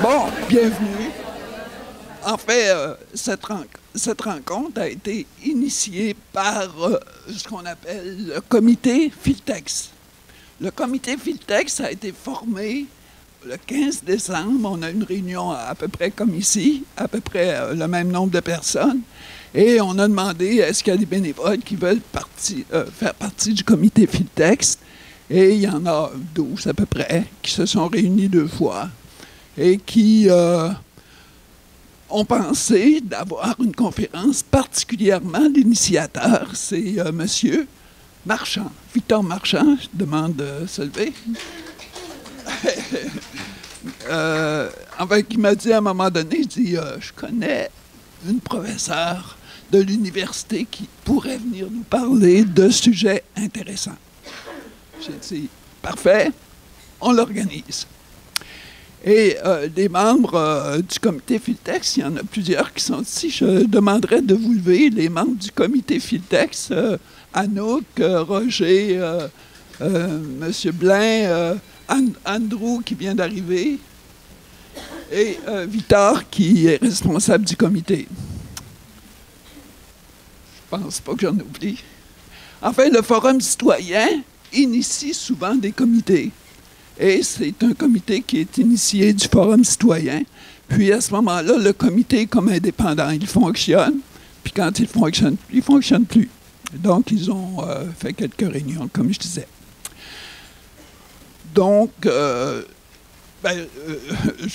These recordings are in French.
Bon, bienvenue. En fait, cette rencontre a été initiée par ce qu'on appelle le comité Filtex. Le comité Filtex a été formé le 15 décembre. On a une réunion à peu près comme ici, à peu près le même nombre de personnes. Et on a demandé, est-ce qu'il y a des bénévoles qui veulent faire partie du comité Filtex? Et il y en a 12 à peu près qui se sont réunis 2 fois et qui ont pensé d'avoir une conférence particulièrement l'initiateur. C'est Monsieur Marchand, Victor Marchand. Je demande de se lever. Enfin, il m'a dit à un moment donné, il dit, je connais une professeure de l'université qui pourrait venir nous parler de sujets intéressants. J'ai dit, parfait, on l'organise. Et des membres du comité Filtex, il y en a plusieurs qui sont ici. Je demanderais de vous lever, les membres du comité Filtex, Anouk, Roger, M. Blain, Andrew qui vient d'arriver, et Victor qui est responsable du comité. Je ne pense pas que j'en oublie. En fait, le Forum citoyen initie souvent des comités. Et c'est un comité qui est initié du Forum citoyen. Puis à ce moment-là, le comité est comme indépendant. Il fonctionne. Puis quand il ne fonctionne plus. Donc, ils ont fait quelques réunions, comme je disais. Donc, je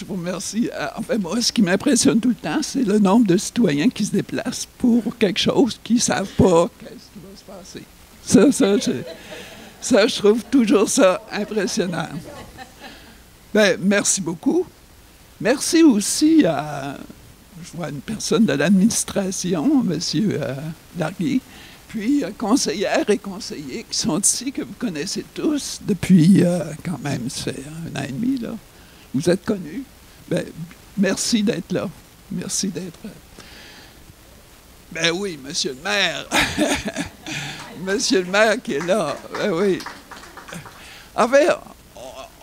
vous remercie. En fait, moi, ce qui m'impressionne tout le temps, c'est le nombre de citoyens qui se déplacent pour quelque chose qu'ils ne savent pas qu'est-ce qui va se passer. Ça, je trouve toujours ça impressionnant. Bien, merci beaucoup. Merci aussi à, je vois une personne de l'administration, M. Larguier, puis conseillères et conseillers qui sont ici, que vous connaissez tous depuis quand même, ça fait 1 an et demi, là. Vous êtes connus. Bien, merci d'être là. Merci d'être là. Ben oui, monsieur le maire. Monsieur le maire qui est là. Ben oui. En fait,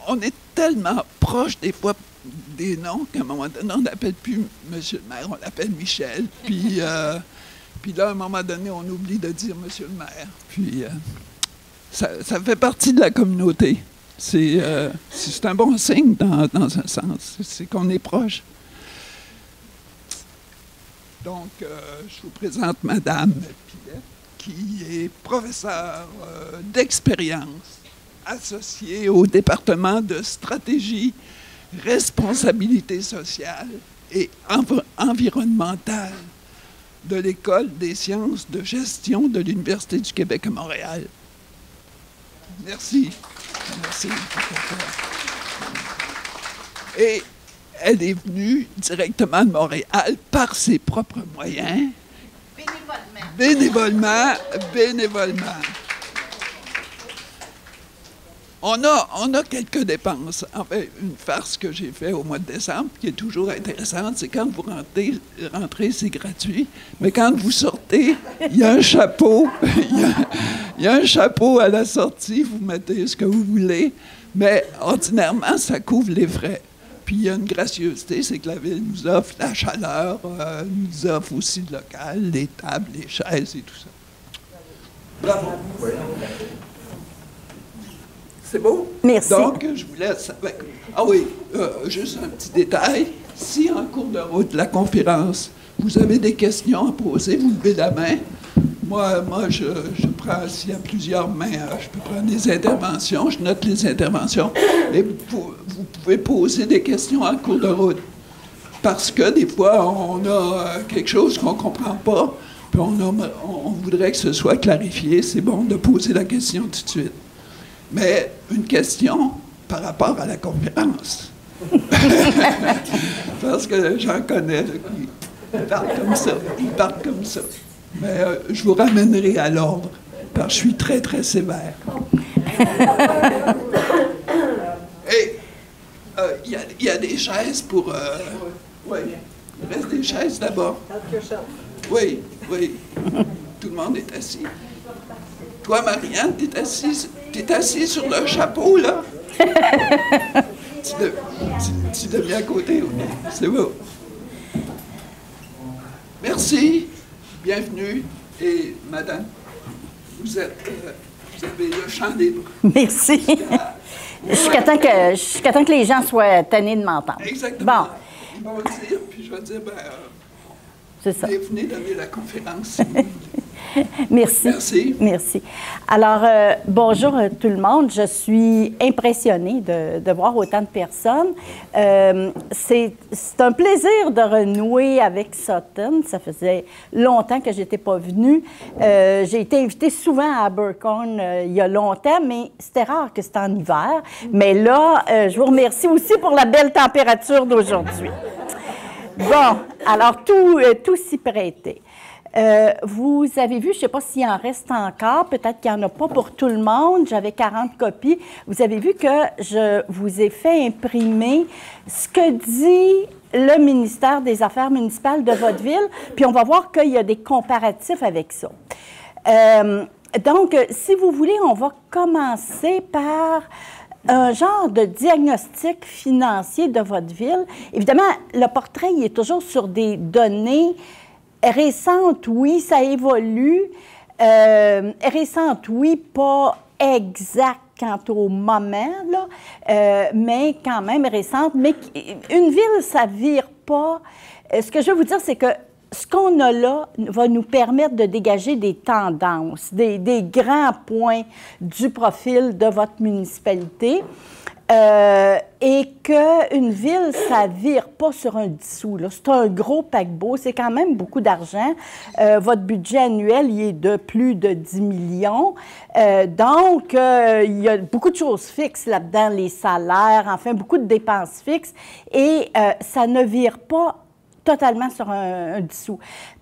on est tellement proche des fois des noms qu'à un moment donné, on n'appelle plus monsieur le maire, on l'appelle Michel. Puis là, à un moment donné, on oublie de dire monsieur le maire. Puis ça fait partie de la communauté. C'est un bon signe dans un sens. C'est qu'on est proche. Donc, je vous présente Madame Pillet, qui est professeure d'expérience associée au département de stratégie, responsabilité sociale et environnementale de l'École des sciences de gestion de l'Université du Québec à Montréal. Merci. Merci. Et elle est venue directement de Montréal par ses propres moyens. Bénévolement. On a quelques dépenses. En fait, une farce que j'ai faite au mois de décembre, qui est toujours intéressante, c'est quand vous rentrez, c'est gratuit. Mais quand vous sortez, il y a un chapeau. Il y a un chapeau à la sortie, vous mettez ce que vous voulez. Mais ordinairement, ça couvre les frais. Puis il y a une gracieuseté, c'est que la Ville nous offre la chaleur, nous offre aussi le local, les tables, les chaises et tout ça. Bravo. Oui. C'est beau? Merci. Donc, je vous laisse avec... Ah oui, juste un petit détail. Si en cours de route de la conférence, vous avez des questions à poser, vous levez la main. Moi je prends, s'il y a plusieurs mains, je peux prendre des interventions, je note les interventions. Et vous pouvez poser des questions en cours de route. Parce que des fois, on a quelque chose qu'on ne comprend pas, puis on voudrait que ce soit clarifié. C'est bon de poser la question tout de suite. Mais une question par rapport à la conférence. Parce que j'en connais, ils parlent comme ça. Mais je vous ramènerai à l'ordre, parce que je suis très, très sévère. Et il y a des chaises pour... oui, il reste des chaises d'abord. Oui, oui. Tout le monde est assis. Toi, Marianne, t'es assise sur le chapeau, là? Tu deviens à côté, oui. C'est beau. Merci. Bienvenue. Et, madame, vous avez le champ libre. Merci. Jusqu'à temps que les gens soient tannés de m'entendre. Exactement. Bon. Ils vont le dire, puis je vais dire, c'est ça. Venez donner la conférence, si vous voulez. Merci. Merci. Merci. Alors, bonjour tout le monde. Je suis impressionnée de voir autant de personnes. C'est un plaisir de renouer avec Sutton. Ça faisait longtemps que je n'étais pas venue. J'ai été invitée souvent à Abercorn il y a longtemps, mais c'était rare que c'était en hiver. Mais là, je vous remercie aussi pour la belle température d'aujourd'hui. Bon, alors tout s'y prêtait. Vous avez vu, je ne sais pas s'il en reste encore, peut-être qu'il n'y en a pas pour tout le monde, j'avais 40 copies. Vous avez vu que je vous ai fait imprimer ce que dit le ministère des Affaires municipales de votre ville, puis on va voir qu'il y a des comparatifs avec ça. Donc, si vous voulez, on va commencer par un genre de diagnostic financier de votre ville. Évidemment, le portrait, il est toujours sur des données récente, oui, ça évolue. Récente, oui, pas exact quant au moment, là, mais quand même récente. Mais une ville, ça ne vire pas. Ce que je veux vous dire, c'est que ce qu'on a là va nous permettre de dégager des tendances, des grands points du profil de votre municipalité. Et qu'une ville, ça ne vire pas sur un 10 sous. C'est un gros paquebot, c'est quand même beaucoup d'argent. Votre budget annuel, il est de plus de 10 millions. Donc, il y a beaucoup de choses fixes là-dedans, les salaires, enfin, beaucoup de dépenses fixes. Et ça ne vire pas totalement sur un 10 sous.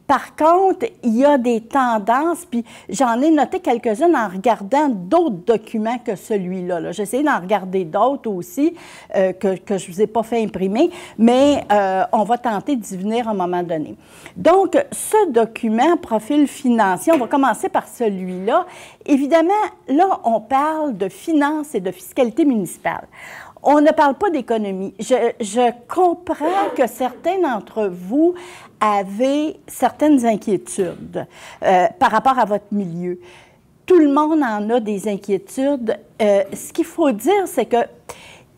Par contre, il y a des tendances, puis j'en ai noté quelques-unes en regardant d'autres documents que celui-là. J'ai essayé d'en regarder d'autres aussi que je ne vous ai pas fait imprimer, mais on va tenter d'y venir à un moment donné. Donc, ce document, profil financier, on va commencer par celui-là. Évidemment, là, on parle de finances et de fiscalité municipale. On ne parle pas d'économie. Je comprends que certains d'entre vous avaient certaines inquiétudes par rapport à votre milieu. Tout le monde en a des inquiétudes. Ce qu'il faut dire, c'est que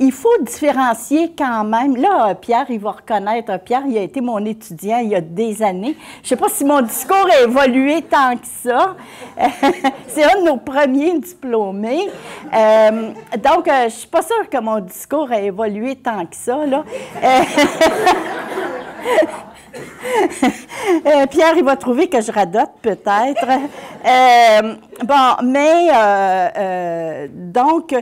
il faut différencier quand même. Là, Pierre, il va reconnaître. Pierre, il a été mon étudiant il y a des années. Je ne sais pas si mon discours a évolué tant que ça. C'est un de nos premiers diplômés. Donc, je ne suis pas sûre que mon discours a évolué tant que ça, là. Pierre, il va trouver que je radote, peut-être. Bon, mais donc,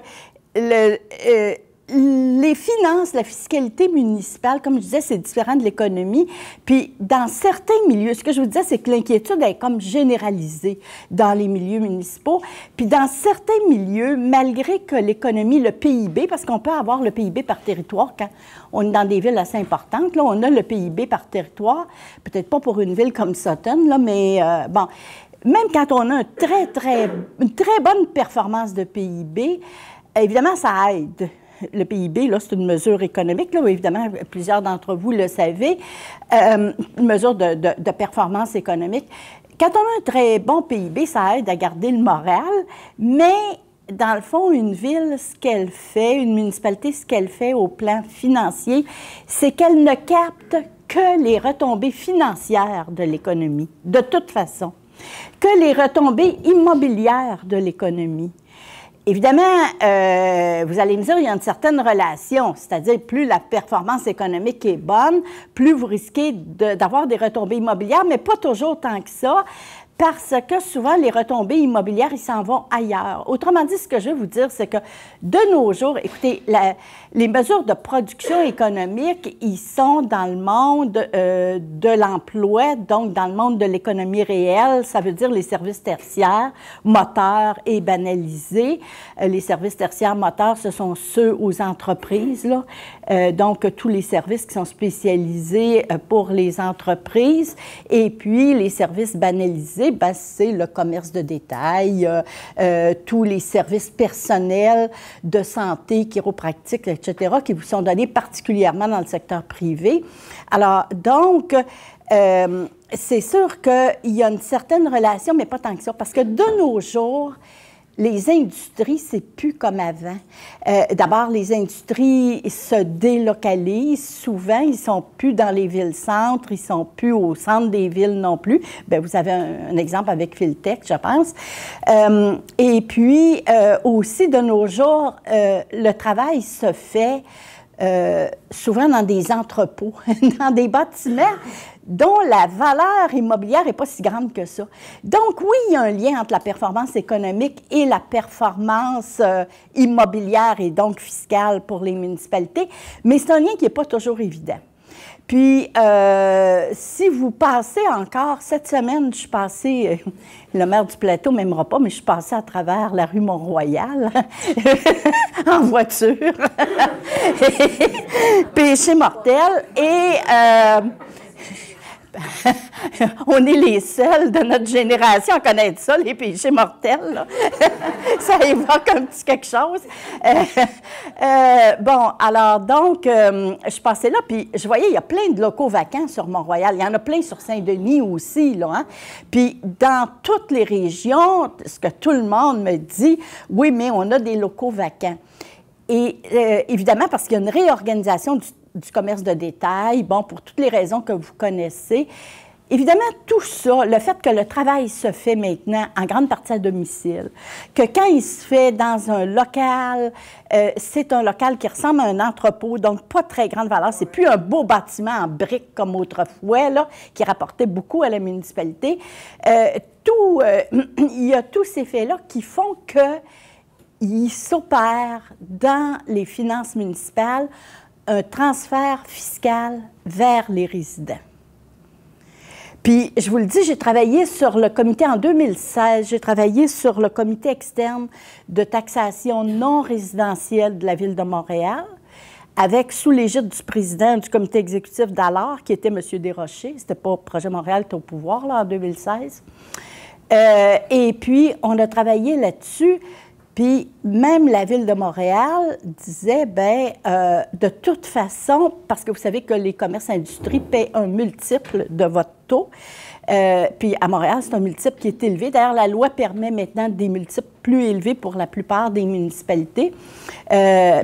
les finances, la fiscalité municipale, comme je disais, c'est différent de l'économie. Puis, dans certains milieux, ce que je vous disais, c'est que l'inquiétude est comme généralisée dans les milieux municipaux. Puis, dans certains milieux, malgré que l'économie, le PIB, parce qu'on peut avoir le PIB par territoire quand on est dans des villes assez importantes, là, on a le PIB par territoire, peut-être pas pour une ville comme Sutton, là, mais bon, même quand on a une très bonne performance de PIB, évidemment, ça aide. Le PIB, là, c'est une mesure économique, là, évidemment, plusieurs d'entre vous le savez, une mesure de performance économique. Quand on a un très bon PIB, ça aide à garder le moral, mais dans le fond, une ville, ce qu'elle fait, une municipalité, ce qu'elle fait au plan financier, c'est qu'elle ne capte que les retombées financières de l'économie, de toute façon, que les retombées immobilières de l'économie. Évidemment, vous allez me dire, il y a une certaine relation, c'est-à-dire plus la performance économique est bonne, plus vous risquez d'avoir des retombées immobilières, mais pas toujours tant que ça, parce que souvent, les retombées immobilières, ils s'en vont ailleurs. Autrement dit, ce que je veux vous dire, c'est que de nos jours, écoutez, les mesures de production économique, ils sont dans le monde de l'emploi, donc dans le monde de l'économie réelle. Ça veut dire les services tertiaires, moteurs et banalisés. Les services tertiaires moteurs, ce sont ceux aux entreprises, là. Donc, tous les services qui sont spécialisés pour les entreprises. Et puis, les services banalisés, ben, c'est le commerce de détail, tous les services personnels de santé, chiropractique, etc., qui vous sont donnés particulièrement dans le secteur privé. Alors, donc, c'est sûr qu'il y a une certaine relation, mais pas tant que ça, parce que de nos jours, les industries, c'est plus comme avant. D'abord, les industries se délocalisent. Souvent, ils sont plus dans les villes-centres, ils sont plus au centre des villes non plus. Bien, vous avez un exemple avec Filtech, je pense. Et puis, aussi, de nos jours, le travail se fait souvent dans des entrepôts, dans des bâtiments dont la valeur immobilière n'est pas si grande que ça. Donc, oui, il y a un lien entre la performance économique et la performance immobilière et donc fiscale pour les municipalités, mais c'est un lien qui n'est pas toujours évident. Puis, si vous passez encore, cette semaine, je suis passée, le maire du Plateau ne m'aimera pas, mais je suis passée à travers la rue Mont-Royal en voiture, péché mortel, et on est les seuls de notre génération à connaître ça, les péchés mortels, là. Ça évoque un petit quelque chose. Bon, alors donc, je passais là, puis je voyais, il y a plein de locaux vacants sur Mont-Royal. Il y en a plein sur Saint-Denis aussi, là, hein? Puis dans toutes les régions, ce que tout le monde me dit, oui, mais on a des locaux vacants. Et évidemment, parce qu'il y a une réorganisation du commerce de détail, bon, pour toutes les raisons que vous connaissez. Évidemment, tout ça, le fait que le travail se fait maintenant en grande partie à domicile, que quand il se fait dans un local, c'est un local qui ressemble à un entrepôt, donc pas très grande valeur, c'est plus un beau bâtiment en briques comme autrefois, là, qui rapportait beaucoup à la municipalité. Il y a tous ces faits-là qui font qu'il s'opère dans les finances municipales un transfert fiscal vers les résidents. Puis, je vous le dis, j'ai travaillé sur le comité en 2016, j'ai travaillé sur le comité externe de taxation non résidentielle de la Ville de Montréal, avec, sous l'égide du président du comité exécutif d'alors, qui était M. Desrochers. C'était pas Projet Montréal qui était au pouvoir, là, en 2016. Et puis, on a travaillé là-dessus. Puis même la Ville de Montréal disait, bien, de toute façon, parce que vous savez que les commerces industries paient un multiple de votre taux, puis à Montréal, c'est un multiple qui est élevé. D'ailleurs, la loi permet maintenant des multiples plus élevés pour la plupart des municipalités.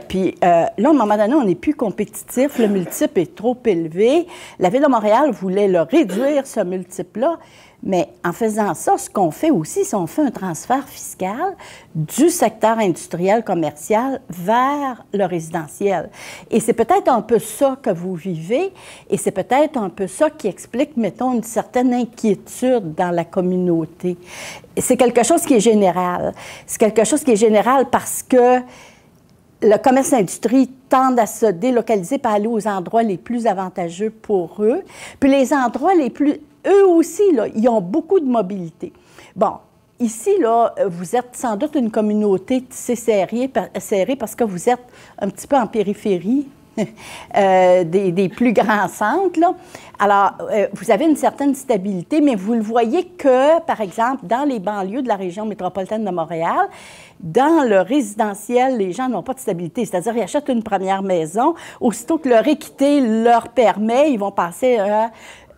Puis là, à un moment donné, on n'est plus compétitif, le multiple est trop élevé. La Ville de Montréal voulait le réduire, ce multiple-là. Mais en faisant ça, ce qu'on fait aussi, c'est qu'on fait un transfert fiscal du secteur industriel, commercial vers le résidentiel. Et c'est peut-être un peu ça que vous vivez, et c'est peut-être un peu ça qui explique, mettons, une certaine inquiétude dans la communauté. C'est quelque chose qui est général. C'est quelque chose qui est général parce que le commerce industrie tend à se délocaliser pour aller aux endroits les plus avantageux pour eux. Puis les endroits les plus... Eux aussi, là, ils ont beaucoup de mobilité. Bon, ici, là, vous êtes sans doute une communauté tissée serrée parce que vous êtes un petit peu en périphérie des plus grands centres, là. Alors, vous avez une certaine stabilité, mais vous le voyez que, par exemple, dans les banlieues de la région métropolitaine de Montréal, dans le résidentiel, les gens n'ont pas de stabilité. C'est-à-dire, ils achètent une première maison, aussitôt que leur équité leur permet, ils vont passer à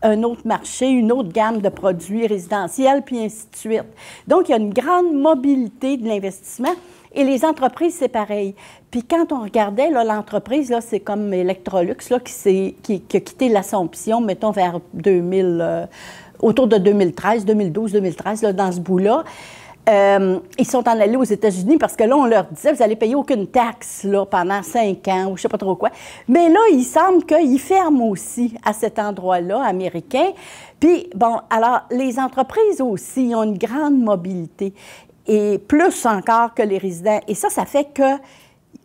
un autre marché, une autre gamme de produits résidentiels, puis ainsi de suite. Donc, il y a une grande mobilité de l'investissement. Et les entreprises, c'est pareil. Puis quand on regardait, là, l'entreprise, là, c'est comme Electrolux, là, qui a quitté l'Assomption, mettons, vers autour de 2013, 2012, 2013, là, dans ce bout-là. Ils sont en allés aux États-Unis parce que là, on leur disait, vous n'allez payer aucune taxe là, pendant 5 ans ou je ne sais pas trop quoi. Mais là, il semble qu'ils ferment aussi à cet endroit-là, américain. Puis, bon, alors, les entreprises aussi ont une grande mobilité, et plus encore que les résidents. Et ça fait que,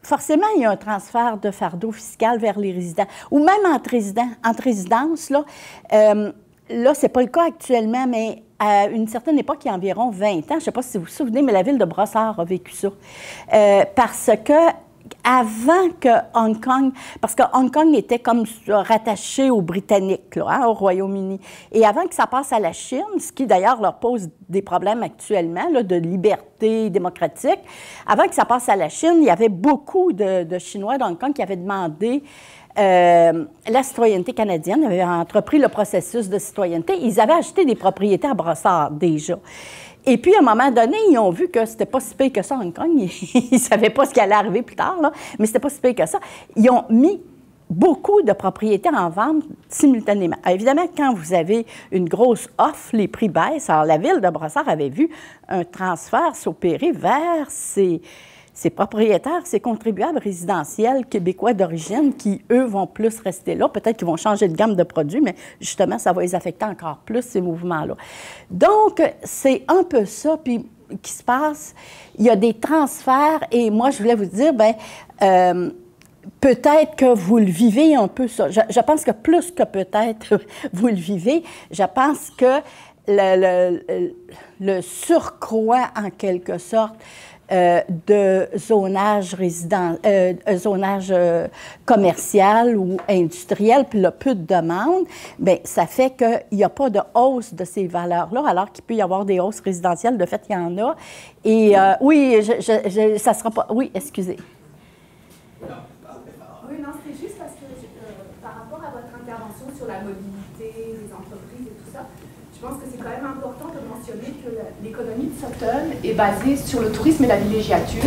forcément, il y a un transfert de fardeau fiscal vers les résidents. Ou même entre résidences, là. Là, ce n'est pas le cas actuellement, mais à une certaine époque, il y a environ 20 ans, je ne sais pas si vous vous souvenez, mais la ville de Brossard a vécu ça. Parce que avant que Hong Kong, parce que Hong Kong était comme rattaché aux Britanniques, là, hein, au Royaume-Uni. Et avant que ça passe à la Chine, ce qui d'ailleurs leur pose des problèmes actuellement, là, de liberté démocratique, avant que ça passe à la Chine, il y avait beaucoup de Chinois de Hong Kong qui avaient demandé la citoyenneté canadienne, ils avaient entrepris le processus de citoyenneté. Ils avaient acheté des propriétés à Brossard déjà. Et puis, à un moment donné, ils ont vu que c'était pas si pire que ça, Hong Kong. Ils ne savaient pas ce qui allait arriver plus tard, là, mais c'était pas si pire que ça. Ils ont mis beaucoup de propriétés en vente simultanément. Alors, évidemment, quand vous avez une grosse offre, les prix baissent. Alors, la ville de Brossard avait vu un transfert s'opérer vers ces propriétaires, ces contribuables résidentiels québécois d'origine qui, eux, vont plus rester là. Peut-être qu'ils vont changer de gamme de produits, mais justement, ça va les affecter encore plus, ces mouvements-là. Donc, c'est un peu ça puis, qui se passe. Il y a des transferts et moi, je voulais vous dire, peut-être que vous le vivez un peu ça. Je pense que plus que peut-être vous le vivez, je pense que le surcroît, en quelque sorte, de zonage commercial ou industriel, puis le peu de demande, bien, ça fait qu'il n'y a pas de hausse de ces valeurs-là, alors qu'il peut y avoir des hausses résidentielles. De fait, il y en a. Et oui, ça sera pas... Oui, excusez. Oui, non, c'était juste parce que par rapport à votre intervention sur la mobilité des entreprises et tout ça, je pense que c'est quand même important de mentionner que l'économie de Sutton est basée sur le tourisme et la villégiature.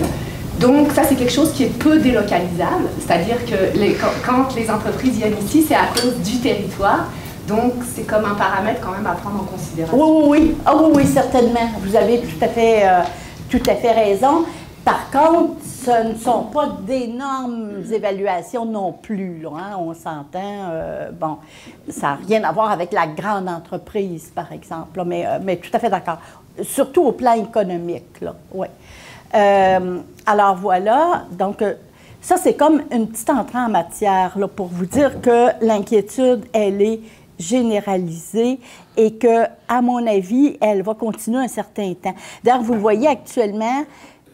Donc, ça, c'est quelque chose qui est peu délocalisable. C'est-à-dire que quand les entreprises viennent ici, c'est à cause du territoire. Donc, c'est comme un paramètre quand même à prendre en considération. Oui. Ah oui, certainement. Vous avez tout à fait raison. Par contre, ce ne sont pas d'énormes évaluations non plus, là, hein? On s'entend. Bon, ça n'a rien à voir avec la grande entreprise, par exemple, là, mais tout à fait d'accord. Surtout au plan économique, là, oui. Alors voilà, donc ça, c'est comme une petite entrée en matière, là, pour vous dire que l'inquiétude, elle est généralisée et que, à mon avis, elle va continuer un certain temps. D'ailleurs, vous le voyez actuellement,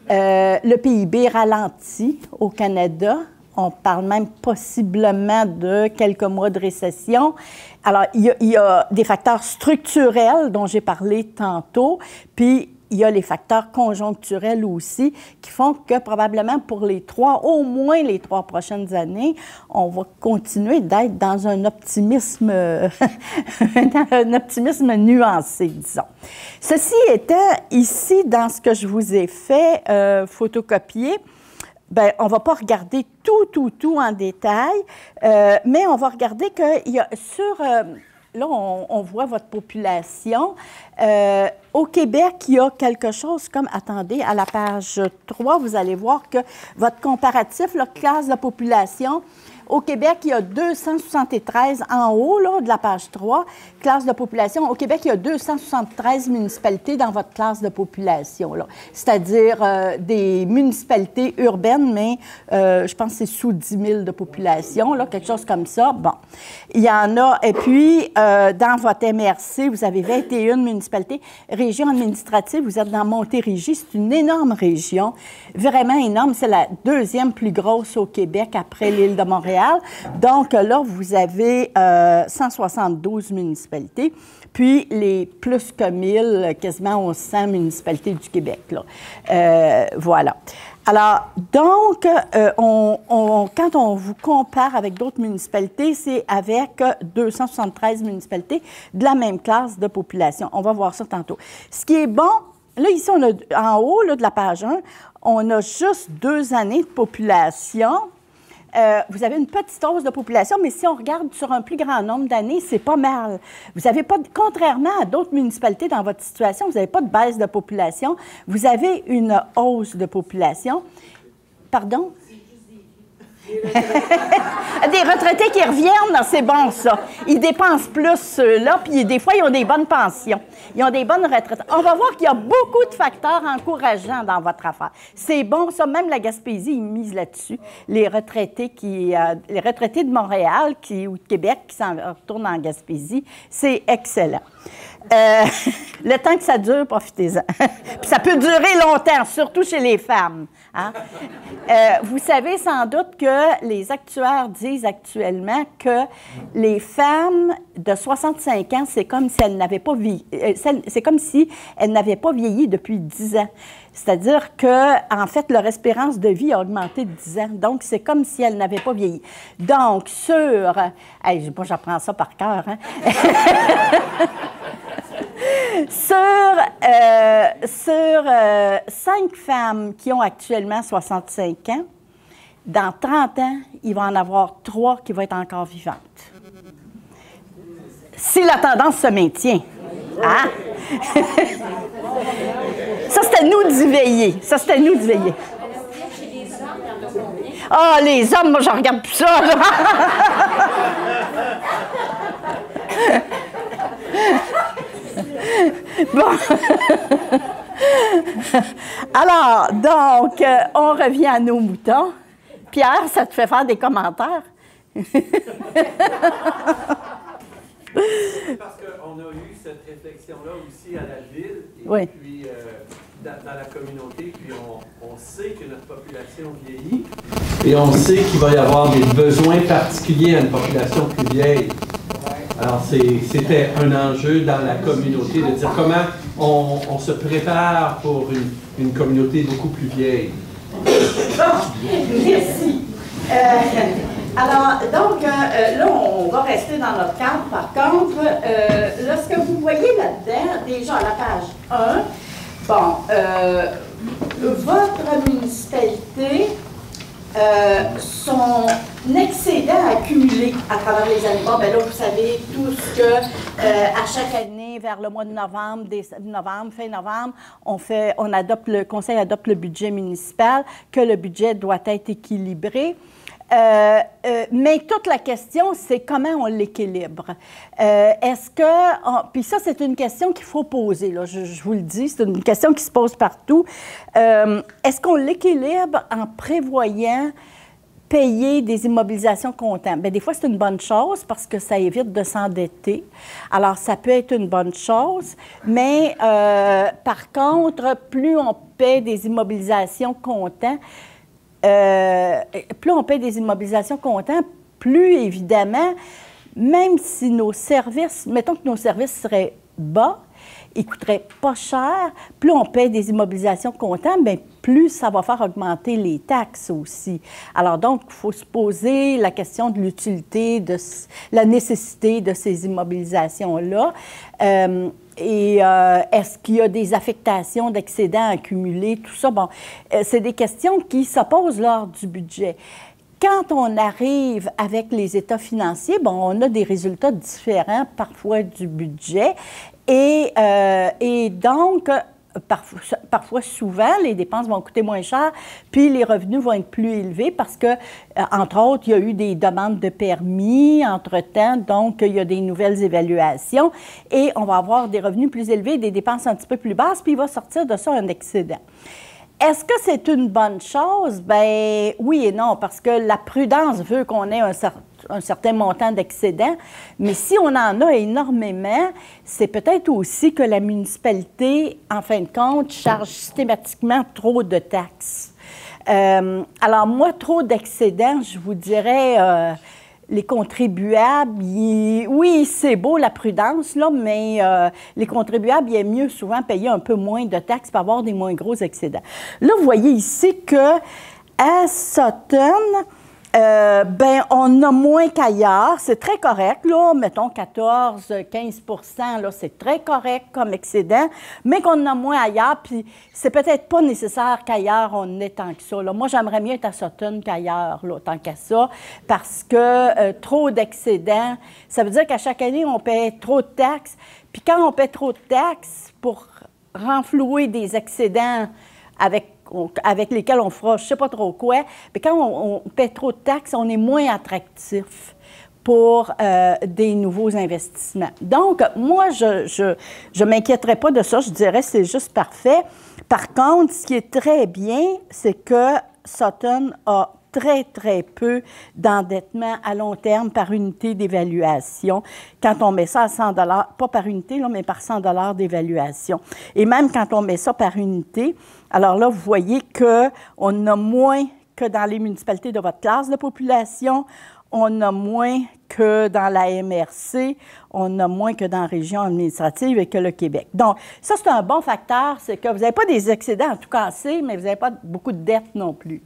le PIB ralentit au Canada. On parle même possiblement de quelques mois de récession. Alors, il y a des facteurs structurels dont j'ai parlé tantôt, puis il y a les facteurs conjoncturels aussi qui font que probablement pour au moins les 3 prochaines années, on va continuer d'être dans un optimisme, un optimisme nuancé, disons. Ceci étant, ici, dans ce que je vous ai fait photocopier, bien, on ne va pas regarder tout en détail, mais on va regarder qu'il y a là, on voit votre population. Au Québec, il y a quelque chose comme, attendez, à la page 3, vous allez voir que votre comparatif, la classe de population, au Québec, il y a 273 en haut, là, de la page 3, classe de population. Au Québec, il y a 273 municipalités dans votre classe de population, là. C'est-à-dire des municipalités urbaines, mais je pense que c'est sous 10 000 de population, là, quelque chose comme ça. Bon, il y en a. Et puis, dans votre MRC, vous avez 21 municipalités. Région administrative, vous êtes dans Montérégie. C'est une énorme région, vraiment énorme. C'est la 2e plus grosse au Québec après l'île de Montréal. Donc là, vous avez 172 municipalités, puis les plus que 1000, quasiment 1100 municipalités du Québec, là. Voilà. Alors, donc, quand on vous compare avec d'autres municipalités, c'est avec 273 municipalités de la même classe de population. On va voir ça tantôt. Ce qui est bon, là, ici, on a, en haut là, de la page 1, on a juste 2 années de population. vous avez une petite hausse de population, mais si on regarde sur un plus grand nombre d'années, c'est pas mal. Vous avez pas, contrairement à d'autres municipalités dans votre situation, vous n'avez pas de baisse de population, vous avez une hausse de population. Pardon? Des retraités qui reviennent, c'est bon, ça. Ils dépensent plus, ceux-là, puis des fois, ils ont des bonnes pensions. Ils ont des bonnes retraites. On va voir qu'il y a beaucoup de facteurs encourageants dans votre affaire. C'est bon, ça. Même la Gaspésie, ils misent là-dessus. Les retraités de Montréal ou de Québec qui s'en retournent en Gaspésie, c'est excellent. Le temps que ça dure, profitez-en. Puis ça peut durer longtemps, surtout chez les femmes. Hein? Vous savez sans doute que les actuaires disent actuellement que les femmes de 65 ans, c'est comme si elles n'avaient pas vieilli depuis 10 ans. C'est-à-dire que, en fait, leur espérance de vie a augmenté de 10 ans. Donc, c'est comme si elles n'avaient pas vieilli. Donc, moi, j'apprends ça par cœur, hein? Sur 5 femmes qui ont actuellement 65 ans, dans 30 ans, il va en avoir 3 qui vont être encore vivantes. Si la tendance se maintient. Hein? Ça, c'était nous d'y veiller. Ah, les hommes, moi, je regarde plus ça. Bon. Alors, donc, on revient à nos moutons. Pierre, ça te fait faire des commentaires? C'est parce qu'on a eu cette réflexion-là aussi à la ville, et puis dans la communauté, puis on sait que notre population vieillit, et on sait qu'il va y avoir des besoins particuliers à une population plus vieille. Alors, c'était un enjeu dans la communauté de dire comment on se prépare pour une communauté beaucoup plus vieille. Merci. Alors, donc, là, on va rester dans notre cadre. Par contre, là, ce que vous voyez là-dedans, déjà à la page 1, votre municipalité, son excédent accumulé à travers les années. Bon, bien là, vous savez tout ce que, à chaque année, vers le mois de novembre, fin novembre, le Conseil adopte le budget municipal, que le budget doit être équilibré. Mais toute la question, c'est comment on l'équilibre. Puis ça, c'est une question qu'il faut poser, là, je vous le dis, c'est une question qui se pose partout. Est-ce qu'on l'équilibre en prévoyant payer des immobilisations comptables? Bien, des fois, c'est une bonne chose parce que ça évite de s'endetter. Alors, ça peut être une bonne chose, mais par contre, plus on paie des immobilisations comptables, plus évidemment, même si nos services, mettons que nos services seraient bas, ils coûteraient pas cher, plus on paie des immobilisations comptables, bien, plus ça va faire augmenter les taxes aussi. Alors donc, il faut se poser la question de l'utilité, de la nécessité de ces immobilisations-là. Est-ce qu'il y a des affectations d'excédents accumulés, tout ça? Bon, c'est des questions qui se posent lors du budget. Quand on arrive avec les états financiers, bon, on a des résultats différents parfois du budget et donc, parfois, souvent, les dépenses vont coûter moins cher, puis les revenus vont être plus élevés parce que, entre autres, il y a eu des demandes de permis entre-temps, donc il y a des nouvelles évaluations et on va avoir des revenus plus élevés, des dépenses un petit peu plus basses, puis il va sortir de ça un excédent. Est-ce que c'est une bonne chose? Bien, oui et non, parce que la prudence veut qu'on ait un certain montant d'excédent, mais si on en a énormément, c'est peut-être aussi que la municipalité, en fin de compte, charge systématiquement trop de taxes. Alors moi, trop d'excédents, je vous dirais... les contribuables, oui, c'est beau la prudence, là, mais les contribuables, il est mieux souvent payer un peu moins de taxes pour avoir des moins gros excédents. Là, vous voyez ici qu'à Sutton, Ben, on a moins qu'ailleurs. C'est très correct, là. Mettons 14-15 là, c'est très correct comme excédent, mais qu'on a moins ailleurs, puis c'est peut-être pas nécessaire qu'ailleurs on ait tant que ça, là. Moi, j'aimerais mieux être à Sutton qu'ailleurs, là, tant qu'à ça, parce que trop d'excédents, ça veut dire qu'à chaque année, on paie trop de taxes, puis quand on paie trop de taxes pour renflouer des excédents avec lesquels on fera je ne sais pas trop quoi, mais quand on paie trop de taxes, on est moins attractif pour des nouveaux investissements. Donc, moi, je ne m'inquiéterais pas de ça. Je dirais que c'est juste parfait. Par contre, ce qui est très bien, c'est que Sutton a très, très peu d'endettement à long terme par unité d'évaluation. Quand on met ça à 100 $, pas par unité, là, mais par 100 $ d'évaluation. Et même quand on met ça par unité, alors là, vous voyez qu'on a moins que dans les municipalités de votre classe de population, on a moins que dans la MRC, on a moins que dans la région administrative et que le Québec. Donc, ça, c'est un bon facteur, c'est que vous n'avez pas des excédents en tout cas assez, mais vous n'avez pas beaucoup de dettes non plus.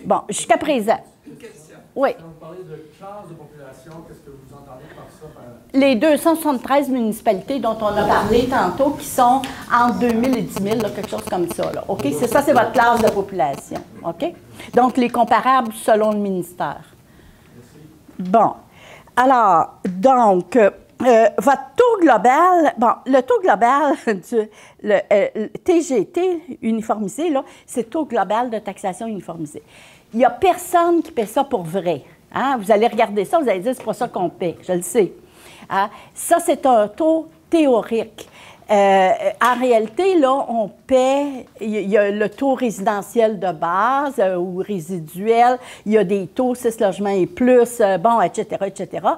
Bon, jusqu'à présent. Une question. Oui. Quand vous parlez de classe de population, qu'est-ce que vous entendez par ça? Les 273 municipalités dont on a parlé tantôt, qui sont entre 2000 et 10 000, là, quelque chose comme ça. Là, OK? C'est ça, c'est votre classe de population. OK? Donc, les comparables selon le ministère. Merci. Bon. Alors, donc, votre taux global, bon, le taux global le TGT uniformisé, là, c'est le taux global de taxation uniformisé. Il n'y a personne qui paie ça pour vrai. Hein? Vous allez regarder ça, vous allez dire, c'est pas ça qu'on paie, je le sais. Hein? Ça, c'est un taux théorique. En réalité, là, on paie, il y a le taux résidentiel de base ou résiduel, il y a des taux 6 logements et plus, bon, etc., etc.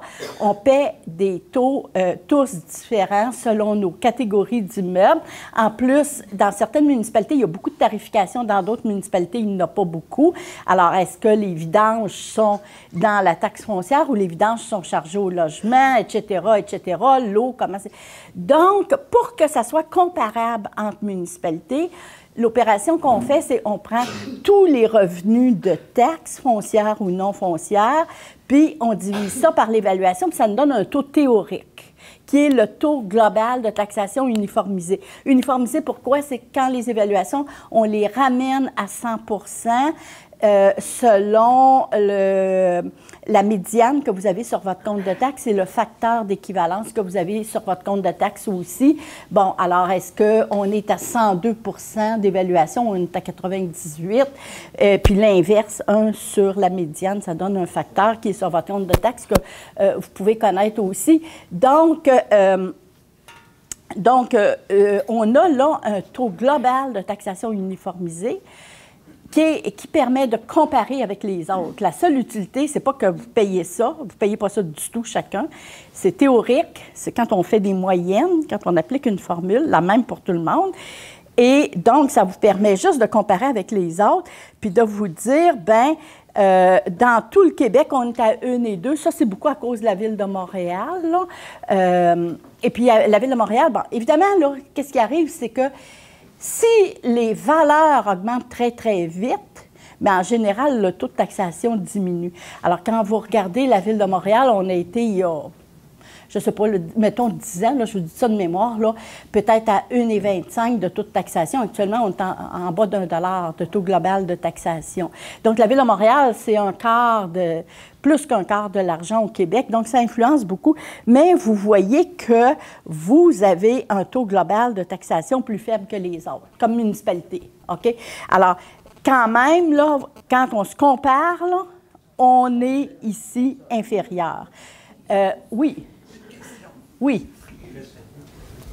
On paie des taux tous différents selon nos catégories d'immeubles. En plus, dans certaines municipalités, il y a beaucoup de tarification, dans d'autres municipalités, il n'y en a pas beaucoup. Alors, est-ce que les vidanges sont dans la taxe foncière ou les vidanges sont chargées au logement, etc., etc., l'eau, comment c'est... Donc, pour que ça soit comparable entre municipalités, l'opération qu'on fait, c'est on prend tous les revenus de taxes foncières ou non foncières, puis on divise ça par l'évaluation, puis ça nous donne un taux théorique, qui est le taux global de taxation uniformisé. Uniformisé, pourquoi? C'est quand les évaluations, on les ramène à 100 selon la médiane que vous avez sur votre compte de taxe et le facteur d'équivalence que vous avez sur votre compte de taxe aussi. Bon, alors, est-ce qu'on est à 102 d'évaluation ou on est à 98? Puis l'inverse, 1 sur la médiane, ça donne un facteur qui est sur votre compte de taxe que vous pouvez connaître aussi. Donc, on a là un taux global de taxation uniformisé qui permet de comparer avec les autres. La seule utilité, c'est pas que vous payez ça, vous ne payez pas ça du tout chacun. C'est théorique, c'est quand on fait des moyennes, quand on applique une formule, la même pour tout le monde. Et donc, ça vous permet juste de comparer avec les autres, puis de vous dire, bien, dans tout le Québec, on est à 1 et 2. Ça, c'est beaucoup à cause de la Ville de Montréal. Là. Et puis, la Ville de Montréal, bon, évidemment, là, qu'est-ce qui arrive, c'est que si les valeurs augmentent très, très vite, bien, en général, le taux de taxation diminue. Alors, quand vous regardez la Ville de Montréal, on a été il y a, je ne sais pas, mettons 10 ans, là, je vous dis ça de mémoire, là, peut-être à 1,25 de taux de taxation. Actuellement, on est en bas d'1 $ de taux global de taxation. Donc, la Ville de Montréal, c'est plus qu'un quart de l'argent au Québec, donc ça influence beaucoup. Mais vous voyez que vous avez un taux global de taxation plus faible que les autres, comme municipalité. OK? Alors, quand même, là, quand on se compare, là, on est ici inférieur. Oui. Oui.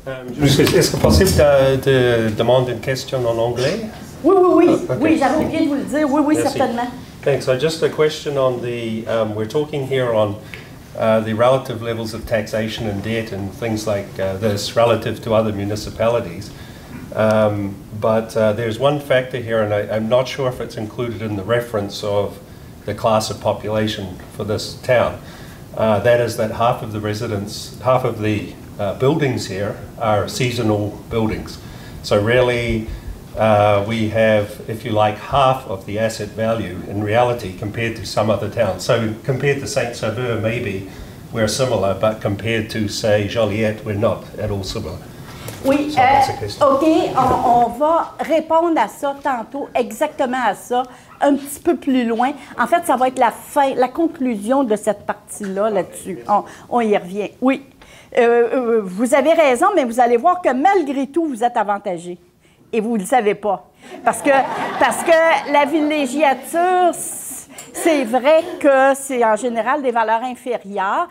Est-ce que possible de demander une question en anglais? Oui, oui, oui. Okay. Oui, j'avais oublié de vous le dire. Oui, oui, Merci. certainement. Thanks. So just a question on the, we're talking here on the relative levels of taxation and debt and things like this relative to other municipalities. But there's one factor here, and I'm not sure if it's included in the reference of the class of population for this town. That is that half of the buildings here are seasonal buildings. So really, we have, if you like, half of the asset value in reality compared to some other towns. So compared to Saint-Sauveur, maybe we're similar, but compared to, say, Joliette, we're not at all similar. Oui, OK, on va répondre à ça tantôt, exactement à ça, un petit peu plus loin. En fait, ça va être la fin, la conclusion de cette partie-là, là-dessus. On y revient. Oui, vous avez raison, mais vous allez voir que malgré tout, vous êtes avantagé. Et vous ne le savez pas. Parce que la villégiature, c'est vrai que c'est en général des valeurs inférieures.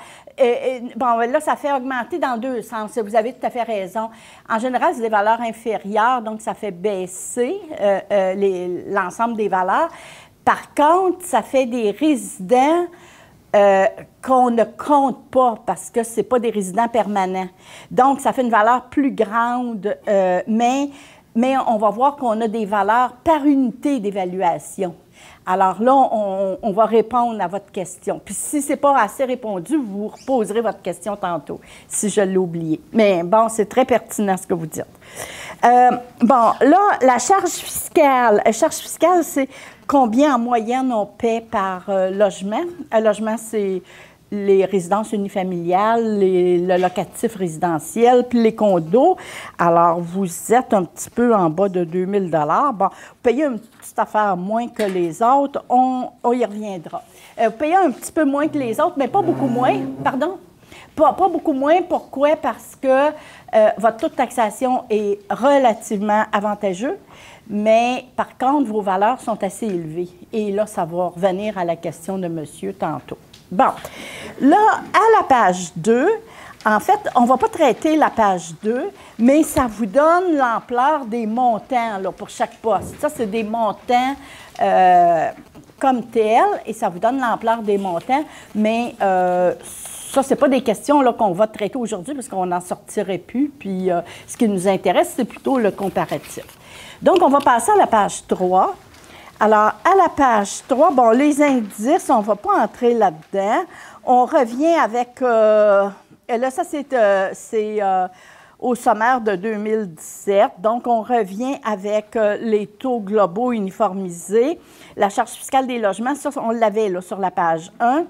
Bon, là, ça fait augmenter dans deux sens. Vous avez tout à fait raison. En général, c'est des valeurs inférieures, donc ça fait baisser l'ensemble des valeurs. Par contre, ça fait des résidents qu'on ne compte pas parce que ce n'est pas des résidents permanents. Donc, ça fait une valeur plus grande, mais on va voir qu'on a des valeurs par unité d'évaluation. Alors là, on va répondre à votre question. Puis si ce n'est pas assez répondu, vous reposerez votre question tantôt, si je l'ai oublié. Mais bon, c'est très pertinent ce que vous dites. Bon, là, la charge fiscale. Charge fiscale, c'est combien en moyenne on paie par logement. Un logement, c'est les résidences unifamiliales, le locatif résidentiel, puis les condos. Alors, vous êtes un petit peu en bas de 2 000 $. Bon, vous payez une petite affaire moins que les autres, on y reviendra. Vous payez un petit peu moins que les autres, mais pas beaucoup moins, pardon? Pas beaucoup moins, pourquoi? Parce que votre taux de taxation est relativement avantageux, mais par contre, vos valeurs sont assez élevées. Et là, ça va revenir à la question de monsieur tantôt. Bon, là, à la page 2, en fait, on ne va pas traiter la page 2, mais ça vous donne l'ampleur des montants là, pour chaque poste. Ça, c'est des montants comme tels, et ça vous donne l'ampleur des montants, mais ça, ce n'est pas des questions qu'on va traiter aujourd'hui parce qu'on n'en sortirait plus, puis ce qui nous intéresse, c'est plutôt le comparatif. Donc, on va passer à la page 3. Alors, à la page 3, bon, les indices, on ne va pas entrer là-dedans. On revient avec, là, ça, c'est au sommaire de 2017. Donc, on revient avec les taux globaux uniformisés. La charge fiscale des logements, ça, on l'avait là sur la page 1.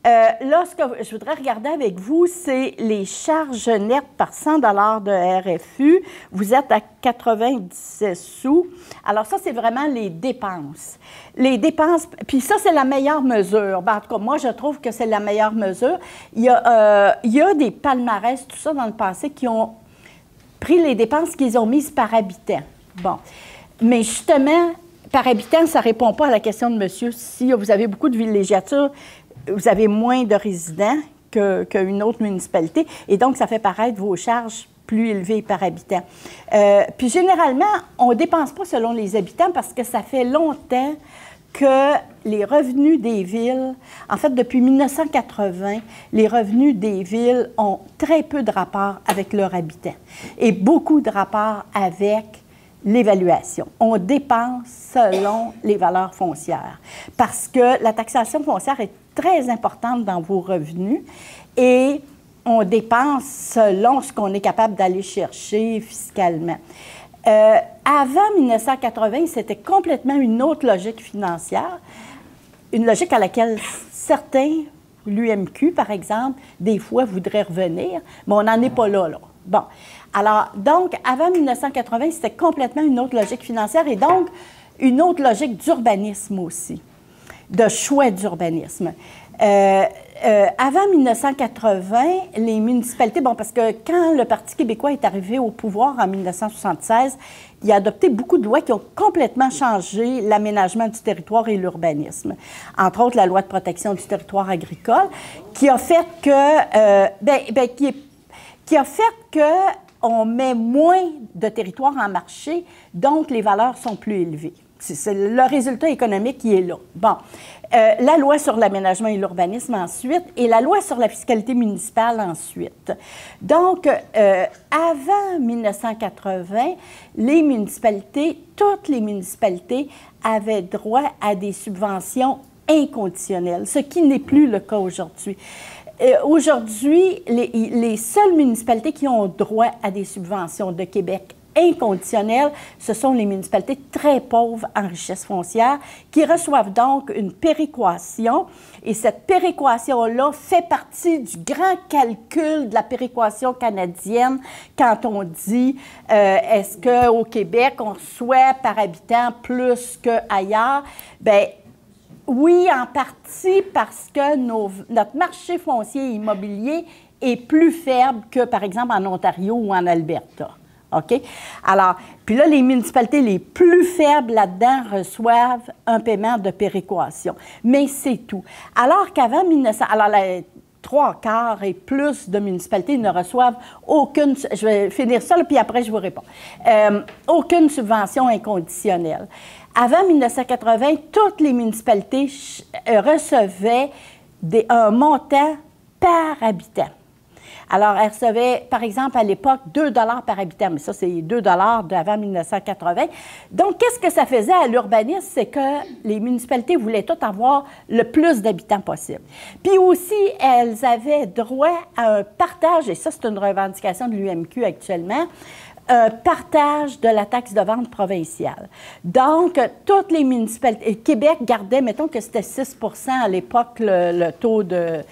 Là, ce que je voudrais regarder avec vous, c'est les charges nettes par 100 $ de RFU. Vous êtes à 97 sous. Alors ça, c'est vraiment les dépenses. Les dépenses, puis ça, c'est la meilleure mesure. Ben, en tout cas, moi, je trouve que c'est la meilleure mesure. Il y a des palmarès, tout ça, dans le passé, qui ont pris les dépenses qu'ils ont mises par habitant. Bon. Mais justement, par habitant, ça ne répond pas à la question de monsieur. Si vous avez beaucoup de villégiature, vous avez moins de résidents qu'une autre municipalité, et donc ça fait paraître vos charges plus élevées par habitant. Puis généralement, on ne dépense pas selon les habitants parce que ça fait longtemps que les revenus des villes, en fait, depuis 1980, les revenus des villes ont très peu de rapport avec leurs habitants et beaucoup de rapport avec l'évaluation. On dépense selon les valeurs foncières parce que la taxation foncière est très importante dans vos revenus et on dépense selon ce qu'on est capable d'aller chercher fiscalement. Avant 1980, c'était complètement une autre logique financière, une logique à laquelle certains, l'UMQ par exemple, des fois voudraient revenir, mais on n'en est pas là. Bon. Alors, donc, avant 1980, c'était complètement une autre logique financière et donc une autre logique d'urbanisme aussi, de choix d'urbanisme. Avant 1980, les municipalités, bon, parce que quand le Parti québécois est arrivé au pouvoir en 1976, il a adopté beaucoup de lois qui ont complètement changé l'aménagement du territoire et l'urbanisme. Entre autres, la loi de protection du territoire agricole, qui a fait que, qui a fait que on met moins de territoire en marché, donc les valeurs sont plus élevées. C'est le résultat économique qui est là. Bon. La loi sur l'aménagement et l'urbanisme ensuite, et la loi sur la fiscalité municipale ensuite. Donc, avant 1980, les municipalités, toutes les municipalités avaient droit à des subventions inconditionnelles, ce qui n'est plus le cas aujourd'hui. Aujourd'hui, les seules municipalités qui ont droit à des subventions de Québec inconditionnelle, ce sont les municipalités très pauvres en richesse foncière qui reçoivent donc une péréquation. Et cette péréquation-là fait partie du grand calcul de la péréquation canadienne quand on dit est-ce qu'au Québec, on reçoit par habitant plus qu'ailleurs? Bien, oui, en partie parce que notre marché foncier immobilier est plus faible que, par exemple, en Ontario ou en Alberta. OK? Alors, puis là, les municipalités les plus faibles là-dedans reçoivent un paiement de péréquation. Mais c'est tout. Alors qu'avant 1900... Alors, les 3/4 et plus de municipalités ne reçoivent aucune... Je vais finir ça, là, puis après, je vous réponds. Aucune subvention inconditionnelle. Avant 1980, toutes les municipalités recevaient un montant par habitant. Alors, elles recevaient, par exemple, à l'époque, 2 $ par habitant, mais ça, c'est 2 $ d'avant 1980. Donc, qu'est-ce que ça faisait à l'urbanisme? C'est que les municipalités voulaient toutes avoir le plus d'habitants possible. Puis aussi, elles avaient droit à un partage, et ça, c'est une revendication de l'UMQ actuellement, un partage de la taxe de vente provinciale. Donc, toutes les municipalités... Québec gardait, mettons que c'était 6 % à l'époque, le taux de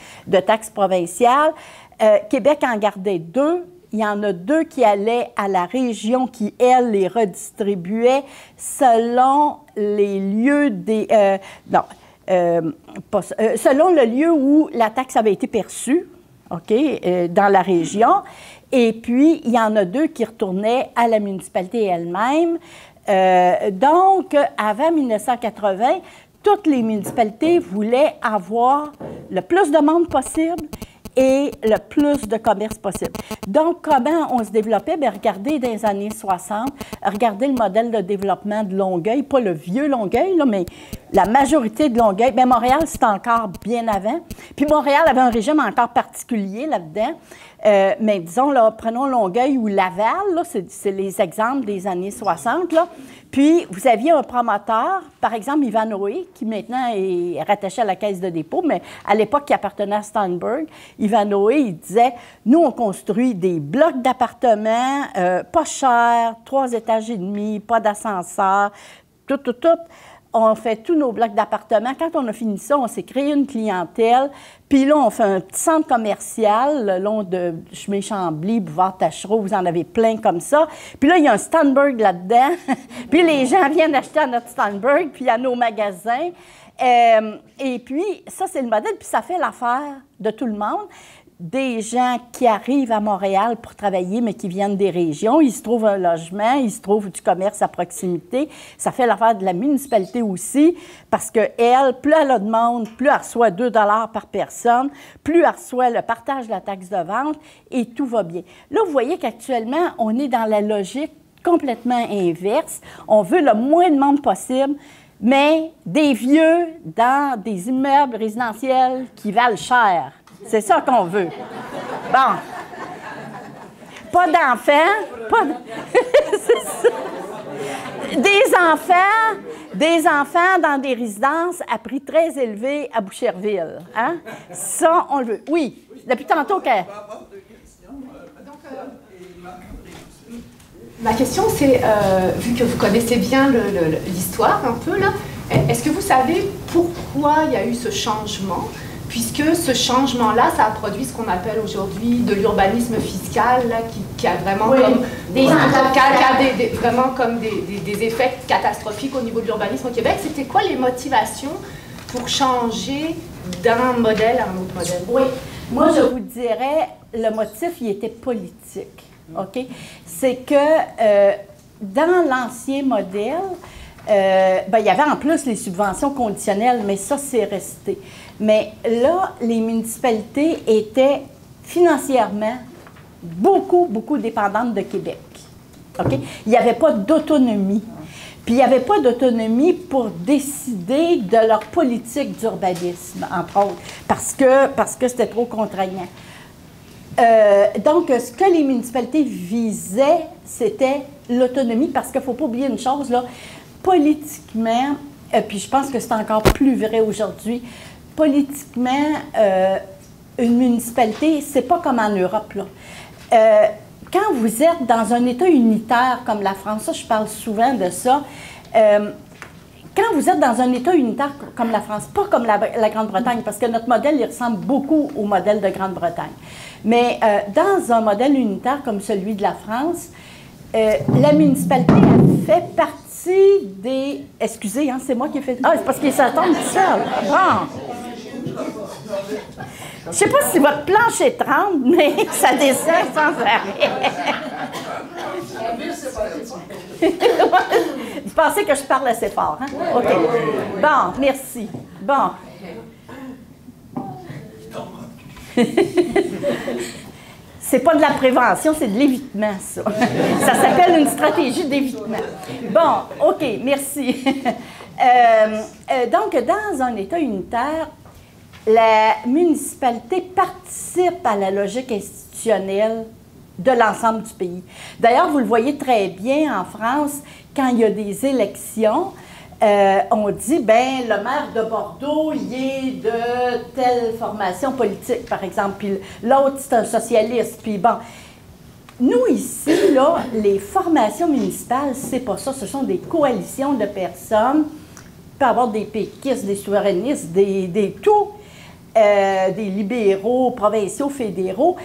taxe provinciale. Québec en gardait 2. Il y en a 2 qui allaient à la région qui, elle, les redistribuait selon les lieux des... selon le lieu où la taxe avait été perçue, OK, dans la région. Et puis, il y en a 2 qui retournaient à la municipalité elle-même. Donc, avant 1980, toutes les municipalités voulaient avoir le plus de monde possible et le plus de commerce possible. Donc, comment on se développait? Bien, regardez dans les années 60, regardez le modèle de développement de Longueuil, pas le vieux Longueuil, là, mais la majorité de Longueuil. Bien, Montréal, c'est encore bien avant. Puis Montréal avait un régime encore particulier là-dedans. Mais disons, là, prenons Longueuil ou Laval, là, c'est les exemples des années 60, là. Puis, vous aviez un promoteur, par exemple, Ivanhoé, qui maintenant est rattaché à la Caisse de dépôt, mais à l'époque, qui appartenait à Steinberg. Ivanhoé, il disait, nous, on construit des blocs d'appartements pas chers, 3 étages et demi, pas d'ascenseur, tout. On fait tous nos blocs d'appartements. Quand on a fini ça, on s'est créé une clientèle. Puis là, on fait un petit centre commercial le long de chemin Chambly, boulevard Taschereau. Vous en avez plein comme ça. Puis là, il y a un Steinberg là-dedans. Puis les gens viennent acheter à notre Steinberg, puis à nos magasins. Et puis, ça, c'est le modèle. Puis ça fait l'affaire de tout le monde. Des gens qui arrivent à Montréal pour travailler, mais qui viennent des régions. Ils se trouvent un logement, ils se trouvent du commerce à proximité. Ça fait l'affaire de la municipalité aussi, parce qu'elle, plus elle a de monde, plus elle reçoit 2 $ par personne, plus elle reçoit le partage de la taxe de vente, et tout va bien. Là, vous voyez qu'actuellement, on est dans la logique complètement inverse. On veut le moins de monde possible, mais des vieux dans des immeubles résidentiels qui valent cher. C'est ça qu'on veut. Bon. Pas d'enfants. C'est ça. Des enfants dans des résidences à prix très élevé à Boucherville. Hein? Ça, on le veut. Oui. Depuis tantôt que... Ma question, c'est, vu que vous connaissez bien l'histoire un peu, là, est-ce que vous savez pourquoi il y a eu ce changement? Puisque ce changement-là, ça a produit ce qu'on appelle aujourd'hui de l'urbanisme fiscal, là, qui a vraiment comme vraiment comme des effets catastrophiques au niveau de l'urbanisme au Québec. C'était quoi les motivations pour changer d'un modèle à un autre modèle? Oui. Moi, je vous dirais, le motif, il était politique. OK? C'est que dans l'ancien modèle, il y avait en plus les subventions conditionnelles, mais ça, c'est resté. Mais là, les municipalités étaient financièrement beaucoup dépendantes de Québec. OK? Il n'y avait pas d'autonomie. Puis il n'y avait pas d'autonomie pour décider de leur politique d'urbanisme, entre autres, parce que c'était trop contraignant. Donc, ce que les municipalités visaient, c'était l'autonomie, parce qu'il ne faut pas oublier une chose, là, politiquement, puis je pense que c'est encore plus vrai aujourd'hui, politiquement, une municipalité, c'est pas comme en Europe, là. quand vous êtes dans un État unitaire comme la France, ça, je parle souvent de ça, quand vous êtes dans un État unitaire comme la France, pas comme la Grande-Bretagne, parce que notre modèle, il ressemble beaucoup au modèle de Grande-Bretagne, mais dans un modèle unitaire comme celui de la France, la municipalité elle fait partie des... Excusez, hein, c'est moi qui ai fait... Ah, c'est parce qu'il s'attend tout seul. Bon. Je ne sais pas si votre planche est tremble, mais ça descend sans arrêt. Vous pensez que je parle assez fort, hein? OK. Bon, merci. Bon. C'est pas de la prévention, c'est de l'évitement, ça. Ça s'appelle une stratégie d'évitement. Bon, OK, merci. Donc, dans un État unitaire, la municipalité participe à la logique institutionnelle de l'ensemble du pays. D'ailleurs, vous le voyez très bien en France, quand il y a des élections, on dit, ben le maire de Bordeaux, il est de telle formation politique, par exemple, puis l'autre, c'est un socialiste, puis bon. Nous, ici, là, les formations municipales, c'est pas ça, ce sont des coalitions de personnes. Il peut y avoir des péquistes, des souverainistes, des tout. Des libéraux, provinciaux, fédéraux,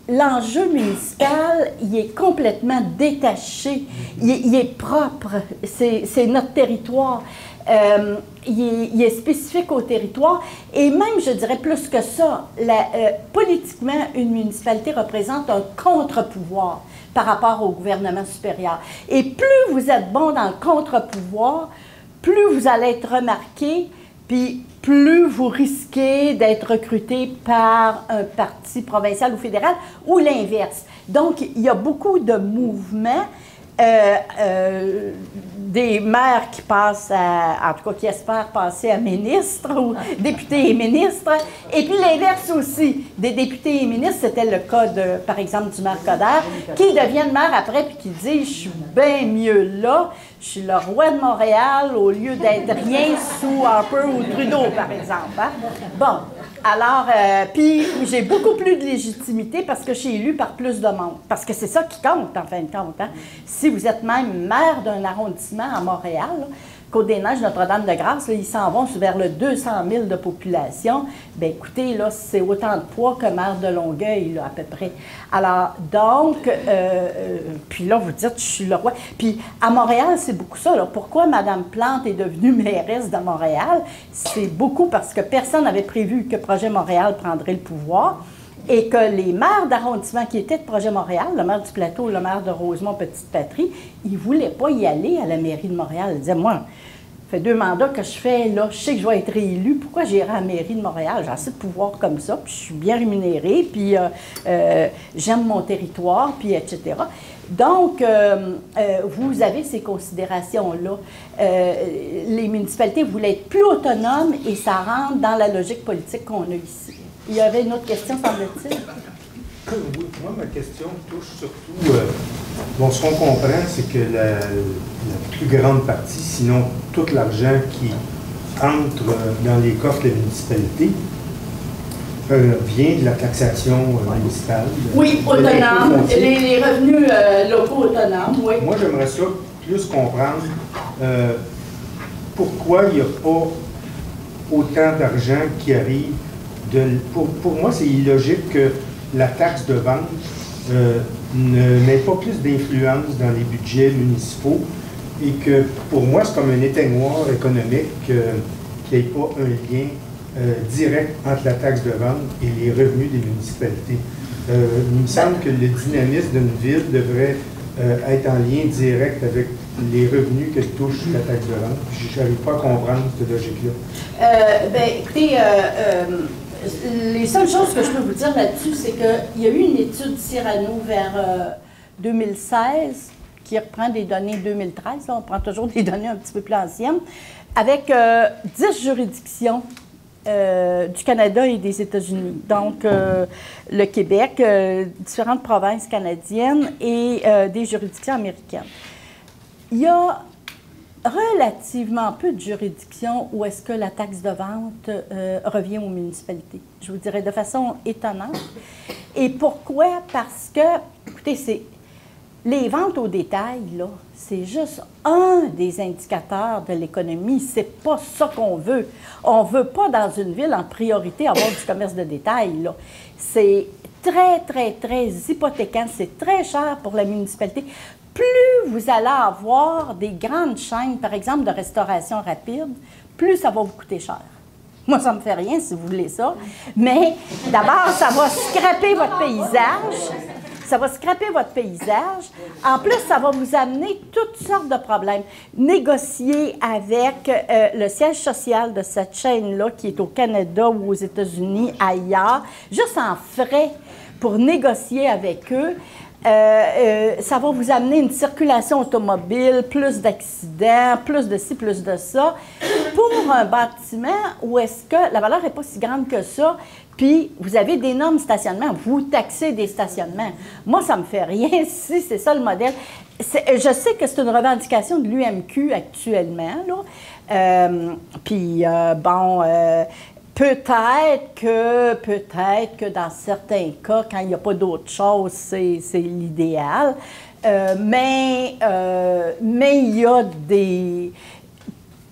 l'enjeu municipal, il est complètement détaché, il est propre, c'est notre territoire, il est spécifique au territoire, et même, je dirais plus que ça, politiquement, une municipalité représente un contre-pouvoir par rapport au gouvernement supérieur. Et plus vous êtes bon dans le contre-pouvoir, plus vous allez être remarqué, puis plus vous risquez d'être recruté par un parti provincial ou fédéral, ou l'inverse. Donc, il y a beaucoup de mouvements, des maires qui passent en tout cas, qui espèrent passer à ministre, ou députés et ministres, et puis l'inverse aussi, des députés et ministres, c'était le cas, par exemple, du maire Coderre, qui deviennent maire après, puis qui dit « je suis bien mieux là », je suis le roi de Montréal au lieu d'être rien sous Harper ou Trudeau, par exemple. Hein? Bon, alors, puis j'ai beaucoup plus de légitimité parce que je suis élu par plus de monde. Parce que c'est ça qui compte, en fin de compte. Hein? Si vous êtes même maire d'un arrondissement à Montréal, là, Côte-des-Neiges, Notre-Dame-de-Grâce, là, ils s'en vont vers le 200 000 de population. Bien, écoutez, là, c'est autant de poids que maire de Longueuil, là, à peu près. Alors, donc, puis là, vous dites, je suis le roi. Puis, à Montréal, c'est beaucoup ça. Là. Pourquoi Mme Plante est devenue mairesse de Montréal? C'est beaucoup parce que personne n'avait prévu que Projet Montréal prendrait le pouvoir. Et que les maires d'arrondissement qui étaient de Projet Montréal, le maire du Plateau, le maire de Rosemont-Petite-Patrie, ils ne voulaient pas y aller à la mairie de Montréal. Ils disaient, moi, ça fait 2 mandats que je fais, là, je sais que je vais être réélu, pourquoi j'irai à la mairie de Montréal? J'ai assez de pouvoir comme ça, puis je suis bien rémunérée, puis j'aime mon territoire, puis etc. Donc, vous avez ces considérations-là. Les municipalités voulaient être plus autonomes et ça rentre dans la logique politique qu'on a ici. Il y avait une autre question, semble-t-il? Oui, moi, ma question touche surtout... bon, ce qu'on comprend, c'est que la plus grande partie, sinon tout l'argent qui entre dans les coffres de la municipalité, vient de la taxation municipale. Oui, autonome. Les revenus locaux autonomes, oui. Moi, j'aimerais ça plus comprendre pourquoi il n'y a pas autant d'argent qui arrive. Pour moi, c'est illogique que la taxe de vente n'ait pas plus d'influence dans les budgets municipaux et que, pour moi, c'est comme un éteignoir économique qu'il n'y ait pas un lien direct entre la taxe de vente et les revenus des municipalités. Il me semble que le dynamisme d'une ville devrait être en lien direct avec les revenus qu'elle touche la taxe de vente. Je n'arrive pas à comprendre cette logique-là. Bien, écoutez, les seules choses que je peux vous dire là-dessus, c'est qu'il y a eu une étude Cyrano vers 2016 qui reprend des données 2013. Là, on prend toujours des données un petit peu plus anciennes, avec 10 juridictions du Canada et des États-Unis. Donc, le Québec, différentes provinces canadiennes et des juridictions américaines. Il y a relativement peu de juridictions où est-ce que la taxe de vente revient aux municipalités. Je vous dirais de façon étonnante. Et pourquoi? Parce que, écoutez, les ventes au détail, là, c'est juste un des indicateurs de l'économie. C'est pas ça qu'on veut. On veut pas, dans une ville, en priorité, avoir du commerce de détail, là. C'est très, très, très hypothéquant. C'est très cher pour la municipalité. Plus vous allez avoir des grandes chaînes, par exemple, de restauration rapide, plus ça va vous coûter cher. Moi, ça ne me fait rien si vous voulez ça. Mais d'abord, ça va scraper votre paysage. Ça va scraper votre paysage. En plus, ça va vous amener toutes sortes de problèmes. Négocier avec le siège social de cette chaîne-là, qui est au Canada ou aux États-Unis, ailleurs, juste en frais pour négocier avec eux, ça va vous amener une circulation automobile, plus d'accidents, plus de ci, plus de ça, pour un bâtiment où est-ce que la valeur n'est pas si grande que ça, puis vous avez d'énormes stationnements, vous taxez des stationnements. Moi, ça ne me fait rien si c'est ça le modèle. Je sais que c'est une revendication de l'UMQ actuellement, là. Puis, peut-être que dans certains cas, quand il n'y a pas d'autre chose, c'est l'idéal. Mais il y a des...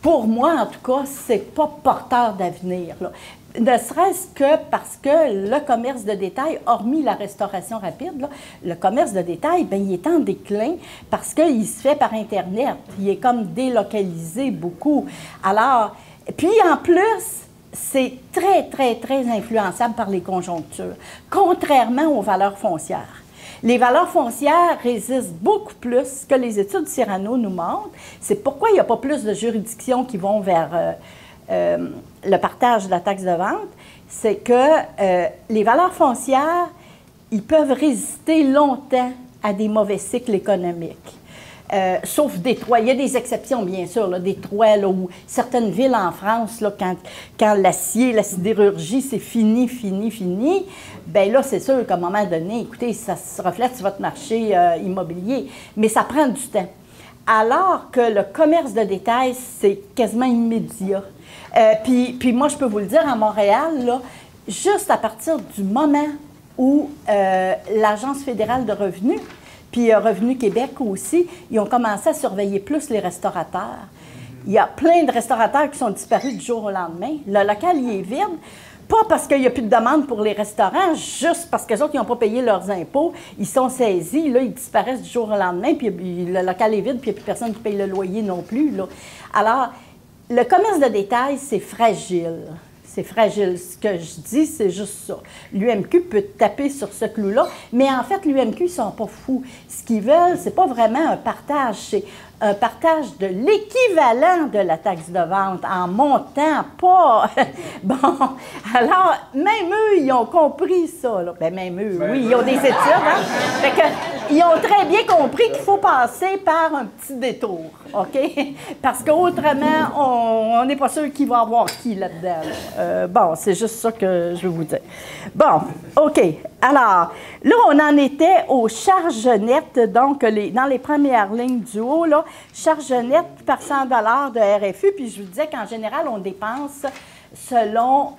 Pour moi, en tout cas, c'est pas porteur d'avenir, là. Ne serait-ce que parce que le commerce de détail, hormis la restauration rapide, là, le commerce de détail, bien, il est en déclin parce qu'il se fait par Internet. Il est comme délocalisé beaucoup. Alors, puis en plus, c'est très, très, très influençable par les conjonctures, contrairement aux valeurs foncières. Les valeurs foncières résistent beaucoup plus que les études Cyrano nous montrent. C'est pourquoi il n'y a pas plus de juridictions qui vont vers le partage de la taxe de vente. C'est que les valeurs foncières, ils peuvent résister longtemps à des mauvais cycles économiques. Sauf Détroit. Il y a des exceptions, bien sûr. Là, Détroit, là, où certaines villes en France, là, quand l'acier, la sidérurgie, c'est fini, bien là, c'est sûr qu'à un moment donné, écoutez, ça se reflète sur votre marché immobilier. Mais ça prend du temps. Alors que le commerce de détail, c'est quasiment immédiat. Puis moi, je peux vous le dire, à Montréal, là, juste à partir du moment où l'Agence fédérale de revenus, puis Revenu Québec aussi, ils ont commencé à surveiller plus les restaurateurs. Il y a plein de restaurateurs qui sont disparus du jour au lendemain. Le local, il est vide, pas parce qu'il n'y a plus de demande pour les restaurants, juste parce que les autres, ils n'ont pas payé leurs impôts, ils sont saisis, là, ils disparaissent du jour au lendemain, puis le local est vide, puis il n'y a plus personne qui paye le loyer non plus, là. Alors, le commerce de détail, c'est fragile. C'est fragile. Ce que je dis, c'est juste ça. L'UMQ peut taper sur ce clou-là, mais en fait, l'UMQ, ils ne sont pas fous. Ce qu'ils veulent, c'est pas vraiment un partage, c'est un partage de l'équivalent de la taxe de vente en montant, pas... Bon, alors, même eux, ils ont compris ça, là. Bien, même eux, oui, ils ont des études, hein? Fait que, ils ont très bien compris qu'il faut passer par un petit détour, OK? Parce qu'autrement, on n'est pas sûr qu'il va y avoir qui là-dedans, là. Bon, c'est juste ça que je veux vous dire. Bon, OK. Alors, là, on en était aux charges nettes, donc dans les premières lignes du haut, là, charges nettes par 100 $ de RFU, puis je vous disais qu'en général, on dépense selon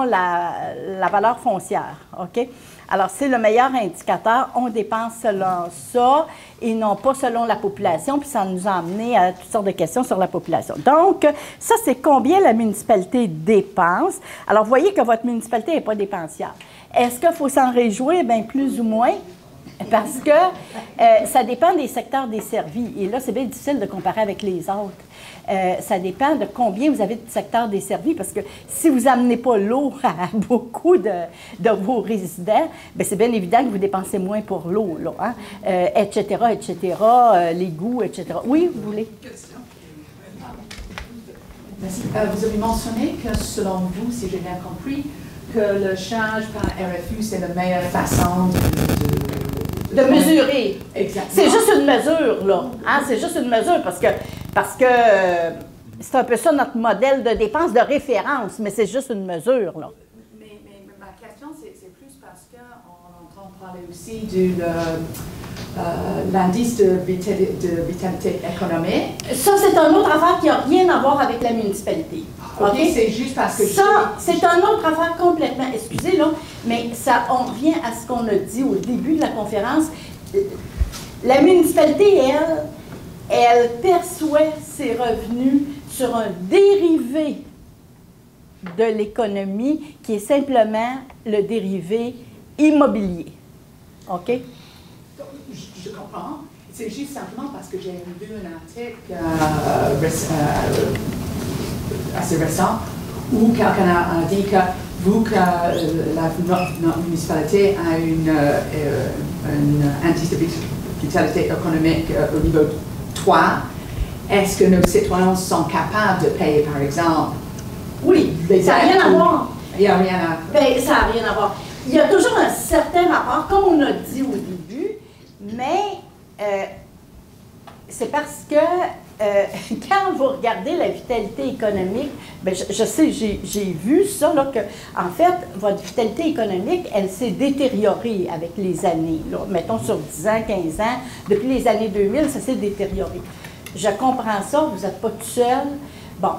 la valeur foncière, OK? Alors, c'est le meilleur indicateur. On dépense selon ça et non pas selon la population, puis ça nous a amené à toutes sortes de questions sur la population. Donc, ça, c'est combien la municipalité dépense. Alors, vous voyez que votre municipalité n'est pas dépensière. Est-ce qu'il faut s'en réjouir? Bien, plus ou moins, parce que ça dépend des secteurs desservis. Et là, c'est bien difficile de comparer avec les autres. Ça dépend de combien vous avez de secteurs desservis, parce que si vous n'amenez pas l'eau à beaucoup de vos résidents, bien, c'est bien évident que vous dépensez moins pour l'eau, là, hein? Etc., l'égout, etc. Oui, vous voulez? Merci. Vous avez mentionné que, selon vous, si j'ai bien compris, que le change par RFU, c'est la meilleure façon de mesurer. Exactement. C'est juste une mesure, là. Hein? C'est juste une mesure parce que c'est un peu ça notre modèle de dépense de référence, mais c'est juste une mesure, là. Mais ma question, c'est plus parce qu'on entend parler aussi de l'indice de vitalité économique. Ça, c'est une autre affaire qui n'a rien à voir avec la municipalité. OK, c'est juste parce que... Ça, c'est une autre affaire complètement... Excusez, là, mais ça, on revient à ce qu'on a dit au début de la conférence. La municipalité, elle perçoit ses revenus sur un dérivé de l'économie qui est simplement le dérivé immobilier. OK? Je comprends. C'est juste simplement parce que j'ai vu un article assez récent où quelqu'un a dit que vu que notre municipalité a une instabilité économique au niveau 3, est-ce que nos citoyens sont capables de payer, par exemple? Oui, ça n'a rien à voir. Il n'y a rien à... Bien, ça n'a rien à voir. Il y a toujours un certain rapport, comme on a dit au début, mais c'est parce que quand vous regardez la vitalité économique, bien, je sais, j'ai vu ça, là, que, en fait, votre vitalité économique, elle s'est détériorée avec les années. Là. Mettons sur 10 ans, 15 ans, depuis les années 2000, ça s'est détérioré. Je comprends ça, vous n'êtes pas tout seul. Bon.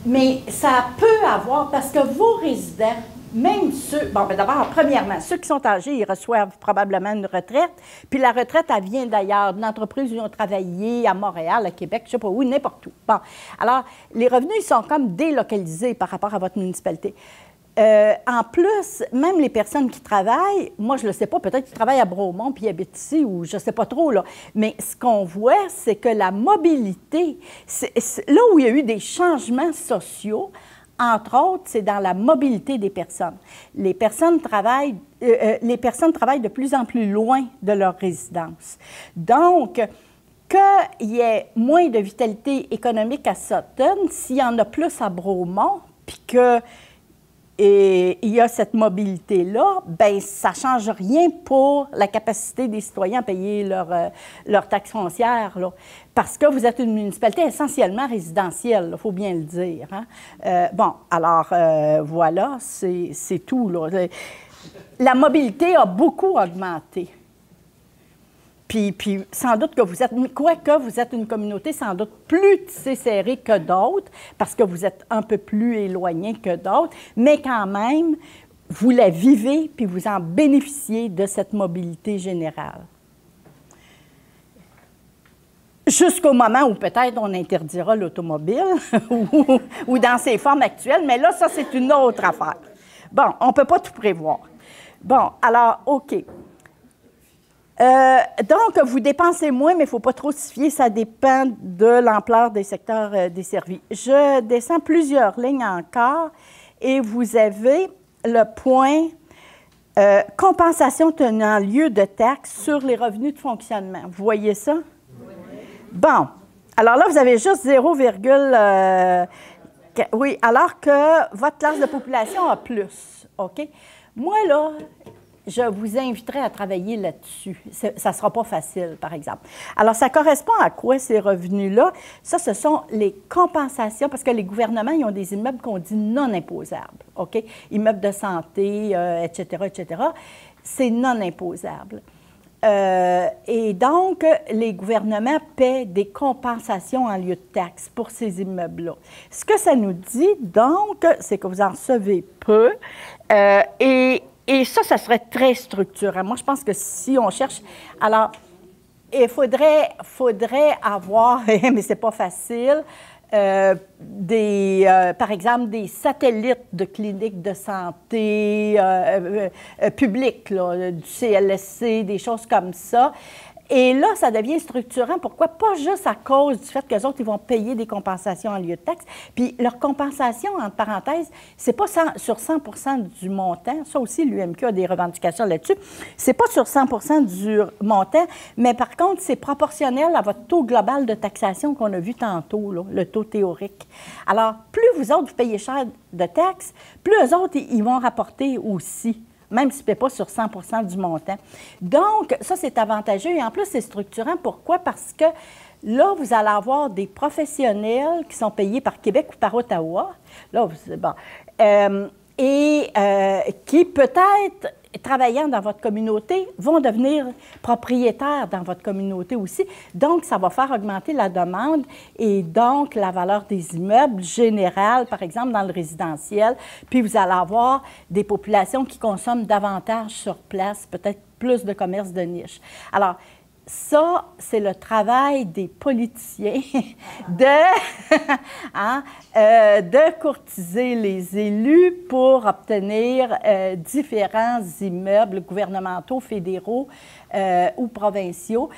Mais ça peut avoir, parce que vos résidents, même ceux, bon, ben d'abord, premièrement, ceux qui sont âgés, ils reçoivent probablement une retraite, puis la retraite, elle vient d'ailleurs, d'une entreprise où ils ont travaillé, à Montréal, à Québec, je ne sais pas où, n'importe où. Bon, alors, les revenus, ils sont comme délocalisés par rapport à votre municipalité. En plus, même les personnes qui travaillent, moi, je ne le sais pas, peut-être qu'ils travaillent à Bromont puis ils habitent ici, ou je ne sais pas trop, là. Mais ce qu'on voit, c'est que la mobilité, là où il y a eu des changements sociaux, entre autres, c'est dans la mobilité des personnes. Les personnes travaillent de plus en plus loin de leur résidence. Donc, qu'il y ait moins de vitalité économique à Sutton, s'il y en a plus à Bromont, puis que et il y a cette mobilité-là, bien, ça ne change rien pour la capacité des citoyens à payer leur taxe foncière, là, parce que vous êtes une municipalité essentiellement résidentielle, il faut bien le dire. Hein? Bon, alors, voilà, c'est tout. Là. La mobilité a beaucoup augmenté. Puis sans doute que vous êtes, quoique vous êtes une communauté sans doute plus tissée serrée que d'autres, parce que vous êtes un peu plus éloigné que d'autres, mais quand même, vous la vivez puis vous en bénéficiez de cette mobilité générale. Jusqu'au moment où peut-être on interdira l'automobile ou dans ses formes actuelles, mais là, ça, c'est une autre affaire. Bon, on ne peut pas tout prévoir. Bon, alors, OK. Donc, vous dépensez moins, mais il ne faut pas trop se fier, ça dépend de l'ampleur des secteurs desservis. Je descends plusieurs lignes encore et vous avez le point compensation tenant lieu de taxes sur les revenus de fonctionnement. Vous voyez ça? Bon. Alors là, vous avez juste 0, oui, alors que votre classe de population a plus. OK? Moi, là, je vous inviterai à travailler là-dessus. Ça ne sera pas facile, par exemple. Alors, ça correspond à quoi, ces revenus-là? Ça, ce sont les compensations, parce que les gouvernements, ils ont des immeubles qu'on dit non imposables, OK? Immeubles de santé, etc., etc. C'est non imposable. Et donc, les gouvernements paient des compensations en lieu de taxes pour ces immeubles-là. Ce que ça nous dit, donc, c'est que vous en recevez peu. Et ça serait très structurant. Moi, je pense que si on cherche... Alors, il faudrait avoir, mais c'est pas facile, par exemple, des satellites de cliniques de santé publiques, là, du CLSC, des choses comme ça. Et là, ça devient structurant. Pourquoi? Pas juste à cause du fait qu'eux autres, ils vont payer des compensations en lieu de taxe. Puis leur compensation, entre parenthèses, c'est pas sur 100 du montant. Ça aussi, l'UMQ a des revendications là-dessus. C'est pas sur 100 du montant, mais par contre, c'est proportionnel à votre taux global de taxation qu'on a vu tantôt, là, le taux théorique. Alors, plus vous autres, vous payez cher de taxes, plus eux autres, ils vont rapporter aussi, même si ce n'est pas sur 100 du montant. Donc, ça, c'est avantageux. Et en plus, c'est structurant. Pourquoi? Parce que là, vous allez avoir des professionnels qui sont payés par Québec ou par Ottawa. Là, bon. Qui, peut-être, travaillant dans votre communauté, vont devenir propriétaires dans votre communauté aussi. Donc, ça va faire augmenter la demande et donc la valeur des immeubles générales, par exemple, dans le résidentiel. Puis, vous allez avoir des populations qui consomment davantage sur place, peut-être plus de commerces de niche. Alors, ça, c'est le travail des politiciens de courtiser les élus pour obtenir différents immeubles gouvernementaux, fédéraux ou provinciaux.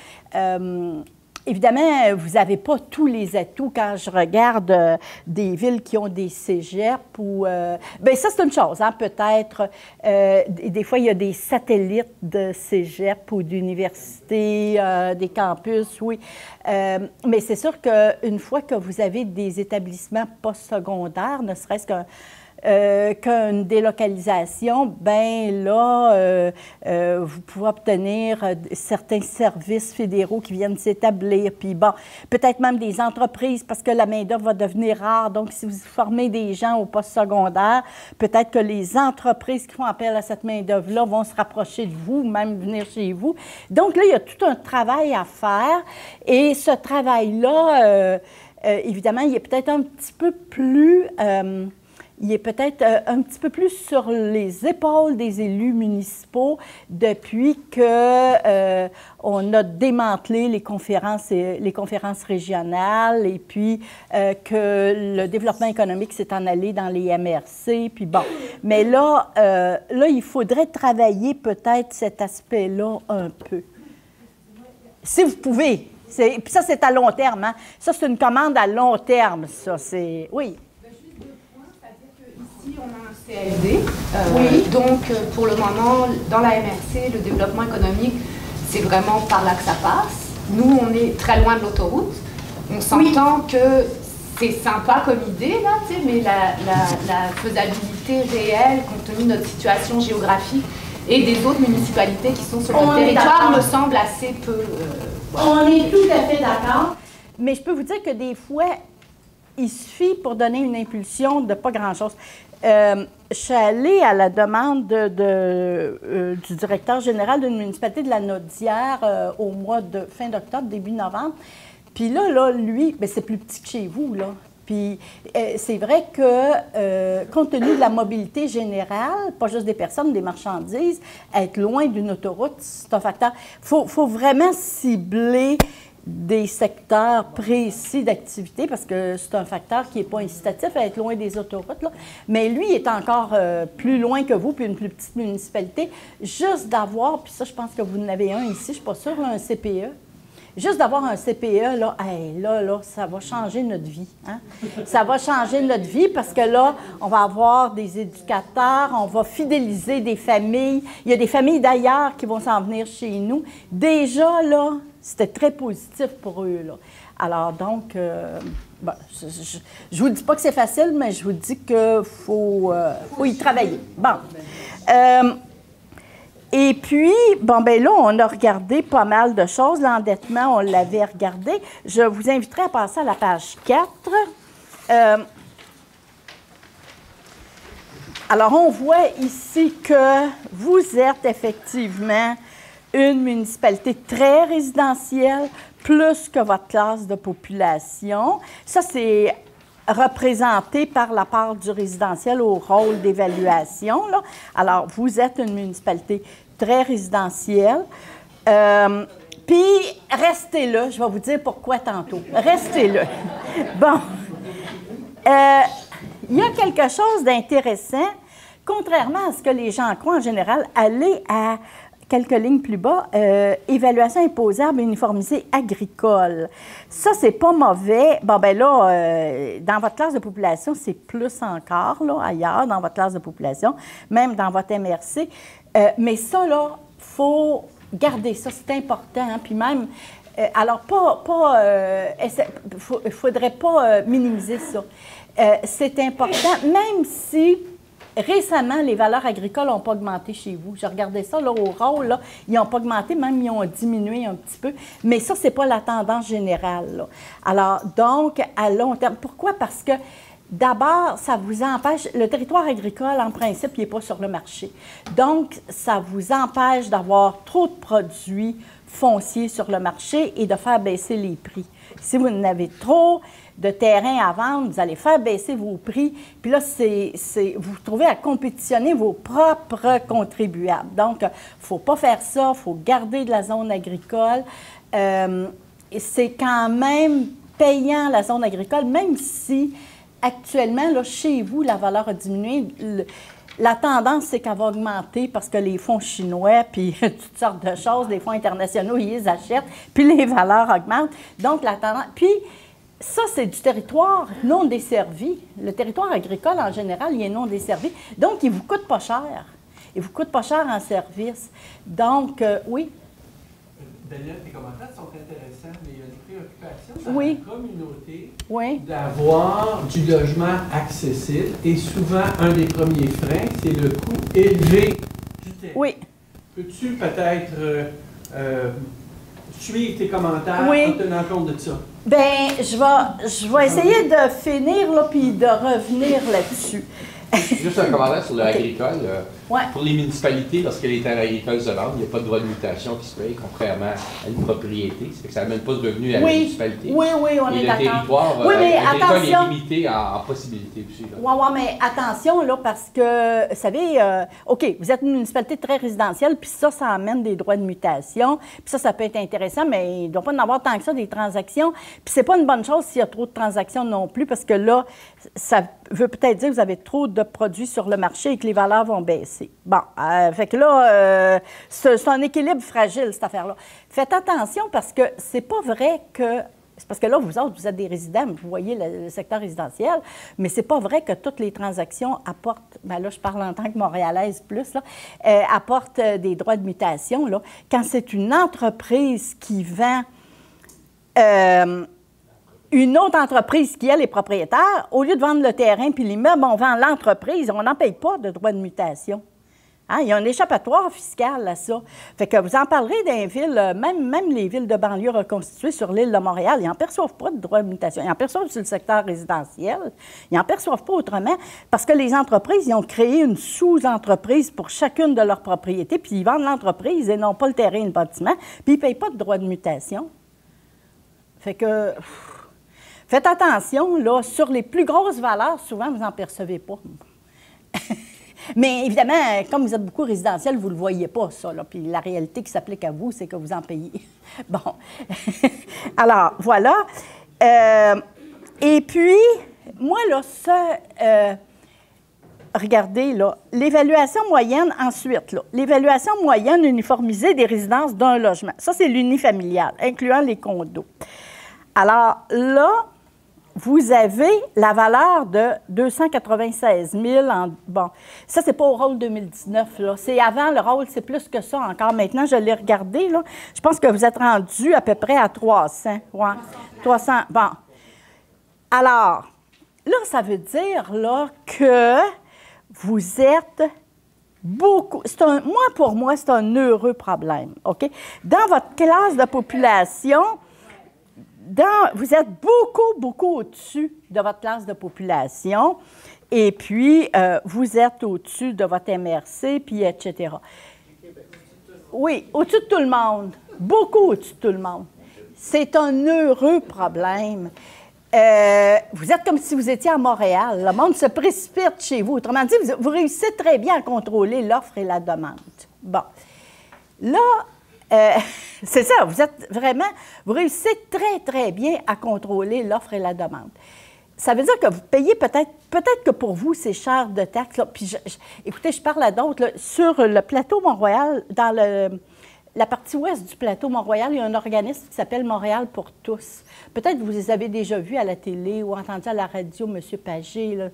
Évidemment, vous n'avez pas tous les atouts quand je regarde des villes qui ont des cégeps ou... bien, ça, c'est une chose, hein, peut-être. Des fois, il y a des satellites de cégep ou d'universités, des campus, oui. Mais c'est sûr qu'une fois que vous avez des établissements postsecondaires, ne serait-ce qu'une délocalisation, bien là, vous pouvez obtenir certains services fédéraux qui viennent s'établir, puis bon, peut-être même des entreprises, parce que la main-d'œuvre va devenir rare. Donc, si vous formez des gens au post-secondaire, peut-être que les entreprises qui font appel à cette main-d'œuvre-là vont se rapprocher de vous, même venir chez vous. Donc là, il y a tout un travail à faire, et ce travail-là, évidemment, il est peut-être un petit peu plus... il est peut-être un petit peu plus sur les épaules des élus municipaux depuis que on a démantelé les conférences régionales et puis que le développement économique s'est en allé dans les MRC. Puis bon, mais là, il faudrait travailler peut-être cet aspect-là un peu. Si vous pouvez. Puis ça, c'est à long terme. Hein? Ça, c'est une commande à long terme, ça. C'est... Oui. On a un CLD, oui. Donc pour le moment, dans la MRC, le développement économique, c'est vraiment par là que ça passe. Nous, on est très loin de l'autoroute. On s'entend que c'est sympa comme idée, là, mais la faisabilité réelle, compte tenu de notre situation géographique et des autres municipalités qui sont sur notre territoire, me semble assez peu... On est tout à fait d'accord. Mais je peux vous dire que des fois, il suffit pour donner une impulsion de pas grand-chose. Je suis allée à la demande du directeur général d'une municipalité de la Naudière au mois de fin d'octobre, début novembre. Puis là lui, bien, c'est plus petit que chez vous, là. Puis c'est vrai que, compte tenu de la mobilité générale, pas juste des personnes, des marchandises, être loin d'une autoroute, c'est un facteur. Il faut vraiment cibler des secteurs précis d'activité, parce que c'est un facteur qui n'est pas incitatif à être loin des autoroutes, là. Mais lui est encore plus loin que vous, puis une plus petite municipalité. Juste d'avoir, puis ça, je pense que vous en avez un ici, je ne suis pas sûre, là, un CPE. Juste d'avoir un CPE, là, hey, là, ça va changer notre vie. Hein? Ça va changer notre vie parce que là, on va avoir des éducateurs, on va fidéliser des familles. Il y a des familles d'ailleurs qui vont s'en venir chez nous. Déjà, là, c'était très positif pour eux, là. Alors, donc, bon, je ne vous dis pas que c'est facile, mais je vous dis qu'il faut y travailler. Bon. Et puis, bon, ben là, on a regardé pas mal de choses. L'endettement, on l'avait regardé. Je vous inviterai à passer à la page 4. Alors, on voit ici que vous êtes effectivement une municipalité très résidentielle, plus que votre classe de population. Ça, c'est représenté par la part du résidentiel au rôle d'évaluation, là. Alors, vous êtes une municipalité très résidentielle. Puis, restez là. Je vais vous dire pourquoi tantôt. Restez là. Bon. Il y a quelque chose d'intéressant. Contrairement à ce que les gens croient en général, allez à quelques lignes plus bas, évaluation imposable uniformisée agricole. Ça, c'est pas mauvais. Bon, ben là, dans votre classe de population, c'est plus encore, là, ailleurs, dans votre classe de population, même dans votre MRC. Mais ça, là, il faut garder ça, c'est important. Hein? Puis même, alors, il ne faudrait pas minimiser ça. C'est important, même si récemment, les valeurs agricoles n'ont pas augmenté chez vous. Je regardais ça, là, au rôle, là, ils n'ont pas augmenté, même ils ont diminué un petit peu. Mais ça, ce n'est pas la tendance générale, là. Alors, donc, à long terme, pourquoi? Parce que, d'abord, ça vous empêche, le territoire agricole, en principe, il n'est pas sur le marché. Donc, ça vous empêche d'avoir trop de produits fonciers sur le marché et de faire baisser les prix. Si vous en avez trop de terrain à vendre, vous allez faire baisser vos prix. Puis là, vous vous trouvez à compétitionner vos propres contribuables. Donc, il ne faut pas faire ça, il faut garder de la zone agricole. c'est quand même payant la zone agricole, même si actuellement, là, chez vous, la valeur a diminué. La tendance, c'est qu'elle va augmenter parce que les fonds chinois, puis toutes sortes de choses, les fonds internationaux, ils les achètent, puis les valeurs augmentent. Donc, la tendance... Puis, ça, c'est du territoire non desservi. Le territoire agricole, en général, il est non desservi. Donc, il ne vous coûte pas cher. Il ne vous coûte pas cher en service. Donc, oui. Daniel, tes commentaires sont intéressants, mais il y a une préoccupation dans oui. la communauté oui. d'avoir du logement accessible. Et souvent, un des premiers freins, c'est le coût élevé du terrain. Oui. Peux-tu peut-être suivre tes commentaires oui. en tenant compte de ça? Bien, je vais essayer de finir, là, puis de revenir là-dessus. Juste un commentaire sur l'agricole. Okay. Ouais. Pour les municipalités, lorsque les terres agricoles se vendent, il n'y a pas de droit de mutation qui se paye, contrairement à une propriété. C'est que ça n'amène pas de revenus à la municipalité. Oui, oui, on est d'accord. Et le territoire agricole est limité en possibilités aussi. Oui, oui, mais attention, là, parce que, vous savez, OK, vous êtes une municipalité très résidentielle, puis ça amène des droits de mutation, puis ça peut être intéressant, mais il ne doit pas en avoir tant que ça, des transactions. Puis c'est pas une bonne chose s'il y a trop de transactions non plus, parce que là, ça veut peut-être dire que vous avez trop de produits sur le marché et que les valeurs vont baisser. Bon, fait que là, c'est un équilibre fragile, cette affaire-là. Faites attention parce que c'est pas vrai que... C'est parce que là, vous autres, vous êtes des résidents, vous voyez le secteur résidentiel, mais c'est pas vrai que toutes les transactions apportent... Bien là, je parle en tant que Montréalaise plus, là, apportent des droits de mutation, là. Quand c'est une entreprise qui vend... une autre entreprise qui, elle, est propriétaire, au lieu de vendre le terrain puis l'immeuble, on vend l'entreprise, on n'en paye pas de droits de mutation. Hein? Il y a un échappatoire fiscal à ça. Fait que vous en parlerez des villes, même les villes de banlieue reconstituées sur l'île de Montréal, ils n'en perçoivent pas de droits de mutation. Ils en perçoivent sur le secteur résidentiel. Ils n'en perçoivent pas autrement parce que les entreprises, ils ont créé une sous-entreprise pour chacune de leurs propriétés, puis ils vendent l'entreprise et non pas le terrain et le bâtiment, puis ils ne payent pas de droits de mutation. Fait que... Faites attention, là, sur les plus grosses valeurs, souvent, vous n'en percevez pas. Mais évidemment, comme vous êtes beaucoup résidentiel, vous ne le voyez pas, ça. Là. Puis la réalité qui s'applique à vous, c'est que vous en payez. Bon. Alors, voilà. Et puis, moi, là, ça... regardez, là, l'évaluation moyenne, ensuite, là, l'évaluation moyenne uniformisée des résidences d'un logement. Ça, c'est l'unifamilial, incluant les condos. Alors, là... Vous avez la valeur de 296 000 bon, ça, c'est pas au rôle 2019, là. C'est avant le rôle, c'est plus que ça encore. Maintenant, je l'ai regardé, là. Je pense que vous êtes rendu à peu près à 300. Ouais, 300, bon. Alors, là, ça veut dire, là, que vous êtes beaucoup... pour moi, c'est un heureux problème, OK? Dans votre classe de population... vous êtes beaucoup au-dessus de votre classe de population, et puis vous êtes au-dessus de votre MRC, puis etc. Oui, au-dessus de tout le monde. Beaucoup au-dessus de tout le monde. C'est un heureux problème. Vous êtes comme si vous étiez à Montréal. Le monde se précipite chez vous. Autrement dit, vous réussissez très bien à contrôler l'offre et la demande. Bon. Là, c'est ça, vous réussissez très bien à contrôler l'offre et la demande. Ça veut dire que vous payez peut-être que pour vous, c'est cher de taxes. Là. Puis écoutez, je parle à d'autres. Là, sur le plateau Mont-Royal, dans la partie ouest du plateau Mont-Royal, il y a un organisme qui s'appelle Montréal pour tous. Peut-être que vous les avez déjà vus à la télé ou entendu à la radio, M. Pagé, là.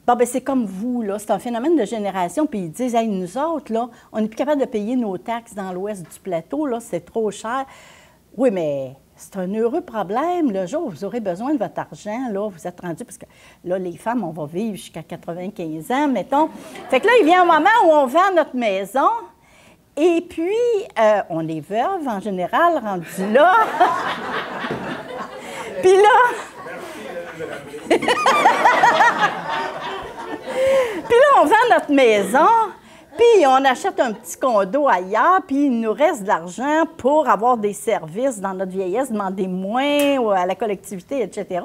Bon, bien, c'est comme vous, là. C'est un phénomène de génération. Puis ils disent, hey, nous autres, là, on n'est plus capable de payer nos taxes dans l'ouest du plateau, là, c'est trop cher. Oui, mais c'est un heureux problème. Le jour où vous aurez besoin de votre argent, là, vous êtes rendu, parce que là, les femmes, on va vivre jusqu'à 95 ans, mettons. Fait que là, il vient un moment où on vend notre maison. Et puis, on est veuve, en général, rendu là. Puis là... Puis là, on vend notre maison, puis on achète un petit condo ailleurs, puis il nous reste de l'argent pour avoir des services dans notre vieillesse, demander moins à la collectivité, etc.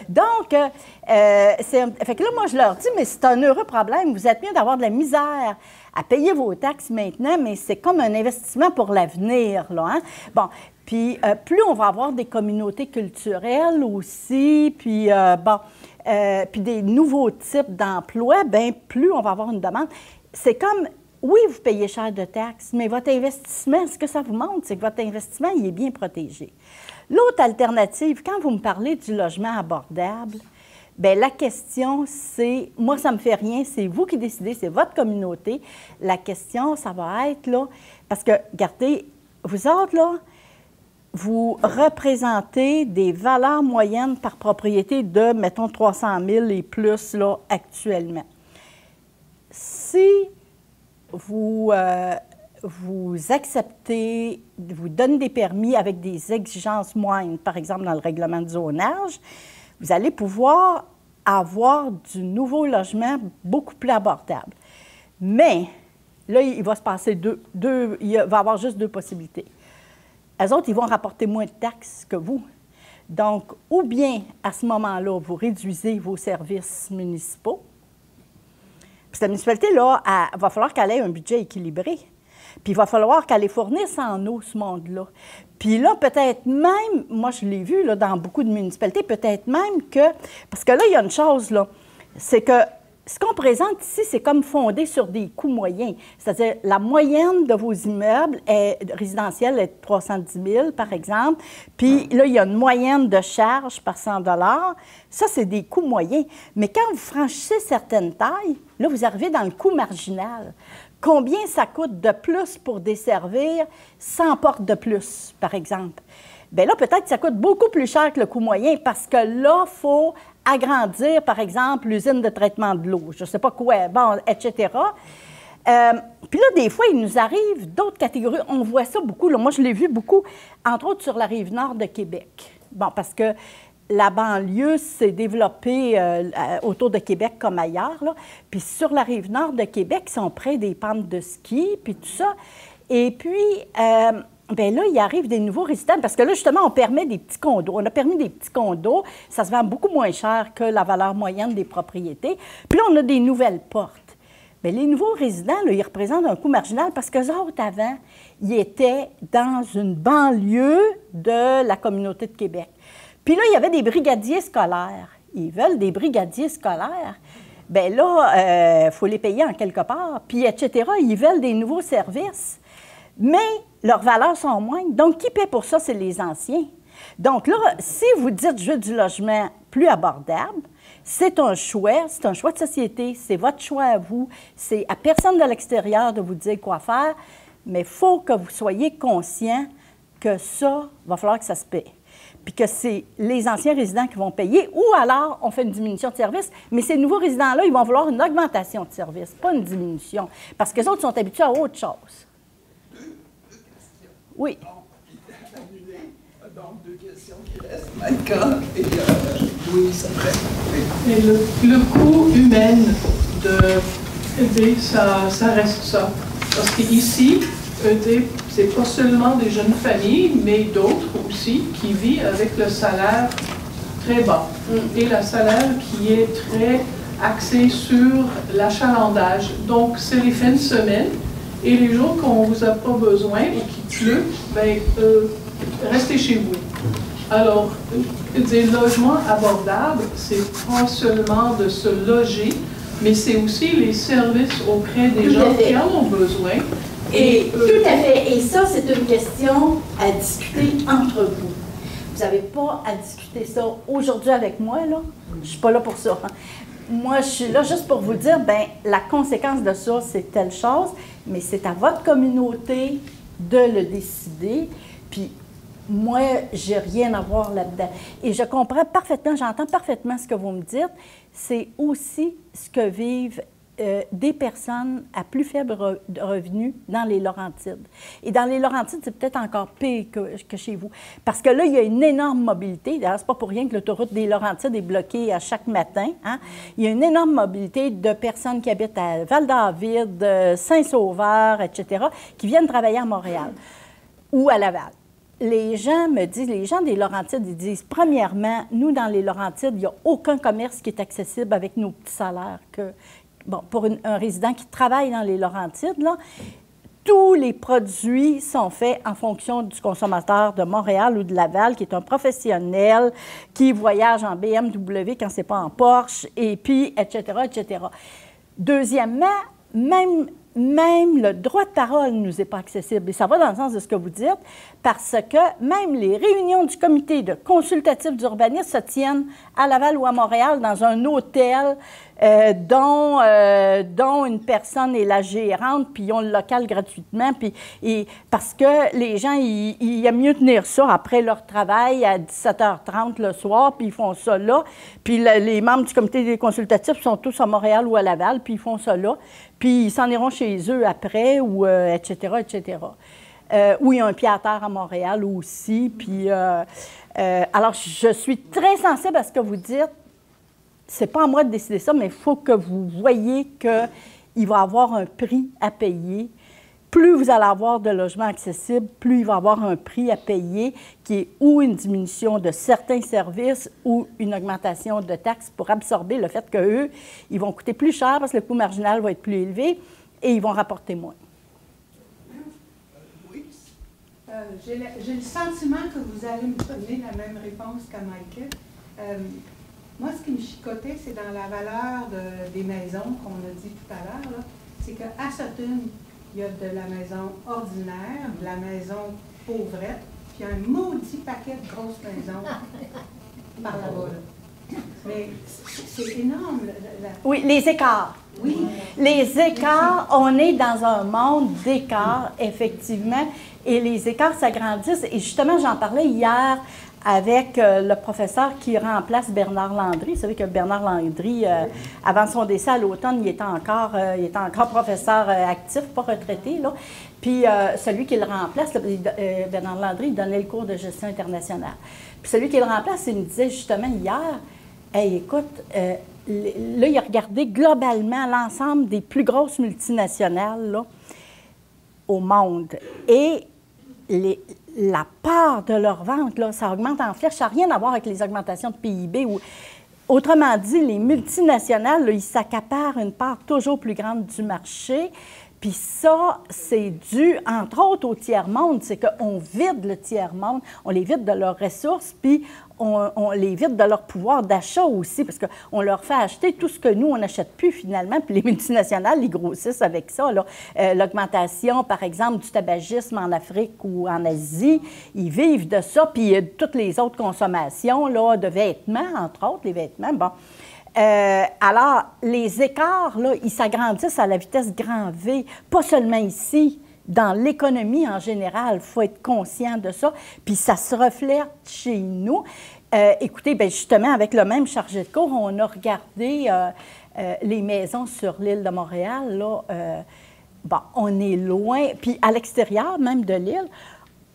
Donc, fait que là, moi, je leur dis, mais c'est un heureux problème. Vous êtes mieux d'avoir de la misère à payer vos taxes maintenant, mais c'est comme un investissement pour l'avenir, là, hein? Bon, Puis plus on va avoir des communautés culturelles aussi, puis puis des nouveaux types d'emplois, bien, plus on va avoir une demande. C'est comme, oui, vous payez cher de taxes, mais votre investissement, ce que ça vous montre, c'est que votre investissement, il est bien protégé. L'autre alternative, quand vous me parlez du logement abordable, bien, la question, c'est, moi, ça ne me fait rien, c'est vous qui décidez, c'est votre communauté. La question, ça va être, là, parce que, regardez, vous autres, là, vous représentez des valeurs moyennes par propriété de, mettons, 300 000 et plus, là, actuellement. Si vous acceptez, vous donnez des permis avec des exigences moindres, par exemple dans le règlement de zonage, vous allez pouvoir avoir du nouveau logement beaucoup plus abordable. Mais là, il va se passer il va y avoir juste deux possibilités. Eux autres, ils vont rapporter moins de taxes que vous. Donc, ou bien, à ce moment-là, vous réduisez vos services municipaux. Puis cette municipalité, là, il va falloir qu'elle ait un budget équilibré. Puis il va falloir qu'elle les fournisse en eau, ce monde-là. Puis là, peut-être même, moi je l'ai vu là, dans beaucoup de municipalités, peut-être même que, parce que là, il y a une chose, là, c'est que ce qu'on présente ici, c'est comme fondé sur des coûts moyens. C'est-à-dire, la moyenne de vos immeubles résidentiels est de 310 000, par exemple. Puis là, il y a une moyenne de charges par 100 $. Ça, c'est des coûts moyens. Mais quand vous franchissez certaines tailles, là, vous arrivez dans le coût marginal. Combien ça coûte de plus pour desservir 100 portes de plus, par exemple? Bien là, peut-être que ça coûte beaucoup plus cher que le coût moyen parce que là, il faut agrandir, par exemple, l'usine de traitement de l'eau, je ne sais pas quoi, bon, etc. Puis là, des fois, il nous arrive d'autres catégories. On voit ça beaucoup. Là. Moi, je l'ai vu beaucoup, entre autres sur la rive nord de Québec. Bon, parce que la banlieue s'est développée autour de Québec comme ailleurs. Là. Puis sur la rive nord de Québec, ils sont près des pentes de ski, puis tout ça. Et puis, bien là, il arrive des nouveaux résidents, parce que là, justement, on permet des petits condos. On a permis des petits condos. Ça se vend beaucoup moins cher que la valeur moyenne des propriétés. Puis là, on a des nouvelles portes. Bien, les nouveaux résidents, là, ils représentent un coût marginal parce qu'eux autres, avant, ils étaient dans une banlieue de la communauté de Québec. Puis là, il y avait des brigadiers scolaires. Ils veulent des brigadiers scolaires. Bien là, il faut les payer en quelque part, puis etc. Ils veulent des nouveaux services, mais leurs valeurs sont moindres. Donc, qui paie pour ça? C'est les anciens. Donc là, si vous dites « je veux du logement plus abordable », c'est un choix de société, c'est votre choix à vous, c'est à personne de l'extérieur de vous dire quoi faire, mais il faut que vous soyez conscient que ça, va falloir que ça se paie. Puis que c'est les anciens résidents qui vont payer, ou alors on fait une diminution de service, mais ces nouveaux résidents-là, ils vont vouloir une augmentation de service, pas une diminution, parce que les autres sont habitués à autre chose. Deux questions. Oui. Donc, deux questions qui restent. Maïka et Louise après. Et le coût humain d'aider, ça reste ça. Parce qu'ici, aider, c'est pas seulement des jeunes familles, mais d'autres aussi qui vivent avec le salaire très bas. Et le salaire qui est très axé sur l'achalandage. Donc, c'est les fins de semaine et les jours qu'on vous a pas besoin ou qu'il pleut, bien, restez chez vous. Alors, des logements abordables, c'est pas seulement de se loger, mais c'est aussi les services auprès des gens qui en ont besoin. Et tout à fait. Et ça, c'est une question à discuter entre vous. Vous n'avez pas à discuter ça aujourd'hui avec moi, là. Je ne suis pas là pour ça. Moi, je suis là juste pour vous dire, bien, la conséquence de ça, c'est telle chose, mais c'est à votre communauté de le décider. Puis, moi, j'ai rien à voir là-dedans. Et je comprends parfaitement, j'entends parfaitement ce que vous me dites. C'est aussi ce que vivent des personnes à plus faible revenu dans les Laurentides. Et dans les Laurentides, c'est peut-être encore pire que chez vous. Parce que là, il y a une énorme mobilité. D'ailleurs, c'est pas pour rien que l'autoroute des Laurentides est bloquée à chaque matin. Hein? Il y a une énorme mobilité de personnes qui habitent à Val-David, Saint-Sauveur, etc., qui viennent travailler à Montréal ou à Laval. Les gens me disent, les gens des Laurentides, ils disent, premièrement, nous, dans les Laurentides, il n'y a aucun commerce qui est accessible avec nos petits salaires. Bon, pour un résident qui travaille dans les Laurentides, là, tous les produits sont faits en fonction du consommateur de Montréal ou de Laval, qui est un professionnel, qui voyage en BMW quand c'est pas en Porsche, et puis, etc., etc. Deuxièmement, même le droit de parole ne nous est pas accessible. Et ça va dans le sens de ce que vous dites, parce que même les réunions du comité de consultatif d'urbanisme se tiennent à Laval ou à Montréal dans un hôtel dont une personne est la gérante, puis ils ont le local gratuitement, et parce que les gens, ils aiment mieux tenir ça après leur travail à 17h30 le soir, puis ils font ça là. Puis les membres du comité des consultatifs sont tous à Montréal ou à Laval, puis ils font ça là. Puis ils s'en iront chez eux après, ou etc., etc. Ou il y a un pied à terre à Montréal aussi. Puis, alors, je suis très sensible à ce que vous dites. C'est pas à moi de décider ça, mais il faut que vous voyez qu'il va y avoir un prix à payer. Plus vous allez avoir de logements accessibles, plus il va y avoir un prix à payer qui est ou une diminution de certains services ou une augmentation de taxes pour absorber le fait qu'eux, ils vont coûter plus cher parce que le coût marginal va être plus élevé et ils vont rapporter moins. J'ai le sentiment que vous allez me donner la même réponse qu'à Michael. Moi, ce qui me chicotait, c'est dans la valeur des maisons qu'on a dit tout à l'heure, c'est qu'à Sutton, il y a de la maison ordinaire, de la maison pauvrette, puis un maudit paquet de grosses maisons par là-bas. Mais c'est énorme. Oui, les écarts. Oui. Les écarts, on est dans un monde d'écarts, effectivement, et les écarts s'agrandissent. Et justement, j'en parlais hier avec le professeur qui remplace Bernard Landry. Vous savez que Bernard Landry, avant son décès à l'automne, il était encore professeur actif, pas retraité, là. Puis celui qui le remplace, Bernard Landry, il donnait le cours de gestion internationale. Puis celui qui le remplace, il me disait justement hier, « Hey, écoute, là, il a regardé globalement l'ensemble des plus grosses multinationales là, au monde. Et la part de leur vente, là, ça augmente en flèche. Ça n'a rien à voir avec les augmentations de PIB. Autrement dit, les multinationales, là, ils s'accaparent une part toujours plus grande du marché. Puis ça, c'est dû, entre autres, au tiers-monde. C'est qu'on vide le tiers-monde, on les vide de leurs ressources, puis on les vide de leur pouvoir d'achat aussi, parce qu'on leur fait acheter tout ce que nous, on n'achète plus finalement, puis les multinationales, ils grossissent avec ça. L'augmentation, par exemple, du tabagisme en Afrique ou en Asie, ils vivent de ça, puis toutes les autres consommations là, de vêtements, entre autres, les vêtements, bon. Alors, les écarts, là, ils s'agrandissent à la vitesse grand V, pas seulement ici, dans l'économie en général. Il faut être conscient de ça, puis ça se reflète chez nous. Écoutez, bien, justement, avec le même chargé de cours, on a regardé les maisons sur l'île de Montréal. Là, bon, on est loin, puis à l'extérieur même de l'île,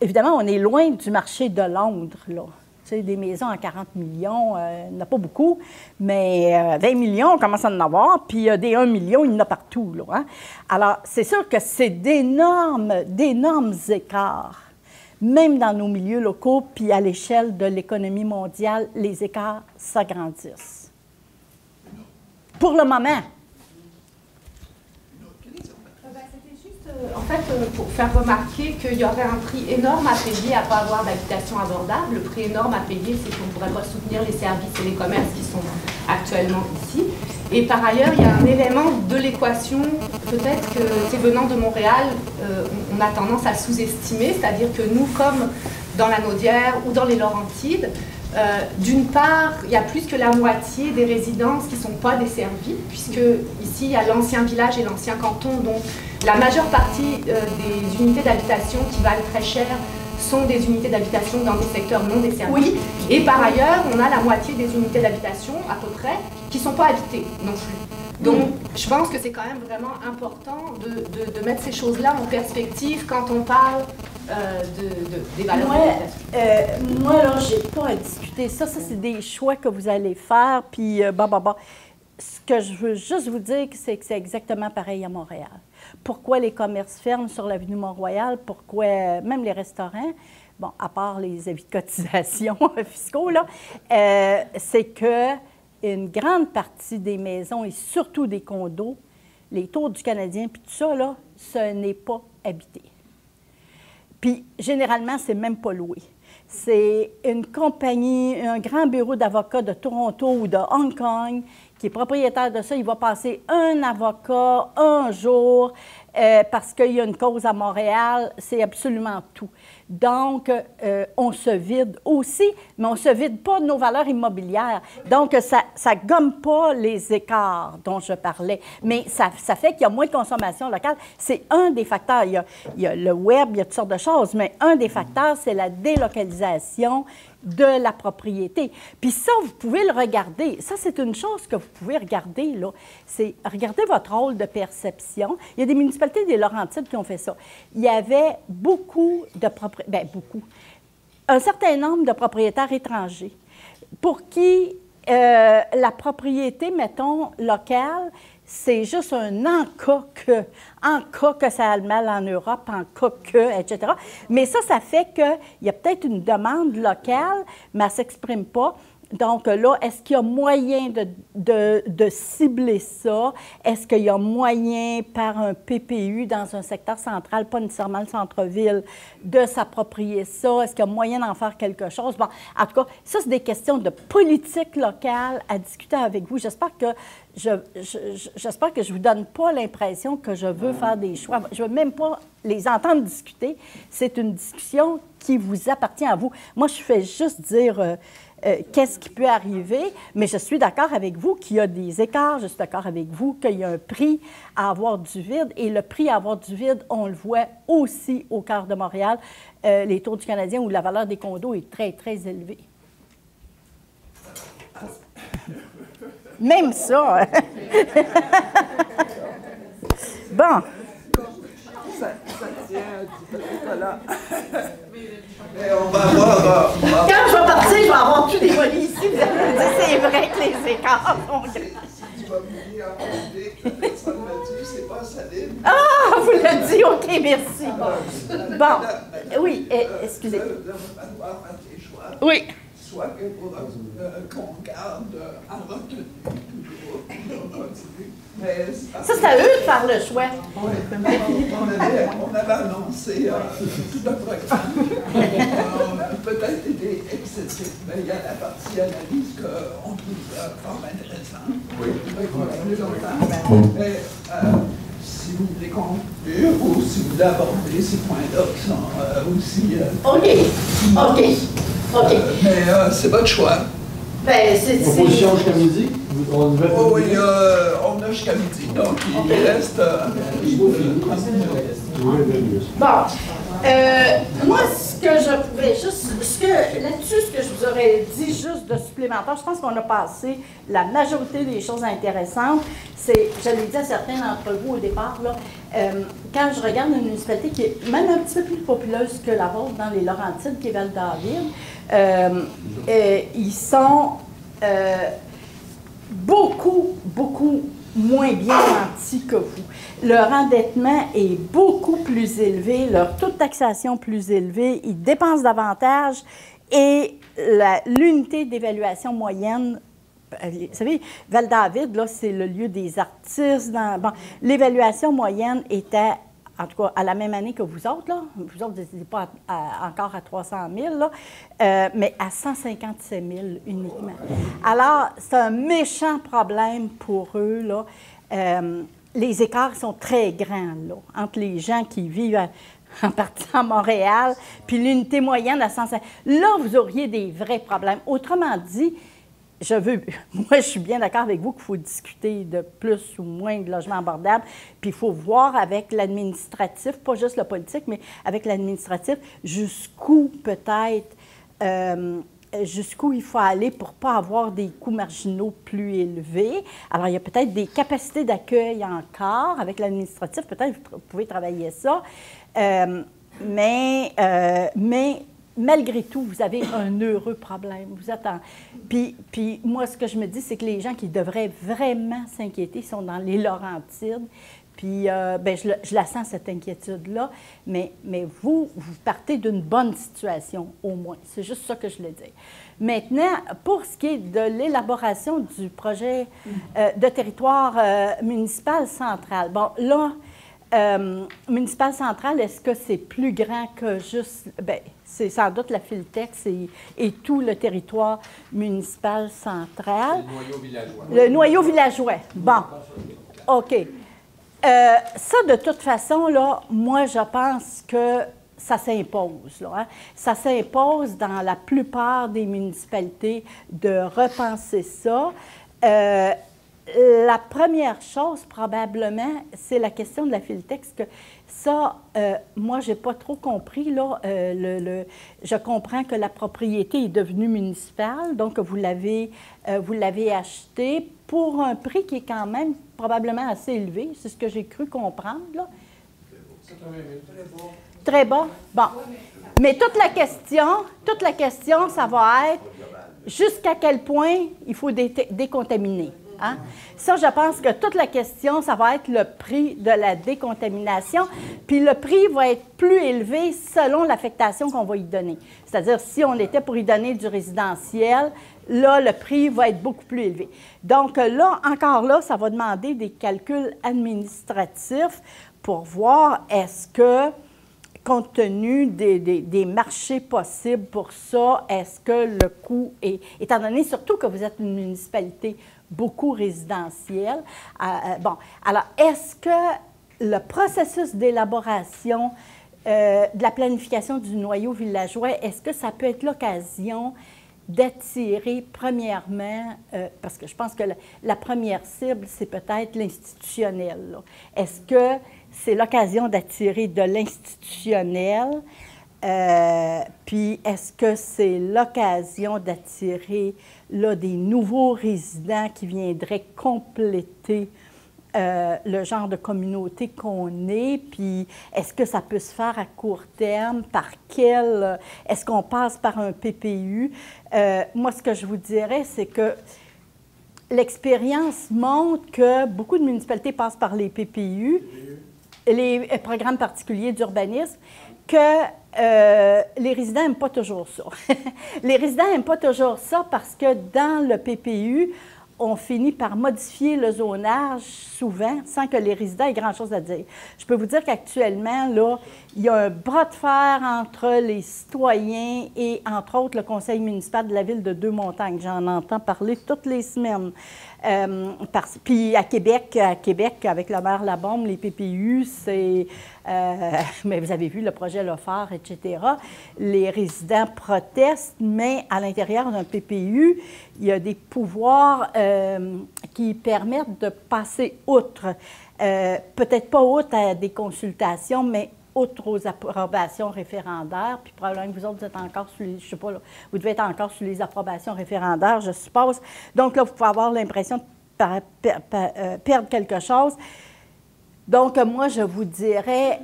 évidemment, on est loin du marché de Londres, là. Tu sais, des maisons à 40 millions, il n'y en a pas beaucoup, mais 20 millions, on commence à en avoir, puis des 1 million, il y en a partout. Là, hein? Alors, c'est sûr que c'est d'énormes écarts, même dans nos milieux locaux, puis à l'échelle de l'économie mondiale, les écarts s'agrandissent. Pour le moment. En fait, pour faire remarquer qu'il y aurait un prix énorme à payer à ne pas avoir d'habitation abordable. Le prix énorme à payer, c'est qu'on ne pourrait pas soutenir les services et les commerces qui sont actuellement ici. Et par ailleurs, il y a un élément de l'équation, peut-être que c'est venant de Montréal, on a tendance à sous-estimer, c'est-à-dire que nous, comme dans la Naudière ou dans les Laurentides, d'une part, il y a plus que la moitié des résidences qui ne sont pas desservies, puisque ici, il y a l'ancien village et l'ancien canton, donc la majeure partie des unités d'habitation qui valent très cher sont des unités d'habitation dans des secteurs non desservis. Oui. Et par ailleurs, on a la moitié des unités d'habitation, à peu près, qui ne sont pas habitées non plus. Donc, je pense que c'est quand même vraiment important de mettre ces choses-là en perspective quand on parle des valeurs. Moi, là, je n'ai pas à discuter ça. Ça, c'est des choix que vous allez faire, puis Ce que je veux juste vous dire, c'est que c'est exactement pareil à Montréal. Pourquoi les commerces ferment sur l'avenue Mont-Royal? Pourquoi même les restaurants? Bon, à part les avis de cotisation fiscaux, là, c'est que une grande partie des maisons et surtout des condos, les tours du Canadien puis tout ça, là, ce n'est pas habité. Puis, généralement, c'est même pas loué. C'est une compagnie, un grand bureau d'avocats de Toronto ou de Hong Kong qui est propriétaire de ça. Il va passer un avocat un jour parce qu'il y a une cause à Montréal. C'est absolument tout. Donc, on se vide aussi, mais on ne se vide pas de nos valeurs immobilières. Donc, ça ne gomme pas les écarts dont je parlais, mais ça fait qu'il y a moins de consommation locale. C'est un des facteurs. Il y a le web, il y a toutes sortes de choses, mais un des facteurs, c'est la délocalisation de la propriété. Puis ça, vous pouvez le regarder. Ça, c'est une chose que vous pouvez regarder, là. C'est regarder votre rôle de perception. Il y a des municipalités des Laurentides qui ont fait ça. Il y avait beaucoup de un certain nombre de propriétaires étrangers pour qui la propriété, mettons, locale, c'est juste un en cas que ça a le mal en Europe, en cas que, etc. Mais ça fait qu'il y a peut-être une demande locale, mais elle ne s'exprime pas. Donc là, est-ce qu'il y a moyen de cibler ça? Est-ce qu'il y a moyen, par un PPU dans un secteur central, pas nécessairement le centre-ville, de s'approprier ça? Est-ce qu'il y a moyen d'en faire quelque chose? Bon, en tout cas, ça, c'est des questions de politique locale à discuter avec vous. J'espère que je ne vous donne pas l'impression que je veux faire des choix. Je ne veux même pas les entendre discuter. C'est une discussion qui vous appartient à vous. Moi, je fais juste dire... qu'est-ce qui peut arriver, mais je suis d'accord avec vous qu'il y a des écarts, je suis d'accord avec vous qu'il y a un prix à avoir du vide, et le prix à avoir du vide, on le voit aussi au cœur de Montréal, les Tours du Canadien, où la valeur des condos est très, très élevée. Même ça. Bon. Ça tient du chocolat. Mais on va avoir... Quand je vais partir, je vais avoir tous des volets ici. Vous allez me dire, c'est vrai que les écarts sont grands. Si tu vas venir en public, personne m'a dit, c'est pas Saline. Ah, vous l'avez dit, OK, merci. Bon, oui, excusez. Il va falloir faire tes choix. Oui. Soit qu'on garde en retenue toujours, on continue. Ça, c'est à eux de faire le choix. Oui. On avait annoncé tout un programme. Peut-être été excessif, mais il y a la partie analyse qu'on trouve fort intéressante. Oui. Plus longtemps. Mais si vous voulez conclure ou si vous voulez aborder ces points-là qui sont aussi... OK. Mais c'est votre choix. Ben, c'est... Proposition jusqu'à midi? Oui, on a jusqu'à midi, donc il reste 30 minutes. Bon, moi, ce que je pouvais juste... Là-dessus, ce que je vous aurais dit juste de supplémentaire, je pense qu'on a passé la majorité des choses intéressantes. C'est, je l'ai dit à certains d'entre vous au départ, là, quand je regarde une municipalité qui est même un petit peu plus populeuse que la vôtre dans les Laurentides, qui est Val-David, ils sont beaucoup moins bien nantis que vous. Leur endettement est beaucoup plus élevé, leur taux de taxation plus élevé, ils dépensent davantage et l'unité d'évaluation moyenne, vous savez, Val-David, là, c'est le lieu des artistes. Bon, l'évaluation moyenne était, en tout cas, à la même année que vous autres, là. Vous autres, vous n'étiez pas encore à 300 000, là, mais à 157 000 uniquement. Alors, c'est un méchant problème pour eux, là. Les écarts sont très grands, là, entre les gens qui vivent en partie à Montréal, puis l'unité moyenne à 150. Là, vous auriez des vrais problèmes. Autrement dit, moi, je suis bien d'accord avec vous qu'il faut discuter de plus ou moins de logements abordables, puis il faut voir avec l'administratif, pas juste le politique, mais avec l'administratif, jusqu'où peut-être, jusqu'où il faut aller pour ne pas avoir des coûts marginaux plus élevés. Alors, il y a peut-être des capacités d'accueil encore avec l'administratif, peut-être vous pouvez travailler ça, mais malgré tout, vous avez un heureux problème. Vous êtes Puis moi, ce que je me dis, c'est que les gens qui devraient vraiment s'inquiéter sont dans les Laurentides. Puis je la sens, cette inquiétude-là. Mais vous partez d'une bonne situation, au moins. C'est juste ça que je voulais dire. Maintenant, pour ce qui est de l'élaboration du projet de territoire municipal central, bon, là, municipale centrale, est-ce que c'est plus grand que juste... Bien, c'est sans doute la Filtex et tout le territoire municipal central. Le noyau villageois. Le noyau villageois. Bon. OK. Ça, de toute façon, là, moi, je pense que ça s'impose. Là, hein. Ça s'impose dans la plupart des municipalités de repenser ça. La première chose, probablement, c'est la question de la Filtex. Que ça, moi, je n'ai pas trop compris. Là, je comprends que la propriété est devenue municipale, donc vous l'avez acheté pour un prix qui est quand même probablement assez élevé. C'est ce que j'ai cru comprendre. Là. Très bas. Bon. Mais toute la question, ça va être jusqu'à quel point il faut décontaminer. Hein? Ça, je pense que toute la question, ça va être le prix de la décontamination, puis le prix va être plus élevé selon l'affectation qu'on va y donner. C'est-à-dire, si on était pour y donner du résidentiel, là, le prix va être beaucoup plus élevé. Donc là, encore là, ça va demander des calculs administratifs pour voir est-ce que, compte tenu des marchés possibles pour ça, est-ce que le coût est... Étant donné surtout que vous êtes une municipalité beaucoup résidentielle, bon, alors est-ce que le processus d'élaboration de la planification du noyau villageois, est-ce que ça peut être l'occasion d'attirer, premièrement, parce que je pense que la première cible, c'est peut-être l'institutionnel. Est-ce que c'est l'occasion d'attirer de l'institutionnel? Puis, est-ce que c'est l'occasion d'attirer là, des nouveaux résidents qui viendraient compléter le genre de communauté qu'on est? Puis, est-ce que ça peut se faire à court terme? Par quel? Est-ce qu'on passe par un PPU? Moi, ce que je vous dirais, c'est que l'expérience montre que beaucoup de municipalités passent par les PPU, les programmes particuliers d'urbanisme, que les résidents n'aiment pas toujours ça. Les résidents n'aiment pas toujours ça parce que dans le PPU, on finit par modifier le zonage souvent sans que les résidents aient grand-chose à dire. Je peux vous dire qu'actuellement, là, il y a un bras de fer entre les citoyens et, entre autres, le conseil municipal de la ville de Deux-Montagnes. J'en entends parler toutes les semaines. Puis à Québec, avec le maire Labombe, les PPU, c'est... mais vous avez vu le projet Lefort, etc. Les résidents protestent, mais à l'intérieur d'un PPU, il y a des pouvoirs qui permettent de passer outre. Peut-être pas outre à des consultations, mais outre aux approbations référendaires, puis probablement que vous autres, vous êtes encore sur les, je sais pas, là, vous devez être encore sur les approbations référendaires, je suppose. Donc là, vous pouvez avoir l'impression de perdre quelque chose. Donc, moi, je vous dirais,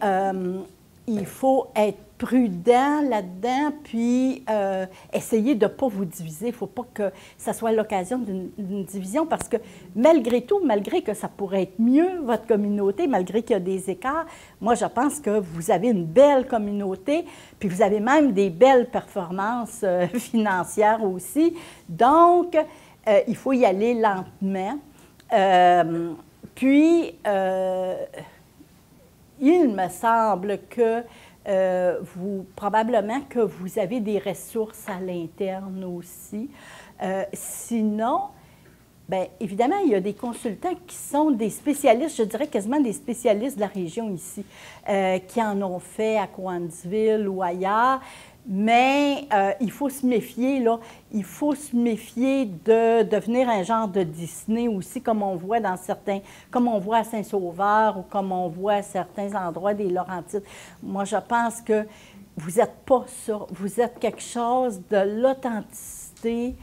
il faut être prudent là-dedans, puis essayer de ne pas vous diviser. Il ne faut pas que ça soit l'occasion d'une division, parce que malgré tout, malgré que ça pourrait être mieux, votre communauté, malgré qu'il y a des écarts, moi, je pense que vous avez une belle communauté, puis vous avez même des belles performances financières aussi. Donc, il faut y aller lentement. Puis, il me semble que probablement que vous avez des ressources à l'interne aussi. Sinon, bien, évidemment, il y a des consultants qui sont des spécialistes, je dirais quasiment des spécialistes de la région ici, qui en ont fait à Cowansville ou ailleurs. Mais il faut se méfier, là. Il faut se méfier de devenir un genre de Disney aussi, comme on voit dans certains, comme on voit à Saint-Sauveur ou comme on voit à certains endroits des Laurentides. Moi, je pense que vous n'êtes pas ça. Vous êtes quelque chose de l'authenticité,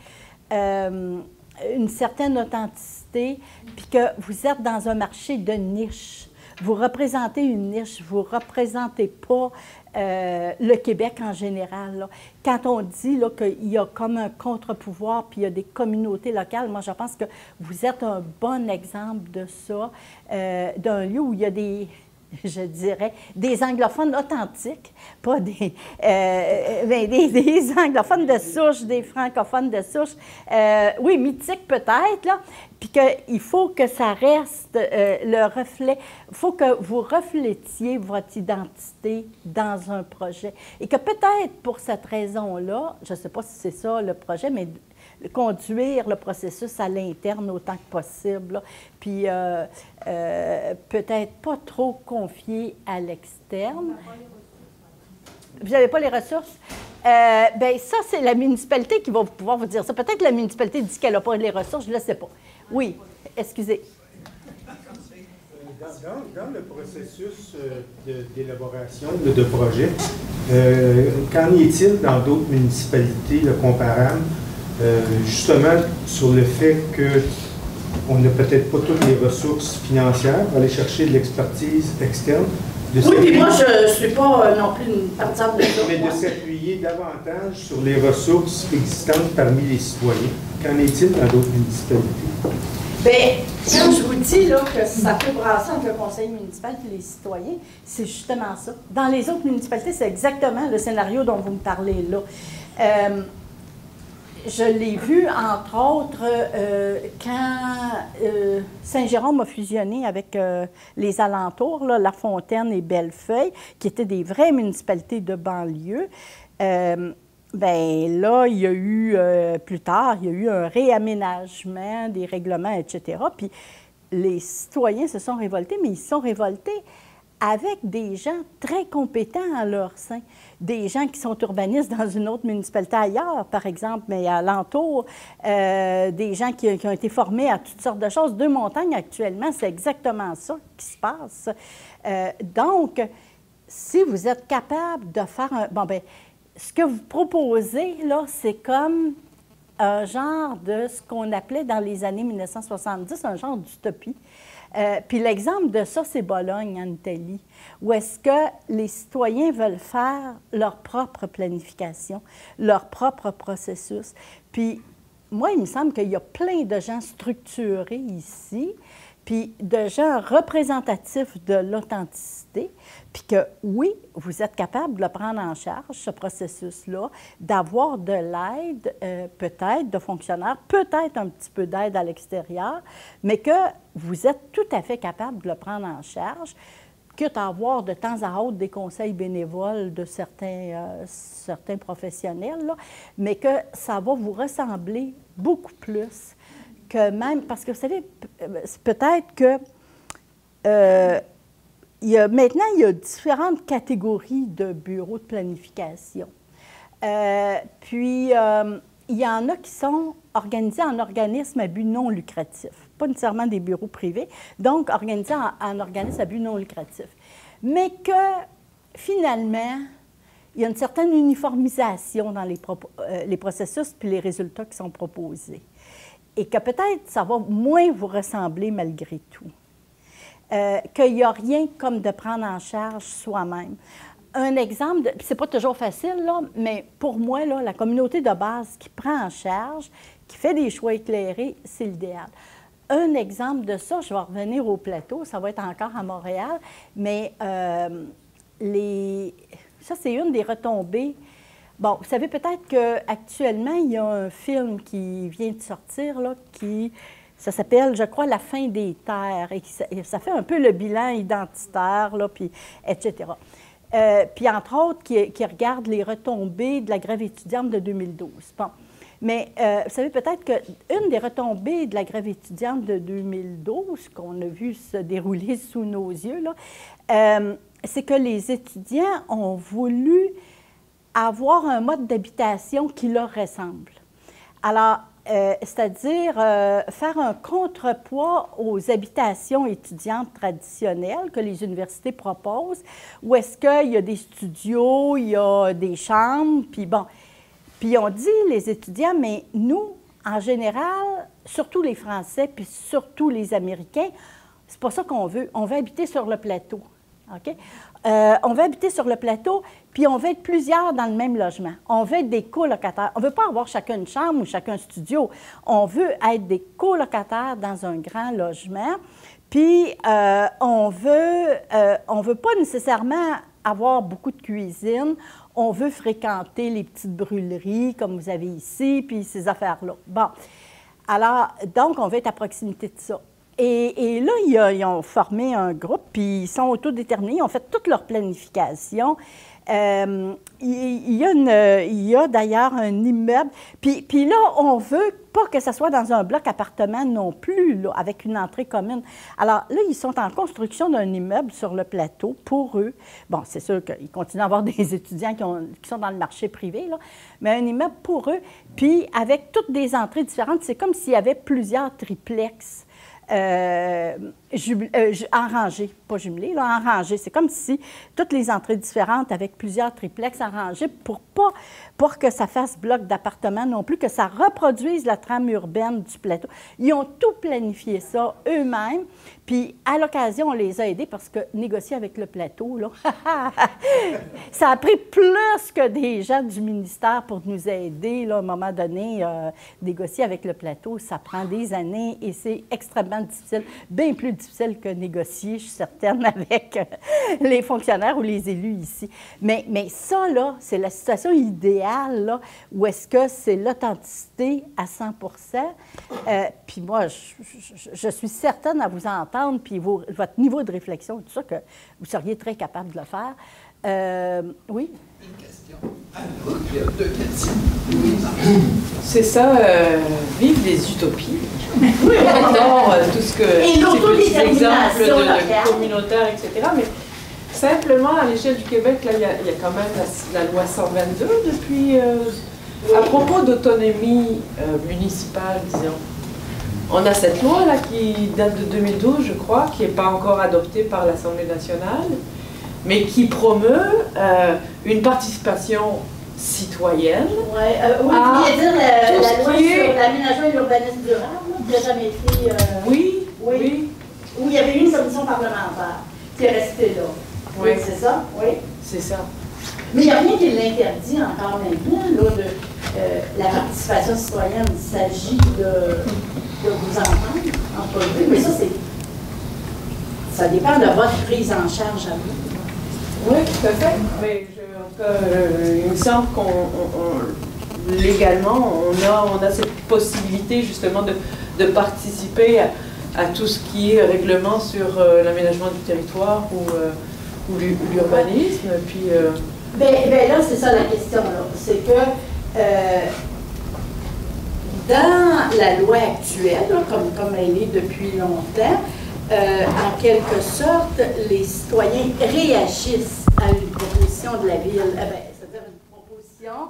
une certaine authenticité, puis que vous êtes dans un marché de niche. Vous représentez une niche, vous ne représentez pas le Québec en général. Là. Quand on dit qu'il y a comme un contre-pouvoir, puis il y a des communautés locales, moi, je pense que vous êtes un bon exemple de ça, d'un lieu où il y a des je dirais, des anglophones authentiques, pas des, des anglophones de souche, des francophones de souche, oui, mythiques peut-être, là, puis qu'il faut que ça reste le reflet, il faut que vous reflétiez votre identité dans un projet. Et que peut-être pour cette raison-là, je ne sais pas si c'est ça le projet, mais conduire le processus à l'interne autant que possible, là, puis peut-être pas trop confier à l'externe. Vous n'avez pas les ressources? Bien, ça, c'est la municipalité qui va pouvoir vous dire ça. Peut-être que la municipalité dit qu'elle n'a pas les ressources, je ne le sais pas. Oui, excusez. Dans le processus d'élaboration de projet, qu'en est-il dans d'autres municipalités comparables, justement sur le fait qu'on n'a peut-être pas toutes les ressources financières pour aller chercher de l'expertise externe? Oui, puis moi, je ne suis pas non plus une partisane de ça. Mais de s'appuyer davantage sur les ressources existantes parmi les citoyens. Qu'en est-il dans d'autres municipalités? Bien, quand je vous dis là, que ça peut brasser entre le conseil municipal et les citoyens, c'est justement ça. Dans les autres municipalités, c'est exactement le scénario dont vous me parlez là. Je l'ai vu, entre autres, quand Saint-Jérôme a fusionné avec les alentours, là, La Fontaine et Bellefeuille, qui étaient des vraies municipalités de banlieue. Bien là, il y a eu, plus tard, il y a eu un réaménagement des règlements, etc. Puis les citoyens se sont révoltés, mais ils se sont révoltés avec des gens très compétents à leur sein. Des gens qui sont urbanistes dans une autre municipalité ailleurs, par exemple, mais alentour, des gens qui ont été formés à toutes sortes de choses. Deux-Montagnes, actuellement, c'est exactement ça qui se passe. Donc, si vous êtes capable de faire un... Bon, bien, ce que vous proposez, là, c'est comme un genre de ce qu'on appelait dans les années 1970, un genre d'utopie. Puis l'exemple de ça, c'est Bologne, en Italie, où est-ce que les citoyens veulent faire leur propre planification, leur propre processus. Puis moi, il me semble qu'il y a plein de gens structurés ici, puis de gens représentatifs de l'authenticité, puis que oui, vous êtes capable de le prendre en charge, ce processus-là, d'avoir de l'aide, peut-être de fonctionnaires, peut-être un petit peu d'aide à l'extérieur, mais que vous êtes tout à fait capable de le prendre en charge, quitte à avoir de temps à autre des conseils bénévoles de certains professionnels, là, mais que ça va vous ressembler beaucoup plus que même, parce que vous savez, peut-être que maintenant, il y a différentes catégories de bureaux de planification. Puis, il y en a qui sont organisés en organismes à but non lucratif, pas nécessairement des bureaux privés, donc organisés en organismes à but non lucratif. Mais que, finalement, il y a une certaine uniformisation dans les processus puis les résultats qui sont proposés. Et que peut-être ça va moins vous ressembler malgré tout. Qu'il n'y a rien comme de prendre en charge soi-même. Un exemple, c'est pas toujours facile, là, mais pour moi, là, la communauté de base qui prend en charge, qui fait des choix éclairés, c'est l'idéal. Un exemple de ça, je vais revenir au plateau, ça va être encore à Montréal, mais ça, c'est une des retombées. Bon, vous savez peut-être qu'actuellement, il y a un film qui vient de sortir, là, ça s'appelle, je crois, « La fin des terres », et ça fait un peu le bilan identitaire, là, puis etc. Puis, entre autres, qui regarde les retombées de la grève étudiante de 2012. Bon. Mais vous savez peut-être qu'une des retombées de la grève étudiante de 2012, qu'on a vu se dérouler sous nos yeux, là, c'est que les étudiants ont voulu avoir un mode d'habitation qui leur ressemble. Alors, c'est-à-dire faire un contrepoids aux habitations étudiantes traditionnelles que les universités proposent, où est-ce qu'il y a des studios, il y a des chambres, puis bon. Puis on dit, les étudiants, mais nous, en général, surtout les Français, puis surtout les Américains, c'est pas ça qu'on veut. On veut habiter sur le plateau. OK? On veut habiter sur le plateau, puis on veut être plusieurs dans le même logement. On veut être des colocataires. On ne veut pas avoir chacun une chambre ou chacun un studio. On veut être des colocataires dans un grand logement. Puis on veut pas nécessairement avoir beaucoup de cuisine. On veut fréquenter les petites brûleries comme vous avez ici, puis ces affaires-là. Bon. Alors, donc, on veut être à proximité de ça. Et là, ils ont formé un groupe, puis ils sont autodéterminés, ils ont fait toute leur planification. Il y a d'ailleurs un immeuble. Puis là, on veut pas que ce soit dans un bloc appartement non plus, là, avec une entrée commune. Alors là, ils sont en construction d'un immeuble sur le plateau pour eux. Bon, c'est sûr qu'ils continuent à avoir des étudiants qui sont dans le marché privé, là, mais un immeuble pour eux, puis avec toutes des entrées différentes. C'est comme s'il y avait plusieurs triplex. En rangée, pas jumelée, là, en rangée. C'est comme si toutes les entrées différentes avec plusieurs triplex en rangée pour que ça fasse bloc d'appartements non plus, que ça reproduise la trame urbaine du plateau. Ils ont tout planifié ça eux-mêmes. Puis, à l'occasion, on les a aidés parce que négocier avec le plateau, là, ça a pris plus que des gens du ministère pour nous aider. Là, à un moment donné, négocier avec le plateau, ça prend des années et c'est extrêmement difficile, bien plus difficile que négocier, je suis certaine, avec les fonctionnaires ou les élus ici. Mais ça, là, c'est la situation idéale, là, où est-ce que c'est l'authenticité à 100 puis moi, je suis certaine à vous entendre, puis votre niveau de réflexion, tout ça, que vous seriez très capable de le faire. Oui? Une question. Il y a deux questions. Oui. C'est ça, vive les utopies. Oui, tout ce que... Et ces petits exemples de communautaire, etc. Mais simplement, à l'échelle du Québec, là, il y a quand même la loi 122 depuis... À propos d'autonomie municipale, disons, on a cette loi-là qui date de 2012, je crois, qui n'est pas encore adoptée par l'Assemblée nationale, mais qui promeut une participation citoyenne. Oui, vous vouliez dire la loi sur l'aménagement et l'urbanisme durable, qui n'a jamais été... Oui. Où il y avait une commission parlementaire qui est restée là. Oui, c'est ça? Oui. C'est ça. Mais il n'y a rien qui l'interdit encore maintenant, là, de la participation citoyenne. Il s'agit de vous entendre, entre vous. Mais ça dépend de votre prise en charge à vous. Oui, tout à fait. Mais il me semble légalement, on a cette possibilité justement de participer à tout ce qui est règlement sur l'aménagement du territoire ou l'urbanisme. Puis, là, c'est ça la question. C'est que dans la loi actuelle, là, comme elle est depuis longtemps, en quelque sorte, les citoyens réagissent à une proposition de la ville. C'est-à-dire une proposition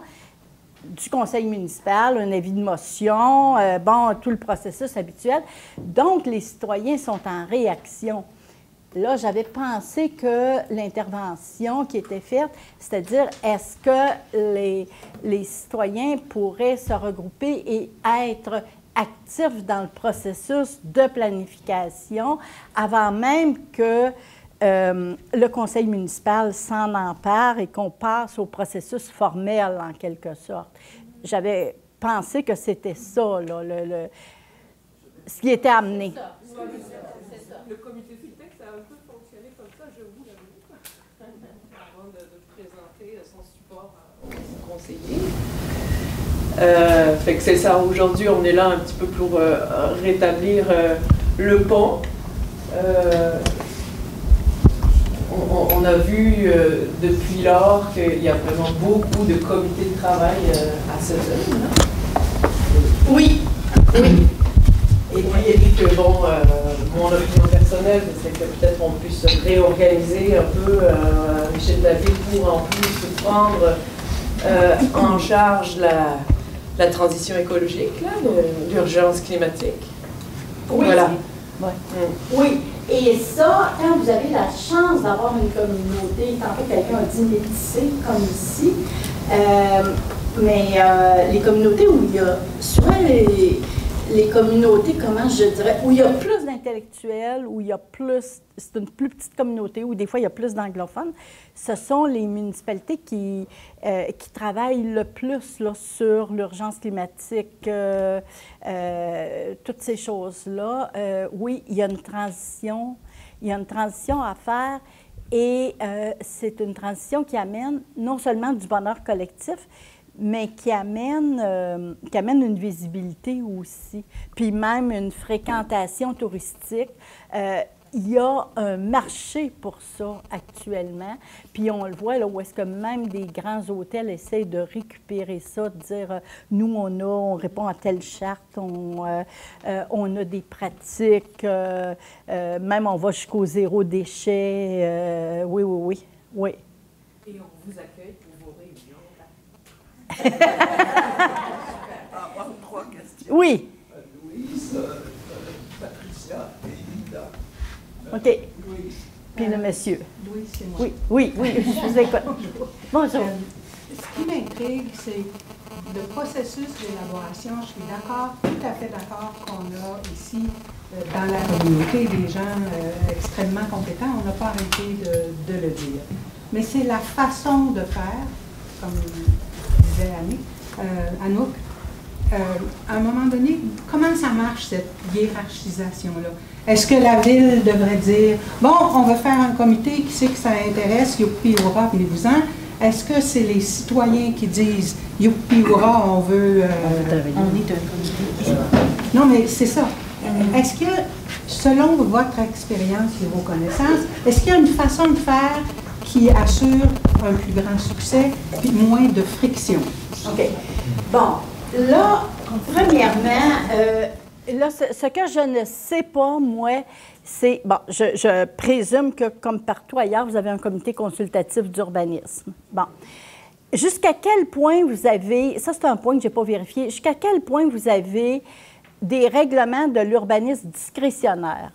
du conseil municipal, un avis de motion, tout le processus habituel. Donc, les citoyens sont en réaction. Là, j'avais pensé que l'intervention qui était faite, c'est-à-dire, est-ce que les citoyens pourraient se regrouper et être actifs dans le processus de planification avant même que le conseil municipal s'en empare et qu'on passe au processus formel, en quelque sorte. J'avais pensé que c'était ça, là, ce qui était amené. Le comité FITEC, ça a un peu fonctionné comme ça, je vous l'avoue, avant de présenter son support aux conseillers. Fait que c'est ça, aujourd'hui on est là un petit peu pour rétablir le pont. On a vu depuis lors qu'il y a vraiment beaucoup de comités de travail à ce zone. Oui. Et puis, que mon opinion personnelle, c'est que peut-être on puisse se réorganiser un peu à l'échelle de la ville pour en plus prendre en charge la transition écologique, l'urgence climatique. Oui. Voilà. Ouais. Oui. Et ça, quand vous avez la chance d'avoir une communauté, tantôt quelqu'un a dit métissée, comme ici, mais les communautés où il y a souvent les communautés, comment je dirais, où il y a plus intellectuels, où il y a plus, c'est une plus petite communauté, où des fois il y a plus d'anglophones, ce sont les municipalités qui travaillent le plus là, sur l'urgence climatique, toutes ces choses-là. Oui, il y a une transition à faire, et c'est une transition qui amène non seulement du bonheur collectif, mais qui amène une visibilité aussi, puis même une fréquentation touristique. Il y a un marché pour ça actuellement, puis on le voit là où est-ce que même des grands hôtels essayent de récupérer ça, de dire nous on répond à telle charte, on a des pratiques, même on va jusqu'au zéro déchet, oui. Et on vous accueille pour vos réunions. Avoir 3 questions. Oui. Louise, Patricia et Linda. OK. Louise. Puis le monsieur. Louise, c'est moi. Oui, je vous écoute. Bonjour. Ce qui m'intrigue, c'est le processus d'élaboration. Je suis d'accord, tout à fait d'accord qu'on a ici, dans la communauté, des gens extrêmement compétents. On n'a pas arrêté de le dire. Mais c'est la façon de faire, comme disait Anouk, à un moment donné, comment ça marche cette hiérarchisation-là? Est-ce que la ville devrait dire, bon, on va faire un comité qui sait que ça intéresse, youpi, hurrah, venez-vous-en? Est-ce que c'est les citoyens qui disent, youpi, hurrah, on veut... on est un comité. Non, mais c'est ça. Est-ce que, selon votre expérience et vos connaissances, est-ce qu'il y a une façon de faire qui assure un plus grand succès et moins de friction? OK. Bon, là, premièrement, là, ce que je ne sais pas, moi, c'est... Bon, je présume que, comme partout ailleurs, vous avez un comité consultatif d'urbanisme. Bon. Jusqu'à quel point vous avez... Ça, c'est un point que je n'ai pas vérifié. Jusqu'à quel point vous avez des règlements de l'urbanisme discrétionnaires?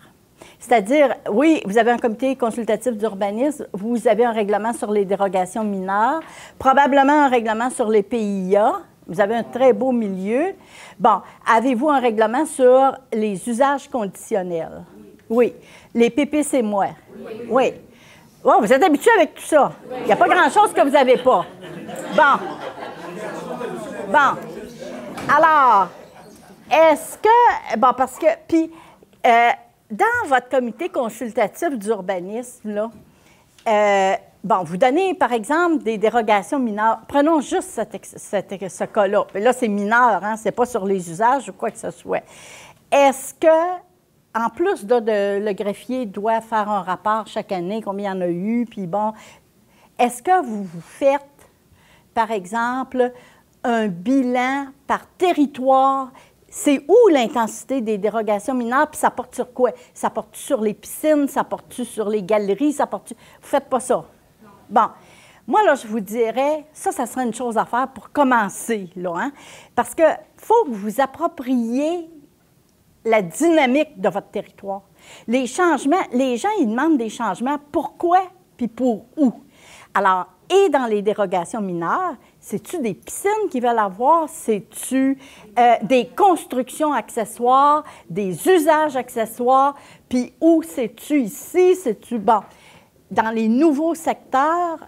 C'est-à-dire, oui, vous avez un comité consultatif d'urbanisme, vous avez un règlement sur les dérogations mineures, probablement un règlement sur les PIA, vous avez un très beau milieu. Bon, avez-vous un règlement sur les usages conditionnels? Oui. Les PPC-moi? Oui. Oh, vous êtes habitué avec tout ça. Il n'y a pas grand-chose que vous n'avez pas. Bon. Alors, est-ce que... Bon, parce que... Puis... dans votre comité consultatif d'urbanisme, là, bon, vous donnez, par exemple, des dérogations mineures. Prenons juste ce cas-là. Là, c'est mineur, hein, c'est pas sur les usages ou quoi que ce soit. Est-ce que, en plus le greffier doit faire un rapport chaque année, combien il y en a eu, puis bon, est-ce que vous faites, par exemple, un bilan par territoire? C'est où l'intensité des dérogations mineures, puis ça porte sur quoi? Ça porte sur les piscines, ça porte sur les galeries, ça porte... Vous ne faites pas ça. Bon. Moi, là, je vous dirais, ça serait une chose à faire pour commencer, là, hein? Parce qu'il faut que vous appropriez la dynamique de votre territoire. Les changements, les gens, ils demandent des changements. Pourquoi, puis pour où? Alors, et dans les dérogations mineures, c'est-tu des piscines qu'ils veulent avoir? C'est-tu des constructions accessoires, des usages accessoires? Puis où c'est-tu ici? C'est-tu... Bon, dans les nouveaux secteurs,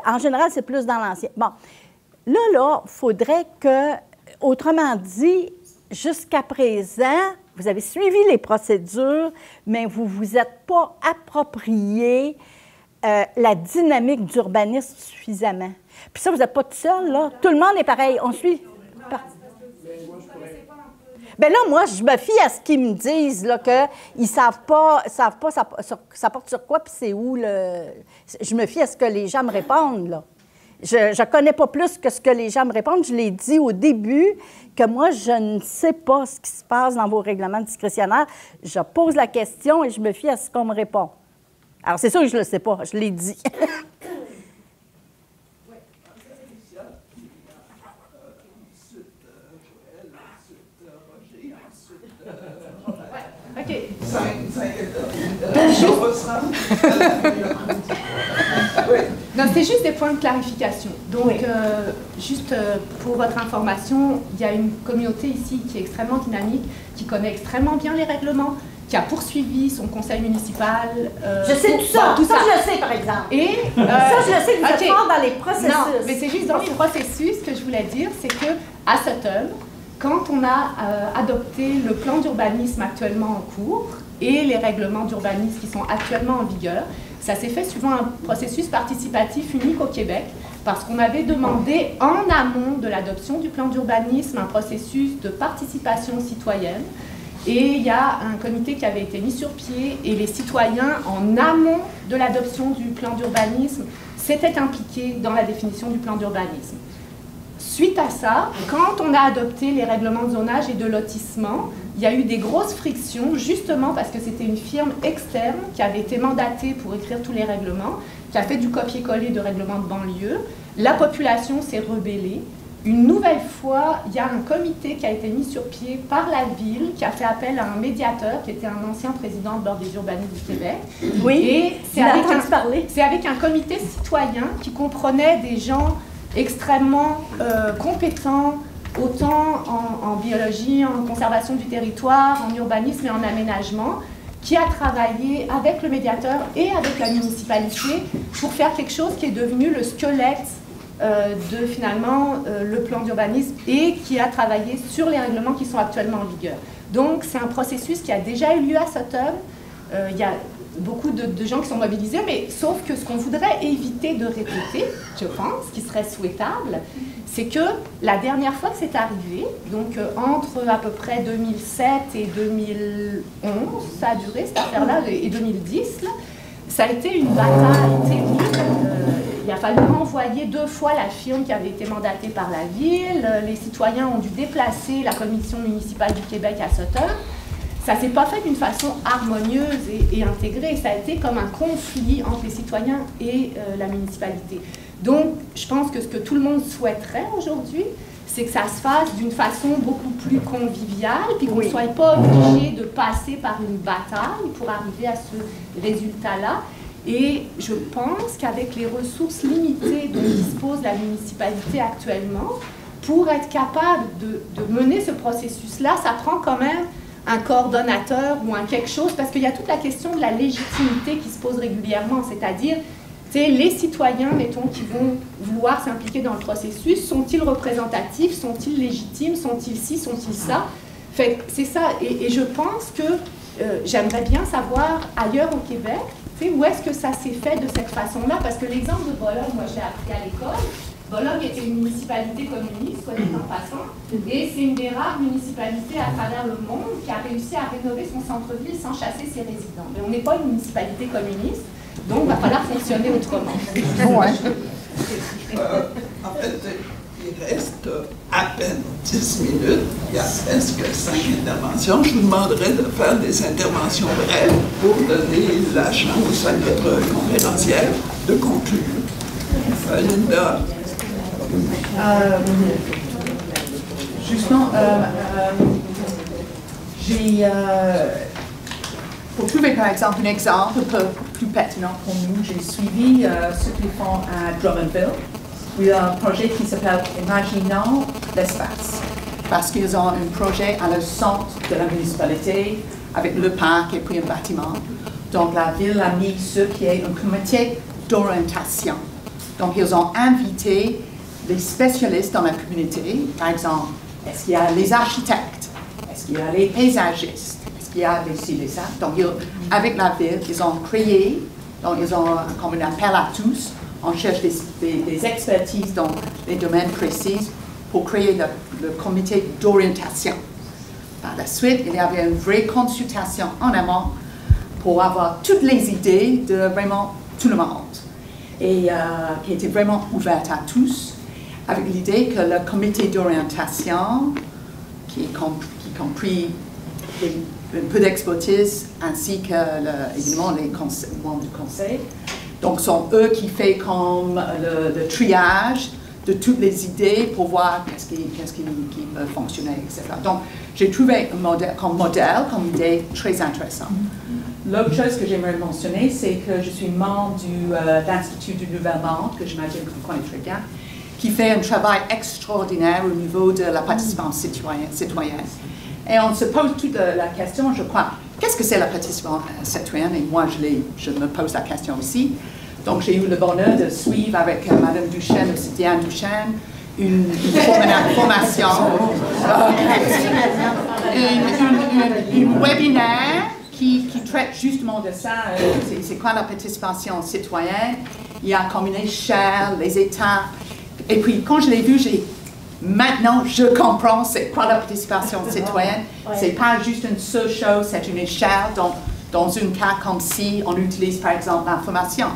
en général, c'est plus dans l'ancien. Bon, là, il faudrait que, autrement dit, jusqu'à présent, vous avez suivi les procédures, mais vous ne vous êtes pas approprié la dynamique d'urbanisme suffisamment. Puis ça, vous n'êtes pas tout seul, là. Tout le monde est pareil. On suit. Bien là, moi, je me fie à ce qu'ils me disent, là, qu'ils ne savent pas ça porte sur quoi, puis c'est où le... Je me fie à ce que les gens me répondent, là. Je ne connais pas plus que ce que les gens me répondent. Je l'ai dit au début que moi, je ne sais pas ce qui se passe dans vos règlements discrétionnaires. Je pose la question et je me fie à ce qu'on me répond. Alors, c'est sûr que je ne le sais pas, je l'ai dit. OK. Non, c'est juste des points de clarification. Donc, juste pour votre information, il y a une communauté ici qui est extrêmement dynamique, qui connaît extrêmement bien les règlements, qui a poursuivi son conseil municipal. Je sais tout ça. Tout ça, je le sais, par exemple. Et ça, je le sais que vous êtes fort dans les processus. Non, mais c'est juste dans les processus que je voulais dire, c'est que à Sutton, quand on a adopté le plan d'urbanisme actuellement en cours et les règlements d'urbanisme qui sont actuellement en vigueur, ça s'est fait suivant un processus participatif unique au Québec, parce qu'on avait demandé en amont de l'adoption du plan d'urbanisme un processus de participation citoyenne. Et il y a un comité qui avait été mis sur pied et les citoyens, en amont de l'adoption du plan d'urbanisme, s'étaient impliqués dans la définition du plan d'urbanisme. Suite à ça, quand on a adopté les règlements de zonage et de lotissement, il y a eu des grosses frictions, justement parce que c'était une firme externe qui avait été mandatée pour écrire tous les règlements, qui a fait du copier-coller de règlements de banlieue. La population s'est rebellée. Une nouvelle fois, il y a un comité qui a été mis sur pied par la ville, qui a fait appel à un médiateur, qui était un ancien président de l'Ordre des urbanistes du Québec. Oui, et c'est avec un comité citoyen qui comprenait des gens extrêmement compétents, autant en biologie, en conservation du territoire, en urbanisme et en aménagement, qui a travaillé avec le médiateur et avec la municipalité pour faire quelque chose qui est devenu le squelette de finalement le plan d'urbanisme et qui a travaillé sur les règlements qui sont actuellement en vigueur. Donc c'est un processus qui a déjà eu lieu à Sutton. Il y a beaucoup de gens qui sont mobilisés, mais sauf que ce qu'on voudrait éviter de répéter, je pense, qui serait souhaitable, c'est que la dernière fois que c'est arrivé, donc entre à peu près 2007 et 2011, ça a duré cette affaire-là, et 2010, là, ça a été une bataille terrible. Il a fallu renvoyer 2 fois la firme qui avait été mandatée par la ville. Les citoyens ont dû déplacer la commission municipale du Québec à Sutton. Ça ne s'est pas fait d'une façon harmonieuse et intégrée. Ça a été comme un conflit entre les citoyens et la municipalité. Donc, je pense que ce que tout le monde souhaiterait aujourd'hui, c'est que ça se fasse d'une façon beaucoup plus conviviale, puis qu'on ne soit pas obligé de passer par une bataille pour arriver à ce résultat-là. Et je pense qu'avec les ressources limitées dont dispose la municipalité actuellement, pour être capable de mener ce processus-là, ça prend quand même un coordonnateur ou un quelque chose, parce qu'il y a toute la question de la légitimité qui se pose régulièrement, c'est-à-dire, les citoyens, mettons, qui vont vouloir s'impliquer dans le processus, sont-ils représentatifs, sont-ils légitimes, sont-ils ci, sont-ils ça? Fait c'est ça, et je pense que j'aimerais bien savoir, ailleurs au Québec, où est-ce que ça s'est fait de cette façon-là, parce que l'exemple de Bologne, moi je l'ai appris à l'école. Bologne était une municipalité communiste, soit dit en passant, et c'est une des rares municipalités à travers le monde qui a réussi à rénover son centre-ville sans chasser ses résidents. Mais on n'est pas une municipalité communiste, donc il va falloir fonctionner autrement. En fait, il reste à peine 10 minutes, il y a presque 5 interventions. Je vous demanderai de faire des interventions brèves pour donner la chance à notre conférencière de conclure. Linda. Justement, pour trouver par exemple un exemple un peu plus pertinent pour nous, j'ai suivi ce qu'ils font à Drummondville. Il y a un projet qui s'appelle Imaginons l'espace, parce qu'ils ont un projet à le centre de la municipalité avec le parc et puis un bâtiment. Donc la ville a mis ce qui est un comité d'orientation. Donc ils ont invité les spécialistes dans la communauté, par exemple, est-ce qu'il y a les architectes, est-ce qu'il y a les paysagistes, est-ce qu'il y a les ci, les ça. Donc avec la ville, ils ont créé, donc ils ont comme un appel à tous. On cherche des expertises dans les domaines précis pour créer le comité d'orientation. Par la suite, il y avait une vraie consultation en amont pour avoir toutes les idées de vraiment tout le monde. Et qui était vraiment ouverte à tous, avec l'idée que le comité d'orientation, qui compris un peu d'expertise, ainsi que évidemment les membres du conseil, donc sont eux qui font comme le triage de toutes les idées pour voir qu'est-ce qui peut fonctionner, etc. Donc j'ai trouvé un modèle, comme idée très intéressante. L'autre chose que j'aimerais mentionner, c'est que je suis membre de l'Institut du Nouvel Monde, que j'imagine que vous connaissez très bien, qui fait un travail extraordinaire au niveau de la participation citoyenne. Et on se pose toute la question, je crois, qu'est-ce que c'est la participation citoyenne? Et moi, je me pose la question aussi. Donc, j'ai eu le bonheur de suivre avec Mme Duchesne, aussi Diane Duchesne, une formation, une webinaire qui traite justement de ça. C'est quoi la participation citoyenne? Il y a comme une échelle, les étapes. Et puis, quand je l'ai vu, maintenant, je comprends c'est quoi la participation citoyenne. C'est pas juste une seule chose, c'est une échelle. Dans un cas comme si on utilise par exemple l'information.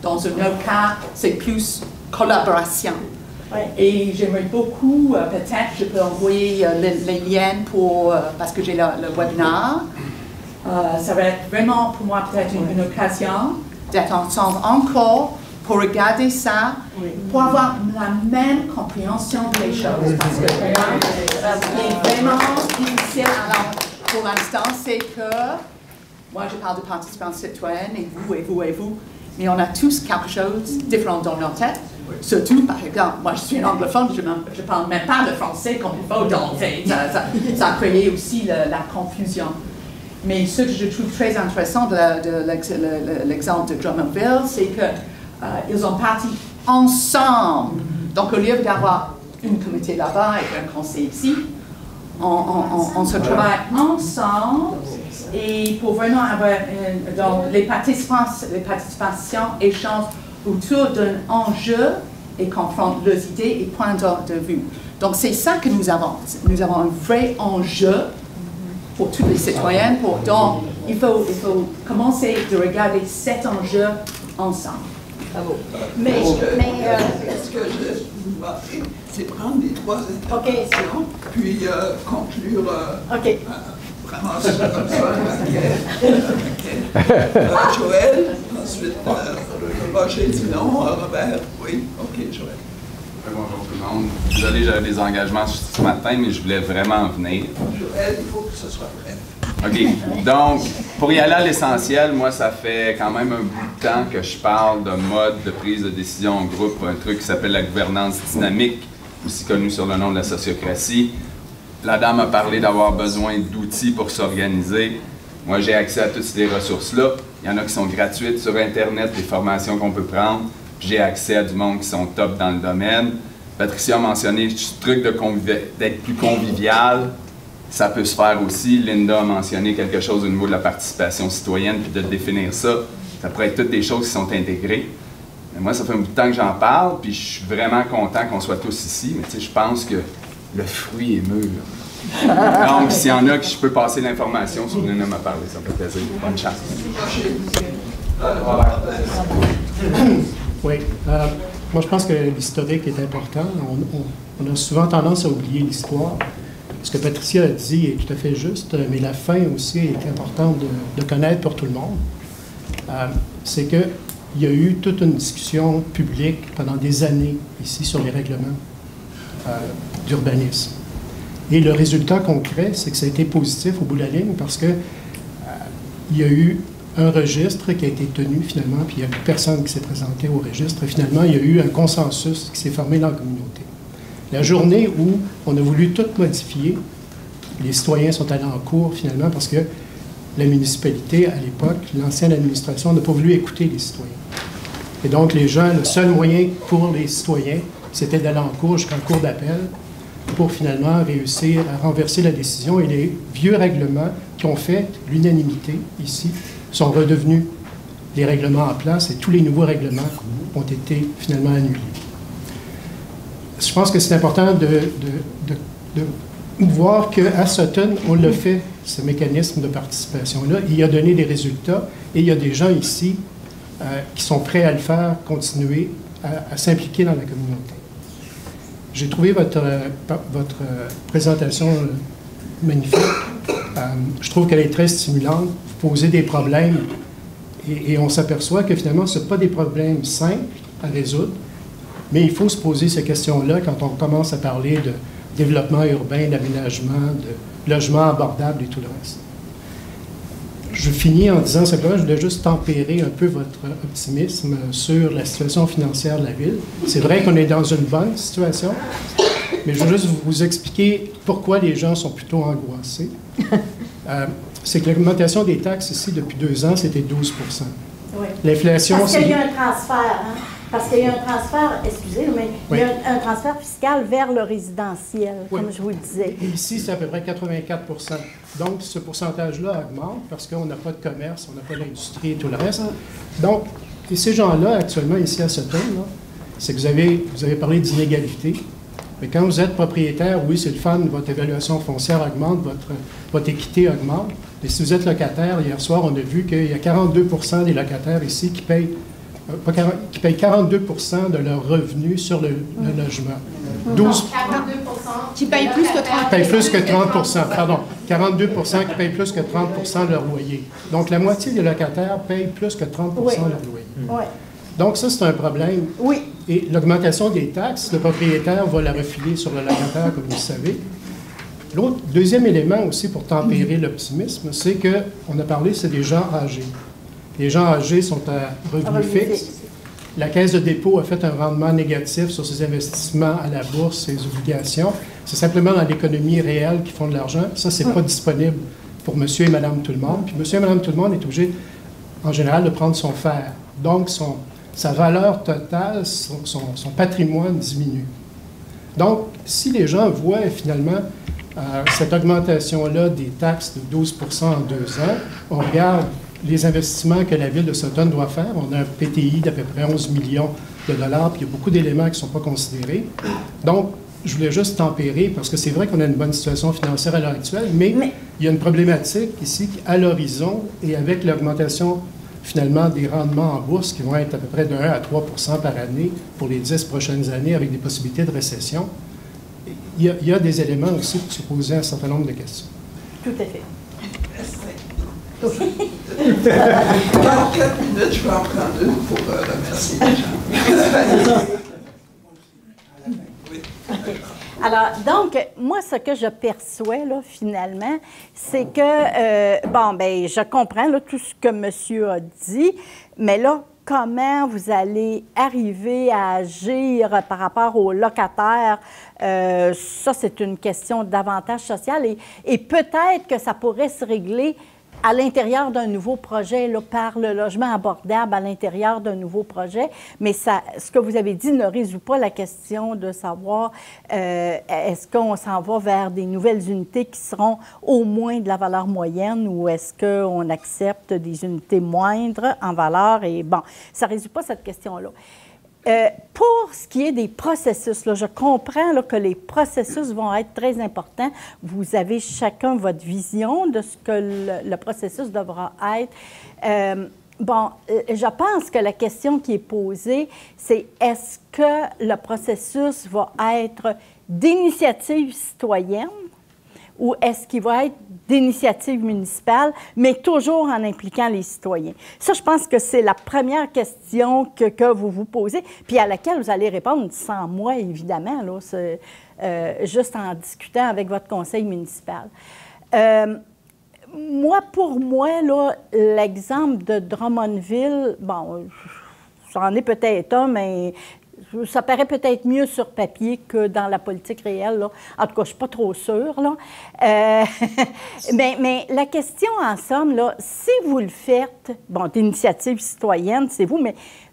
Dans un autre cas, c'est plus collaboration. Et j'aimerais beaucoup, peut-être, je peux envoyer les liens parce que j'ai le webinaire. Ça va être vraiment pour moi peut-être une occasion d'être ensemble encore pour regarder ça, pour avoir la même compréhension des choses. Parce que ce qui est vraiment difficile pour l'instant, c'est que, moi je parle de participation citoyenne, et vous, mais on a tous quelque chose de différent dans nos têtes. Surtout, par exemple, moi je suis une anglophone, je ne parle même pas le français comme il faut, donc ça a créé aussi la confusion. Mais ce que je trouve très intéressant de l'exemple de Drummondville, c'est qu'ils ont parti ensemble. Donc au lieu d'avoir une comité là-bas et un conseil ici, on se travaille ensemble et pour vraiment avoir donc les participations échangent autour d'un enjeu et confrontent leurs idées et points de vue. Donc c'est ça que nous avons. Nous avons un vrai enjeu pour tous les citoyens. Donc il faut commencer de regarder cet enjeu ensemble. Bravo. Mais est-ce que je vous demander, c'est prendre les trois interventions, puis conclure vraiment comme ça. Joël, ensuite Roger, sinon Robert. Oui, ok, Joël. Bonjour tout le monde. Désolé, j'avais des engagements ce matin, mais je voulais vraiment venir. Joël, il faut que ce soit bref. OK. Donc, pour y aller à l'essentiel, moi, ça fait quand même un bout de temps que je parle de mode de prise de décision en groupe, un truc qui s'appelle la gouvernance dynamique, aussi connu sur le nom de la sociocratie. La dame a parlé d'avoir besoin d'outils pour s'organiser. Moi, j'ai accès à toutes ces ressources-là. Il y en a qui sont gratuites sur Internet, des formations qu'on peut prendre. J'ai accès à du monde qui sont top dans le domaine. Patricia a mentionné ce truc d'être plus convivial. Ça peut se faire aussi. Linda a mentionné quelque chose au niveau de la participation citoyenne, puis de définir ça. Ça pourrait être toutes des choses qui sont intégrées. Mais moi, ça fait un bout de temps que j'en parle, puis je suis vraiment content qu'on soit tous ici. Mais tu sais, je pense que le fruit est mûr. Donc, s'il y en a qui je peux passer l'information, si vous venez de me parler, ça me fait plaisir. Bonne chance. Oui. Moi, je pense que l'historique est important. On a souvent tendance à oublier l'histoire. Ce que Patricia a dit est tout à fait juste, mais la fin aussi est importante de connaître pour tout le monde. C'est qu'il y a eu toute une discussion publique pendant des années ici sur les règlements d'urbanisme. Et le résultat concret, c'est que ça a été positif au bout de la ligne parce que il y a eu un registre qui a été tenu finalement, puis il n'y a plus personne qui s'est présenté au registre. Finalement, il y a eu un consensus qui s'est formé dans la communauté. La journée où on a voulu tout modifier, les citoyens sont allés en cours finalement parce que la municipalité, à l'époque, l'ancienne administration, n'a pas voulu écouter les citoyens. Et donc, les gens, le seul moyen pour les citoyens, c'était d'aller en cours jusqu'en cour d'appel pour finalement réussir à renverser la décision. Et les vieux règlements qui ont fait l'unanimité ici sont redevenus les règlements en place et tous les nouveaux règlements ont été finalement annulés. Je pense que c'est important de voir qu'à Sutton, on l'a fait, ce mécanisme de participation-là. Il a donné des résultats et il y a des gens ici qui sont prêts à le faire, continuer à s'impliquer dans la communauté. J'ai trouvé votre présentation magnifique. Je trouve qu'elle est très stimulante. Vous posez des problèmes et on s'aperçoit que finalement, ce ne sont pas des problèmes simples à résoudre, mais il faut se poser ces questions-là quand on commence à parler de développement urbain, d'aménagement, de logement abordable et tout le reste. Je finis en disant simplement, je voulais juste tempérer un peu votre optimisme sur la situation financière de la ville. C'est vrai qu'on est dans une bonne situation, Mais je veux juste vous expliquer pourquoi les gens sont plutôt angoissés. C'est que l'augmentation des taxes ici, depuis 2 ans, c'était 12 %. Oui. L'inflation, parce qu'il y a un transfert, hein? Parce qu'il y a un transfert, excusez, mais il y a un transfert fiscal vers le résidentiel, comme je vous le disais. Et ici, c'est à peu près 84 %. Donc, ce pourcentage-là augmente parce qu'on n'a pas de commerce, on n'a pas d'industrie et tout le reste. Donc, et ces gens-là, actuellement, ici à Sutton, c'est que vous avez parlé d'inégalité. Mais quand vous êtes propriétaire, oui, c'est le fun, votre évaluation foncière augmente, votre équité augmente. Mais si vous êtes locataire, hier soir, on a vu qu'il y a 42 % des locataires ici qui payent 42 % de leurs revenus sur le logement. 12 qui payent plus que 30 payent plus que 30 pardon. 42 % qui payent plus que 30 % de leur loyer. Donc, la moitié des locataires payent plus que 30 % de leur loyer. Oui. Donc, ça, c'est un problème. Oui. Et l'augmentation des taxes, le propriétaire va la refiler sur le locataire, comme vous le savez. Deuxième élément aussi pour tempérer l'optimisme, c'est qu'on a parlé, c'est des gens âgés. Les gens âgés sont à revenus fixes. La Caisse de dépôt a fait un rendement négatif sur ses investissements à la bourse, ses obligations. C'est simplement dans l'économie réelle qu'ils font de l'argent. Ça, ce n'est pas disponible pour monsieur et madame tout le monde. Puis monsieur et madame tout le monde est obligé, en général, de prendre son fer. Donc, sa valeur totale, son patrimoine diminue. Donc, si les gens voient finalement cette augmentation-là des taxes de 12 % en 2 ans, on regarde les investissements que la Ville de Sutton doit faire. On a un PTI d'à peu près 11 millions de dollars, puis il y a beaucoup d'éléments qui ne sont pas considérés. Donc, je voulais juste tempérer, parce que c'est vrai qu'on a une bonne situation financière à l'heure actuelle, mais il y a une problématique ici à l'horizon, et avec l'augmentation finalement des rendements en bourse qui vont être à peu près de 1 à 3 % par année pour les 10 prochaines années, avec des possibilités de récession, il y a des éléments aussi pour se poser un certain nombre de questions. Tout à fait. Dans 4 minutes, je vais en prendre une pour remercier les gens. Alors, donc, moi, ce que je perçois, là, finalement, c'est que, je comprends là, tout ce que monsieur a dit, mais là, comment vous allez arriver à agir par rapport aux locataires, ça, c'est une question d'avantage social et peut-être que ça pourrait se régler à l'intérieur d'un nouveau projet, là, par le logement abordable à l'intérieur d'un nouveau projet. Mais ça, ce que vous avez dit ne résout pas la question de savoir est-ce qu'on s'en va vers des nouvelles unités qui seront au moins de la valeur moyenne ou est-ce qu'on accepte des unités moindres en valeur? Et bon, ça ne résout pas cette question-là. Pour ce qui est des processus, là, je comprends là, que les processus vont être très importants. Vous avez chacun votre vision de ce que le processus devra être. Je pense que la question qui est posée, c'est est-ce que le processus va être d'initiative citoyenne ou est-ce qu'il va être d'initiative municipale, mais toujours en impliquant les citoyens? Ça, je pense que c'est la première question que vous vous posez, puis à laquelle vous allez répondre sans moi, évidemment, là, juste en discutant avec votre conseil municipal. Pour moi, là, l'exemple de Drummondville, bon, j'en ai peut-être un, mais ça paraît peut-être mieux sur papier que dans la politique réelle, là. En tout cas, je ne suis pas trop sûre, là. Mais la question, en somme, là, si vous le faites, bon, d'initiative citoyenne, c'est vous,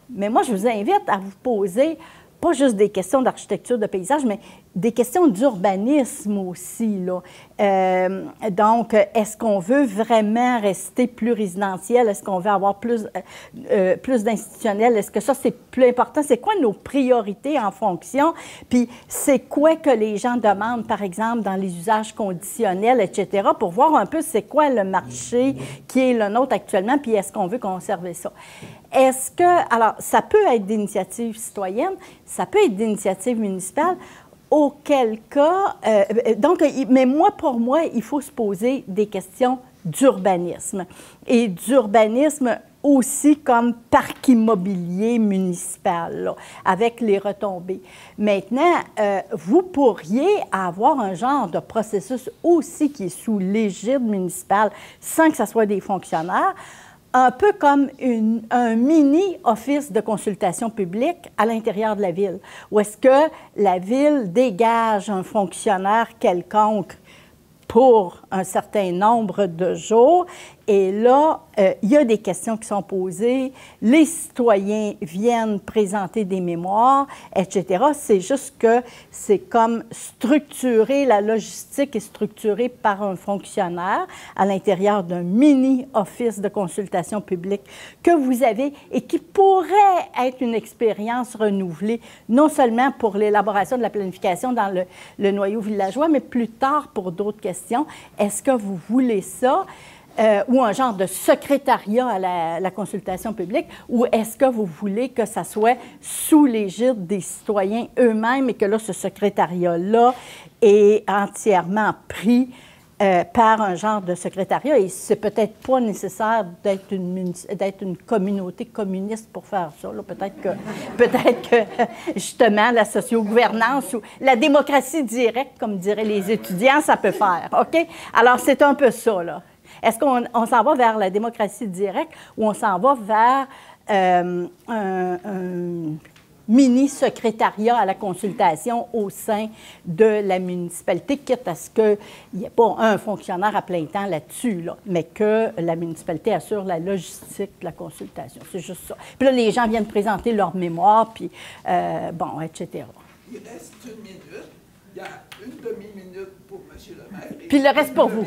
mais moi, je vous invite à vous poser pas juste des questions d'architecture, de paysage, mais des questions d'urbanisme aussi, là. Donc, est-ce qu'on veut vraiment rester plus résidentiel? Est-ce qu'on veut avoir plus d'institutionnel? Est-ce que ça, c'est plus important? C'est quoi nos priorités en fonction? Puis, c'est quoi que les gens demandent, par exemple, dans les usages conditionnels, etc., pour voir un peu c'est quoi le marché qui est le nôtre actuellement, puis est-ce qu'on veut conserver ça? Est-ce que, alors, ça peut être d'initiative citoyenne, ça peut être d'initiative municipale, auquel cas, mais pour moi, il faut se poser des questions d'urbanisme. Et d'urbanisme aussi comme parc immobilier municipal, là, avec les retombées. Maintenant, vous pourriez avoir un genre de processus aussi qui est sous l'égide municipale, sans que ce soit des fonctionnaires, un peu comme un mini-office de consultation publique à l'intérieur de la ville, où est-ce que la ville dégage un fonctionnaire quelconque pour un certain nombre de jours. Et là, il y a des questions qui sont posées, les citoyens viennent présenter des mémoires, etc. C'est juste que c'est comme structuré, la logistique est structurée par un fonctionnaire à l'intérieur d'un mini-office de consultation publique que vous avez et qui pourrait être une expérience renouvelée, non seulement pour l'élaboration de la planification dans le noyau villageois, mais plus tard pour d'autres questions. Est-ce que vous voulez ça? Ou un genre de secrétariat à la consultation publique, ou est-ce que vous voulez que ça soit sous l'égide des citoyens eux-mêmes et que là, ce secrétariat-là est entièrement pris par un genre de secrétariat? Et c'est peut-être pas nécessaire d'être une communauté communiste pour faire ça. Peut-être que, justement, la socio-gouvernance ou la démocratie directe, comme diraient les étudiants, ça peut faire. OK? Alors, c'est un peu ça, là. Est-ce qu'on s'en va vers la démocratie directe ou on s'en va vers un mini-secrétariat à la consultation au sein de la municipalité, quitte à ce qu'il n'y ait pas un fonctionnaire à plein temps là-dessus, là, mais que la municipalité assure la logistique de la consultation. C'est juste ça. Puis là, les gens viennent présenter leur mémoire, puis bon, etc. Il reste une minute. Il y a une demi-minute pour M. le maire. Puis le reste pour vous.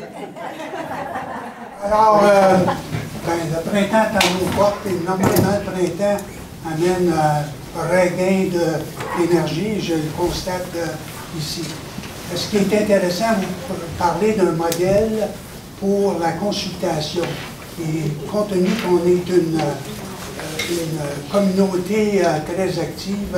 Alors, le printemps est à nos portes et normalement, le printemps amène un regain d'énergie, je le constate ici. Ce qui est intéressant, vous parlez d'un modèle pour la consultation. Et compte tenu qu'on est une communauté très active,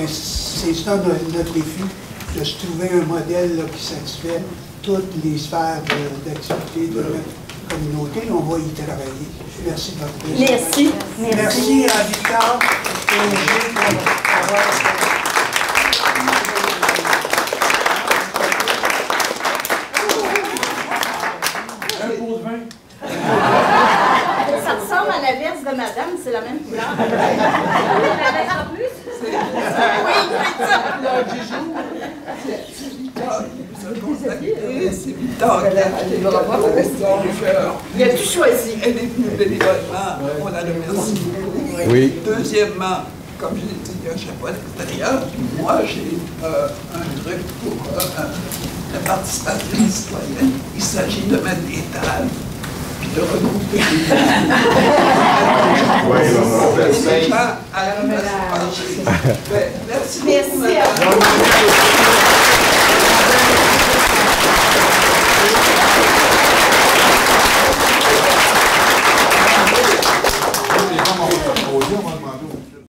c'est ça notre défi, de se trouver un modèle là, qui satisfait toutes les sphères d'activité de notre communauté. On va y travailler. Merci de votre présence. Merci. Merci à Victor et Roger pour avoir... Un pot de vin. Ça ressemble à la verse de madame, c'est la même couleur. En plus? C'est Victor. Il a tout choisi. Elle est venue bénévolement. On la remercie beaucoup. Oui. Deuxièmement, comme je l'ai dit à chaque fois à l'extérieur, moi j'ai un truc pour la participation citoyenne. Il s'agit de mettre des tables puis de regrouper les gens à la place de marcher. Merci beaucoup, madame.